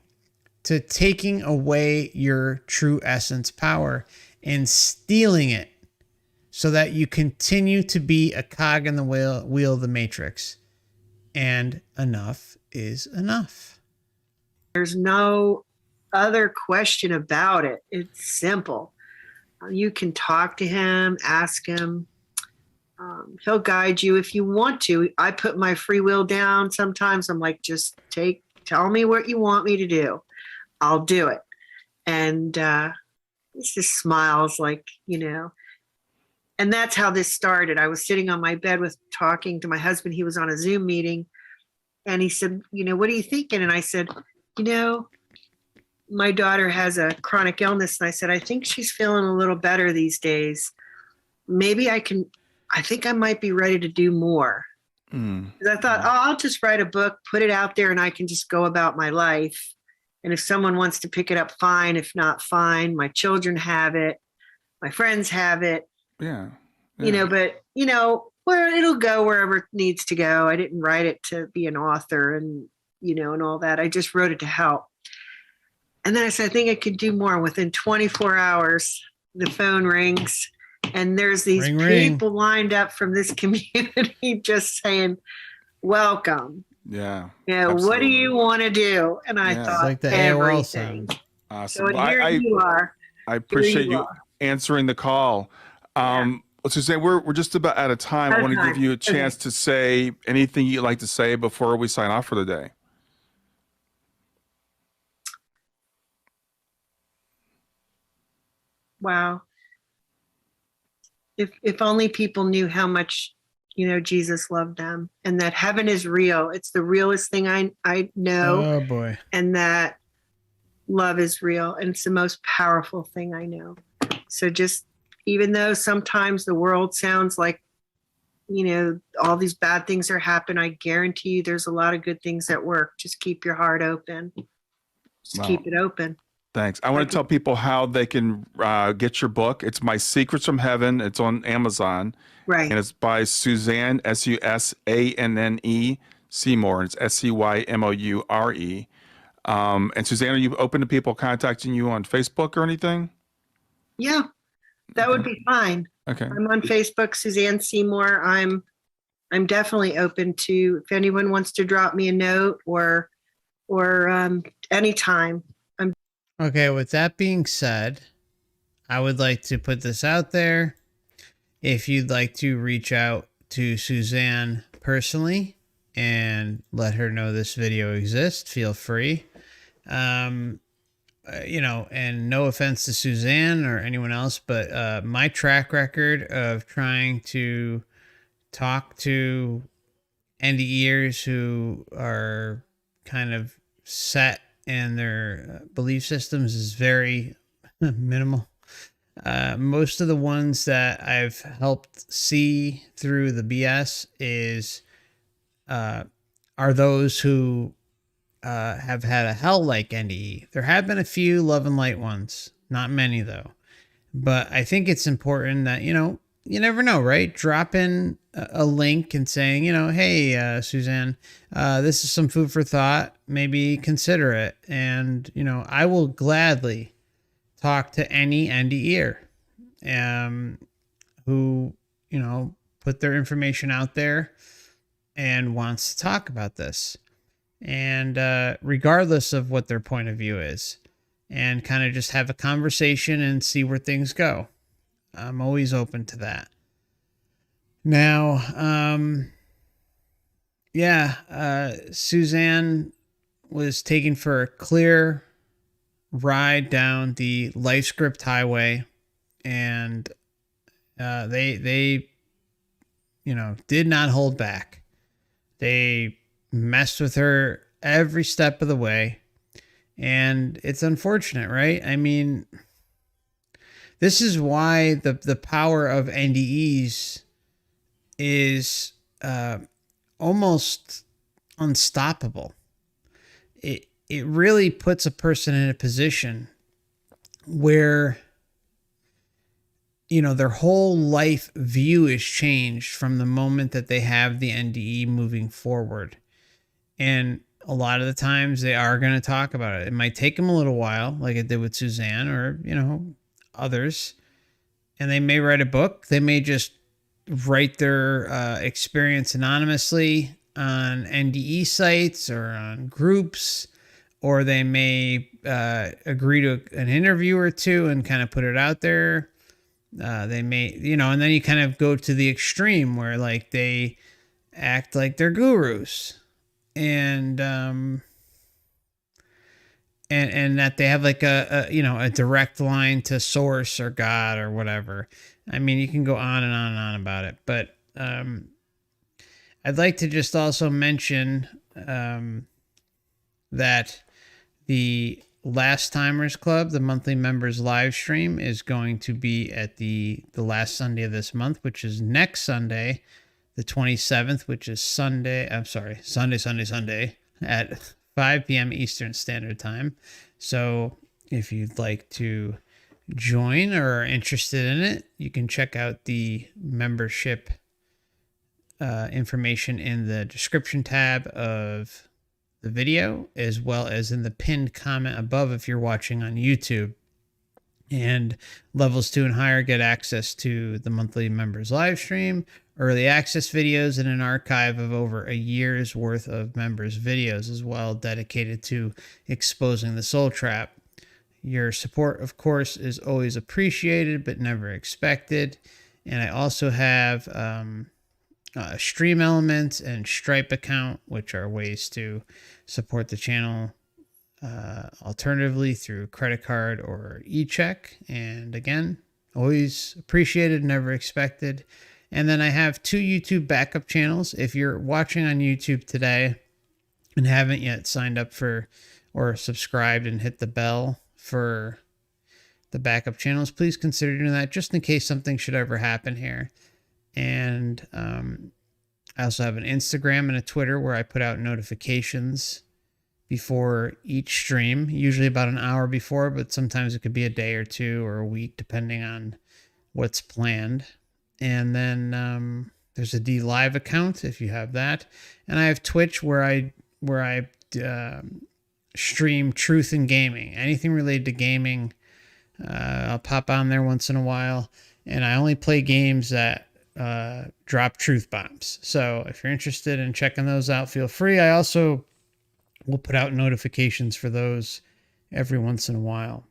to taking away your true essence power and stealing it so that you continue to be a cog in the wheel of the matrix. And enough is enough. there's no other question about it. It's simple. You can talk to him, ask him. He'll guide you if you want to. I put my free will down. Sometimes I'm like, just tell me what you want me to do. I'll do it. And he just smiles like, and that's how this started. I was sitting on my bed talking to my husband. He was on a Zoom meeting and he said, what are you thinking? And I said, my daughter has a chronic illness. And I said, I think she's feeling a little better these days. Maybe I think I might be ready to do more. Because I thought, I'll just write a book, put it out there, and I can just go about my life. And if someone wants to pick it up, fine. If not, fine. My children have it. My friends have it. Yeah. But, where it'll go wherever it needs to go. I didn't write it to be an author and, and all that. I just wrote it to help. And then I said, I think I could do more. Within 24 hours, the phone rings. And there's these people lined up from this community just saying, welcome. Yeah. What do you want to do? And I thought, like the everything. Awesome. So here you are. I appreciate you answering the call. Susanne, we're just about out of time. I want to give you a chance to say anything you'd like to say before we sign off for the day. Wow. If only people knew how much, Jesus loved them and that heaven is real. It's the realest thing I know. Oh boy. And that love is real. And it's the most powerful thing I know. So just, even though sometimes the world sounds like, all these bad things are happening, I guarantee you there's a lot of good things at work. Just keep your heart open. Just keep it open. Thanks. I want to tell people how they can get your book. It's My Secrets from Heaven. It's on Amazon. Right. And it's by Susanne, Susanne Seymoure. It's Seymoure. And Susanne, are you open to people contacting you on Facebook or anything? Yeah, that would be fine. Okay. I'm on Facebook, Susanne Seymoure. I'm definitely open to, if anyone wants to drop me a note or anytime. Okay, with that being said, I would like to put this out there. If you'd like to reach out to Susanne personally and let her know this video exists, feel free. And no offense to Susanne or anyone else, but my track record of trying to talk to NDEers who are kind of set and their belief systems is very minimal. Most of the ones that I've helped see through the BS are those who have had a hell-like NDE. There have been a few love and light ones, not many though. But I think it's important that, you never know, right? Drop in a link and saying, hey, Susanne, this is some food for thought. Maybe consider it. And, I will gladly talk to any NDEer who, put their information out there and wants to talk about this. And regardless of what their point of view is, and kind of just have a conversation and see where things go. I'm always open to that. Now, Susanne was taken for a clear ride down the life script highway, and they did not hold back. They messed with her every step of the way. And it's unfortunate, right? I mean, this is why the power of NDEs is almost unstoppable. It really puts a person in a position where, their whole life view is changed from the moment that they have the NDE moving forward. And a lot of the times they are going to talk about it. It might take them a little while, like it did with Susanne or, others. And they may write a book. They may just write their experience anonymously on NDE sites or on groups, or they may agree to an interview or two and kind of put it out there. They may, and then you kind of go to the extreme where like they act like they're gurus. And that they have like a direct line to source or God or whatever. I mean, you can go on and on and on about it, but I'd like to just also mention that the Last Timers Club, the monthly members live stream, is going to be at the last Sunday of this month, which is next Sunday, the 27th, which is Sunday at 5 p.m. Eastern Standard Time. So if you'd like to join or are interested in it, you can check out the membership information in the description tab of the video, as well as in the pinned comment above if you're watching on YouTube. And levels 2 and higher get access to the monthly members live stream, early access videos, and an archive of over a year's worth of members videos as well, dedicated to exposing the soul trap. Your support, of course, is always appreciated but never expected. And I also have Stream Elements and Stripe account, which are ways to support the channel alternatively through credit card or e-check. And again, always appreciated, never expected. And then I have 2 YouTube backup channels. If you're watching on YouTube today and haven't yet signed up for or subscribed and hit the bell for the backup channels, please consider doing that just in case something should ever happen here. And I also have an Instagram and a Twitter where I put out notifications before each stream, usually about an hour before, but sometimes it could be a day or two or a week, depending on what's planned. And then there's a D Live account if you have that. And I have Twitch where I stream truth in gaming, anything related to gaming. I'll pop on there once in a while, and I only play games that drop truth bombs. So if you're interested in checking those out, feel free. I also will put out notifications for those every once in a while.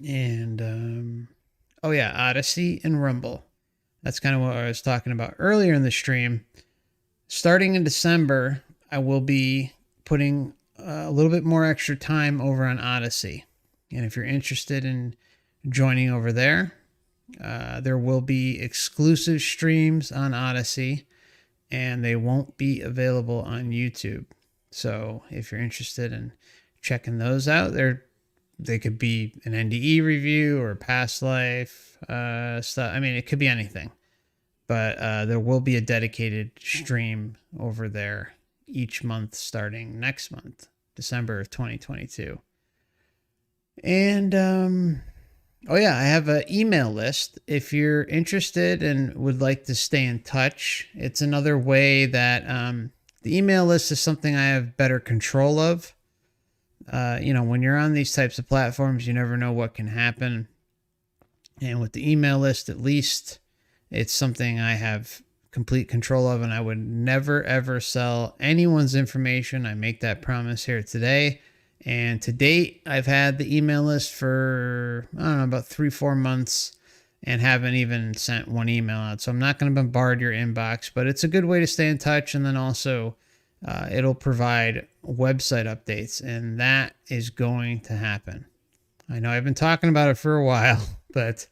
And Odyssey and Rumble. That's kind of what I was talking about earlier in the stream. Starting in December, I will be putting a little bit more extra time over on Odyssey. And if you're interested in joining over there, there will be exclusive streams on Odyssey, and they won't be available on YouTube. So if you're interested in checking those out. They could be an NDE review or past life stuff. I mean, it could be anything. But there will be a dedicated stream over there each month starting next month, December of 2022. And oh yeah, I have an email list. If you're interested and would like to stay in touch, it's another way that the email list is something I have better control of. When you're on these types of platforms, you never know what can happen. And with the email list, at least, it's something I have complete control of, and I would never, ever sell anyone's information. I make that promise here today. And to date, I've had the email list for, I don't know, about 3-4 months and haven't even sent one email out. So I'm not going to bombard your inbox, but it's a good way to stay in touch. And then also, it'll provide website updates, and that is going to happen. I know I've been talking about it for a while, but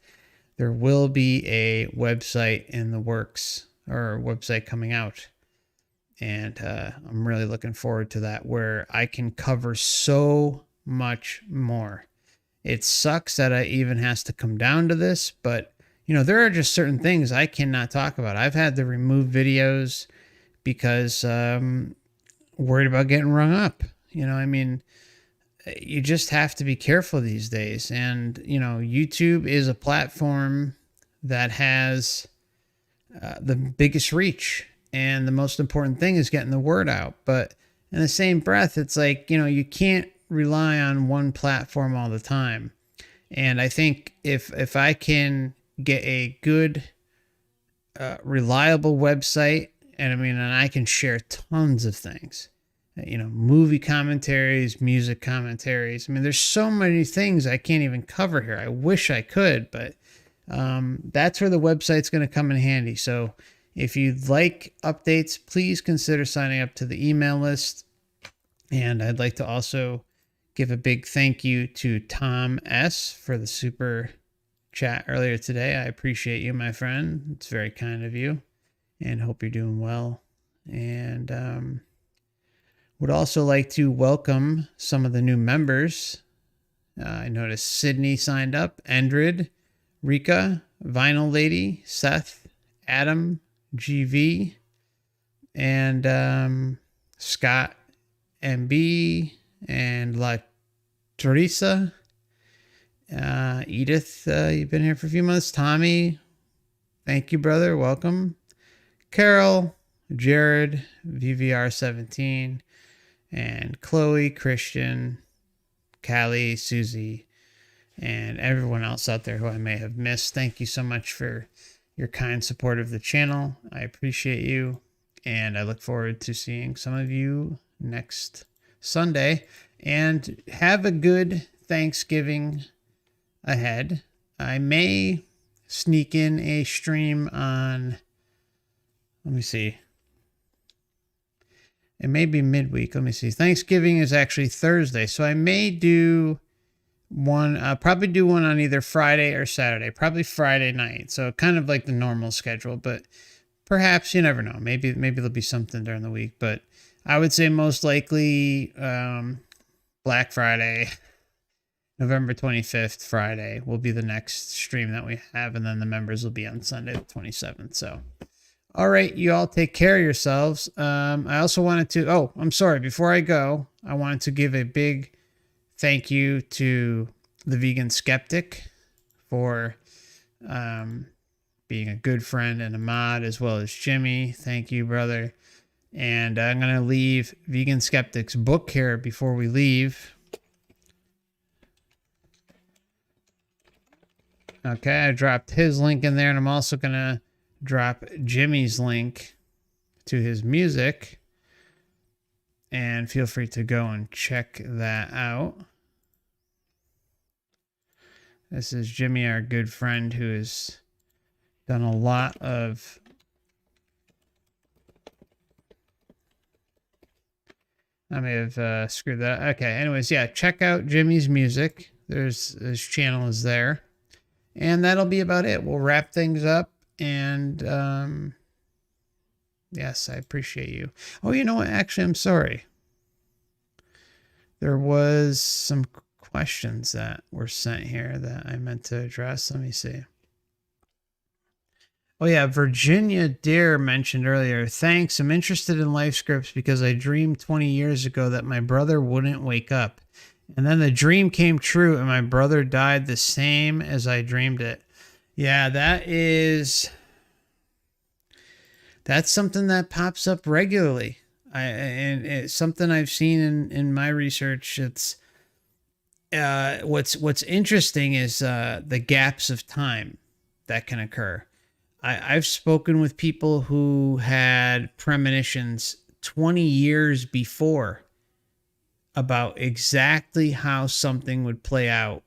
there will be a website in the works, or a website coming out. And I'm really looking forward to that, where I can cover so much more. It sucks that I even has to come down to this, but there are just certain things I cannot talk about. I've had to remove videos because worried about getting rung up. You just have to be careful these days. And, YouTube is a platform that has the biggest reach. And the most important thing is getting the word out. But in the same breath, it's like, you can't rely on one platform all the time. And I think if I can get a good, reliable website, and I can share tons of things. Movie commentaries, music commentaries. There's so many things I can't even cover here. I wish I could, but that's where the website's going to come in handy. So if you'd like updates, please consider signing up to the email list. And I'd like to also give a big thank you to Tom S. for the super chat earlier today. I appreciate you, my friend. It's very kind of you, and hope you're doing well. And would also like to welcome some of the new members. I noticed Sydney signed up, Endrid, Rika, Vinyl Lady, Seth, Adam, GV, and Scott MB, and La Teresa, Edith, you've been here for a few months. Tommy, thank you, brother. Welcome. Carol, Jared, VVR17, and Chloe, Christian, Callie, Susie, and everyone else out there who I may have missed. Thank you so much for your kind support of the channel. I appreciate you, and I look forward to seeing some of you next Sunday. And have a good Thanksgiving ahead. I may sneak in a stream on, let me see. It may be midweek. Let me see. Thanksgiving is actually Thursday, so I may do one, probably do one on either Friday or Saturday, probably Friday night. So kind of like the normal schedule, but perhaps, you never know. Maybe there'll be something during the week, but I would say most likely Black Friday, November 25th, Friday will be the next stream that we have, and then the members will be on Sunday the 27th. So, all right, you all take care of yourselves. I also wanted to, I'm sorry, before I go, I wanted to give a big thank you to the Vegan Skeptic for being a good friend and a mod, as well as Jimmy. Thank you, brother. And I'm going to leave Vegan Skeptic's book here before we leave. Okay, I dropped his link in there, and I'm also going to drop Jimmy's link to his music. And feel free to go and check that out. This is Jimmy, our good friend, who has done a lot of I may have screwed that up. Okay, anyways, yeah, check out Jimmy's music. His channel is there. And that'll be about it. We'll wrap things up. And yes, I appreciate you. Oh, you know what? Actually, I'm sorry. There was some questions that were sent here that I meant to address. Let me see. Oh yeah, Virginia Deer mentioned earlier, thanks, I'm interested in life scripts because I dreamed 20 years ago that my brother wouldn't wake up. And then the dream came true and my brother died the same as I dreamed it. Yeah, that's something that pops up regularly. And it's something I've seen in my research. It's what's interesting is the gaps of time that can occur. I've spoken with people who had premonitions 20 years before about exactly how something would play out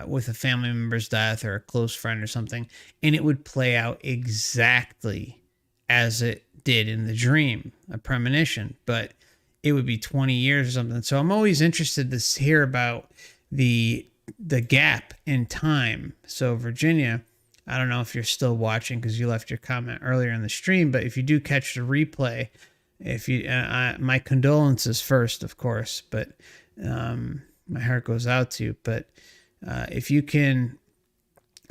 with a family member's death or a close friend or something, and it would play out exactly as it did in the dream, a premonition, but it would be 20 years or something. So I'm always interested to hear about the gap in time. So Virginia, I don't know if you're still watching because you left your comment earlier in the stream, but if you do catch the replay, if you, my condolences first, of course, but my heart goes out to you. But if you can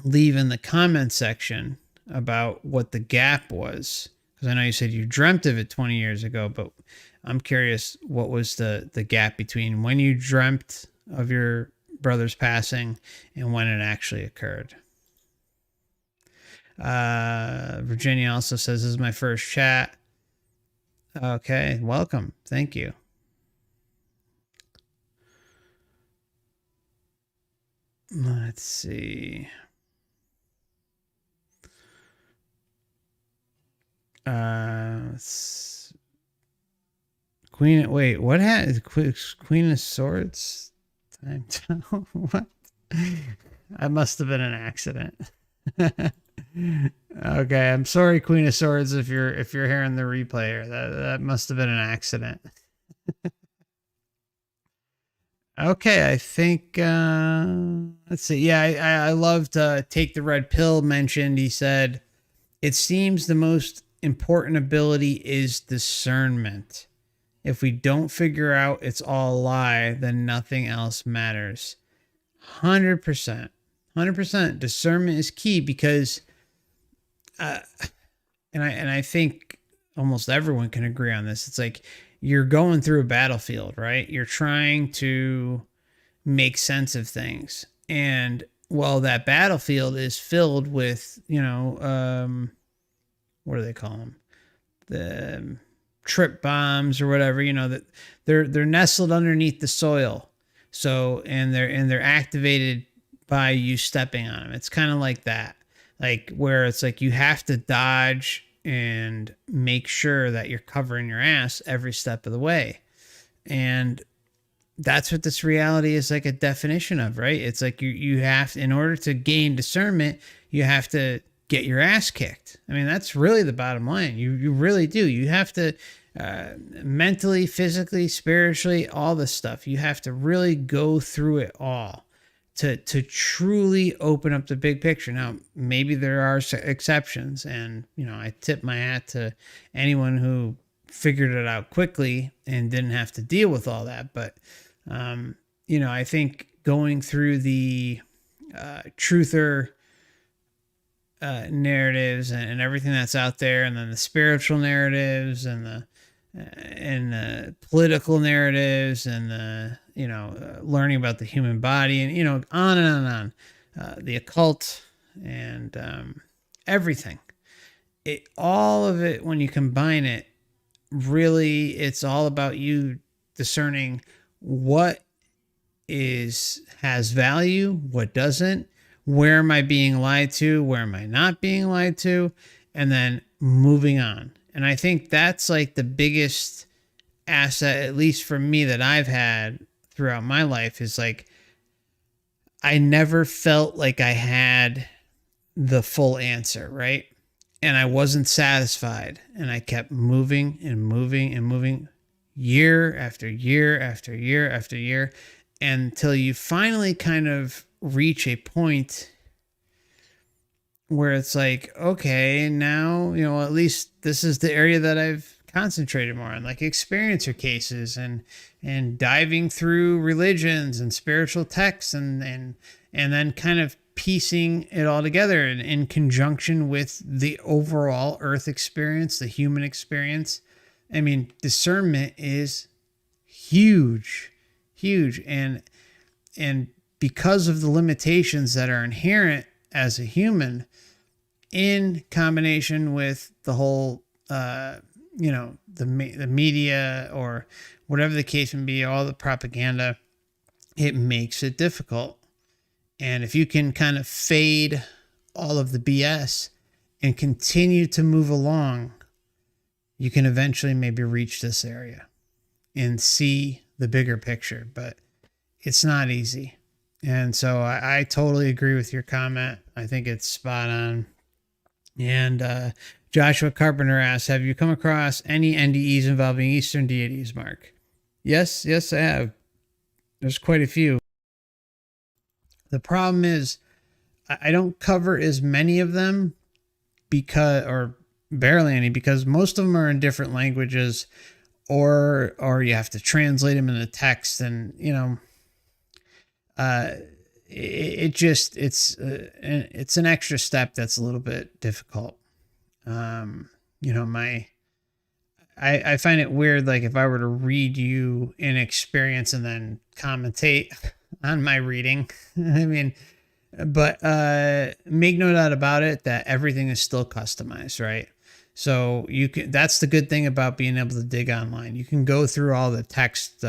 leave in the comment section about what the gap was, because I know you said you dreamt of it 20 years ago, but I'm curious what was the gap between when you dreamt of your brother's passing and when it actually occurred. Virginia also says, this is my first chat. Okay, welcome. Thank you. Let's see. Queen, wait, what happened? Queen of Swords? Time to, what? I must have been an accident. Okay, I'm sorry, Queen of Swords, if you're hearing the replay here. That must have been an accident. Okay, I think let's see. Yeah, I loved Take the Red Pill mentioned. He said, it seems the most important ability is discernment. If we don't figure out it's all a lie, then nothing else matters. 100%. 100%. Discernment is key because and I think almost everyone can agree on this. It's like you're going through a battlefield, right? You're trying to make sense of things. And well, that battlefield is filled with, what do they call them? The trip bombs or whatever, that they're nestled underneath the soil. So, and they're activated by you stepping on them. It's kind of like that. Like where it's like you have to dodge and make sure that you're covering your ass every step of the way. And that's what this reality is like a definition of, right? It's like you have, in order to gain discernment, you have to get your ass kicked. I mean, that's really the bottom line. You really do. You have to mentally, physically, spiritually, all this stuff. You have to really go through it all to truly open up the big picture. Now, maybe there are exceptions, and I tip my hat to anyone who figured it out quickly and didn't have to deal with all that. But I think going through the truther narratives and everything that's out there, and then the spiritual narratives and the political narratives and the learning about the human body and on and on, the occult and everything, all of it, when you combine it, really it's all about you discerning what has value, what doesn't, where am I being lied to, where am I not being lied to, and then moving on. And I think that's like the biggest asset, at least for me, that I've had throughout my life, is like I never felt like I had the full answer, right? And I wasn't satisfied, and I kept moving and moving and moving year after year after year after year until you finally kind of reach a point where it's like, okay, now, at least this is the area that I've concentrated more on, like experiencer cases and diving through religions and spiritual texts and then kind of piecing it all together in conjunction with the overall earth experience, the human experience. I mean, discernment is huge, huge. And because of the limitations that are inherent as a human, in combination with the whole, the media or whatever the case may be, all the propaganda, it makes it difficult. And if you can kind of fade all of the BS and continue to move along, you can eventually maybe reach this area and see the bigger picture, but it's not easy. And so I totally agree with your comment. I think it's spot on. And Joshua Carpenter asks, have you come across any NDEs involving Eastern deities, Mark? Yes, I have. There's quite a few. The problem is I don't cover as many of them or barely any, because most of them are in different languages, or you have to translate them into text, and it's an extra step that's a little bit difficult. I find it weird, like if I were to read you an experience and then commentate on my reading, I mean, but make no doubt about it that everything is still customized, right? So that's the good thing about being able to dig online. You can go through all the text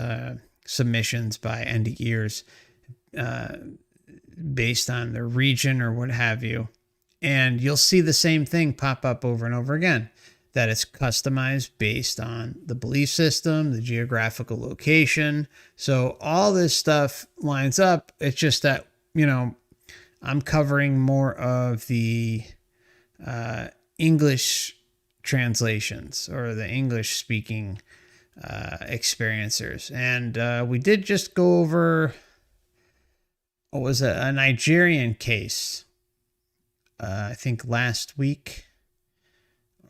submissions by NDEers based on their region or what have you, and you'll see the same thing pop up over and over again, that it's customized based on the belief system, the geographical location. So all this stuff lines up. It's just that, I'm covering more of the English translations or the English speaking experiencers. And we did just go over, what was it, a Nigerian case, I think last week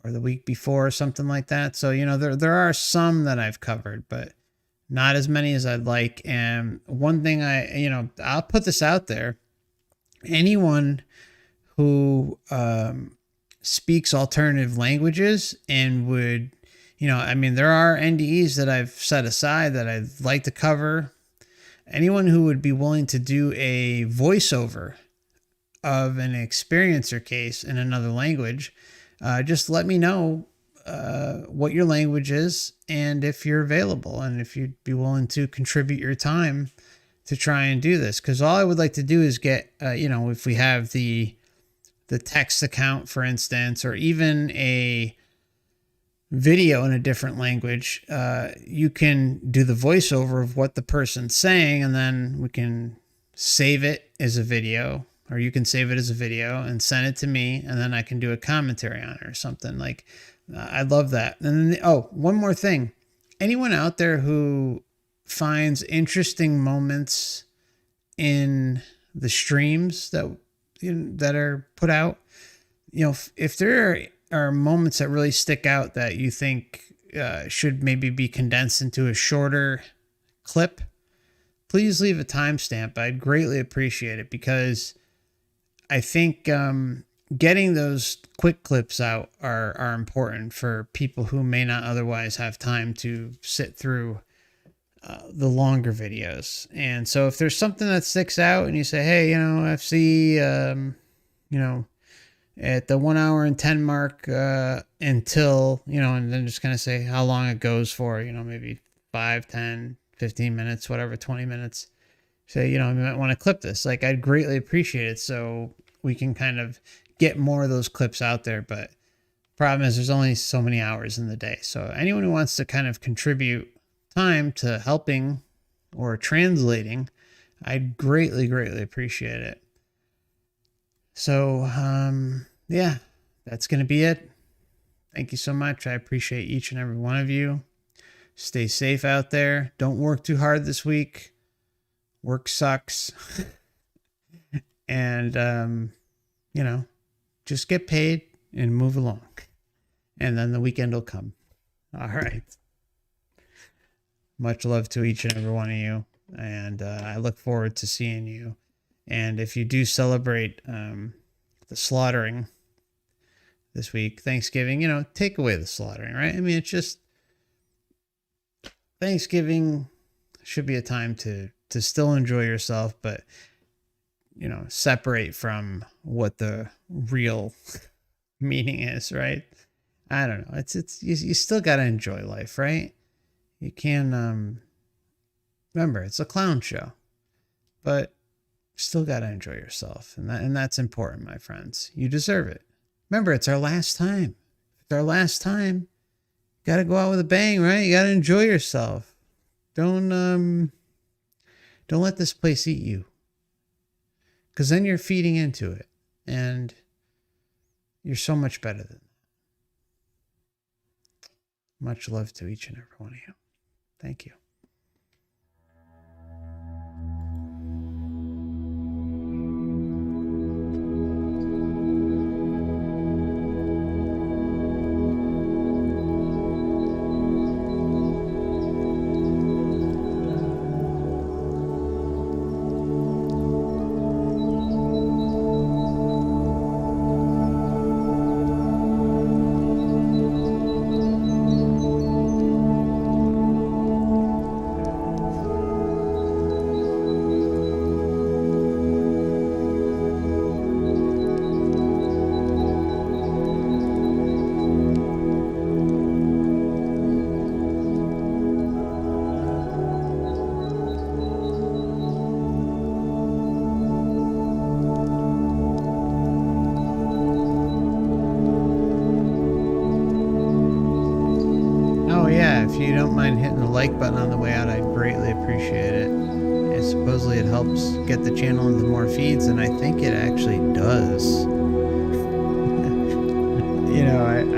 or the week before or something like that. So, there are some that I've covered, but not as many as I'd like. And one thing I'll put this out there. Anyone who speaks alternative languages and would, there are NDEs that I've set aside that I'd like to cover. Anyone who would be willing to do a voiceover of an experiencer case in another language, just let me know what your language is and if you're available and if you'd be willing to contribute your time to try and do this. Because all I would like to do is get, if we have the text account, for instance, or even a video in a different language, you can do the voiceover of what the person's saying, and then we can save it as a video, or you can save it as a video and send it to me, and then I can do a commentary on it or something. Like, I love that. And then, one more thing. Anyone out there who finds interesting moments in the streams that are put out, if there are moments that really stick out that you think should maybe be condensed into a shorter clip, please leave a timestamp. I'd greatly appreciate it, because I think getting those quick clips out are important for people who may not otherwise have time to sit through the longer videos. And so if there's something that sticks out and you say, hey, FC, at the 1 hour and 10 mark until, and then just kind of say how long it goes for, maybe 5, 10, 15 minutes, whatever, 20 minutes. Say, you might want to clip this. Like, I'd greatly appreciate it so we can kind of get more of those clips out there. But the problem is there's only so many hours in the day. So anyone who wants to kind of contribute time to helping or translating, I'd greatly, greatly appreciate it. So, yeah, that's going to be it. Thank you so much. I appreciate each and every one of you. Stay safe out there. Don't work too hard this week. Work sucks. And, just get paid and move along. And then the weekend will come. All right. Much love to each and every one of you. And I look forward to seeing you. And if you do celebrate the slaughtering this week, Thanksgiving, take away the slaughtering, right? I mean, it's just Thanksgiving should be a time to still enjoy yourself, but, separate from what the real meaning is, right? I don't know. It's you still got to enjoy life, right? You can, remember, it's a clown show, but still got to enjoy yourself. And that's important, my friends. You deserve it. Remember, it's our last time. It's our last time. Got to go out with a bang, right? You got to enjoy yourself. Don't let this place eat you. Because then you're feeding into it. And you're so much better than that. Much love to each and every one of you. Thank you. If you don't mind hitting the like button on the way out, I'd greatly appreciate it. And supposedly it helps get the channel into more feeds, and I think it actually does.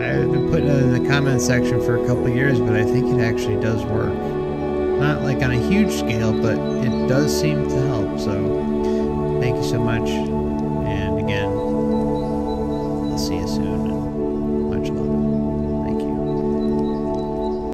I've been putting it in the comment section for a couple of years, but I think it actually does work. Not like on a huge scale, but it does seem to help. So thank you so much. And again, I'll see you soon.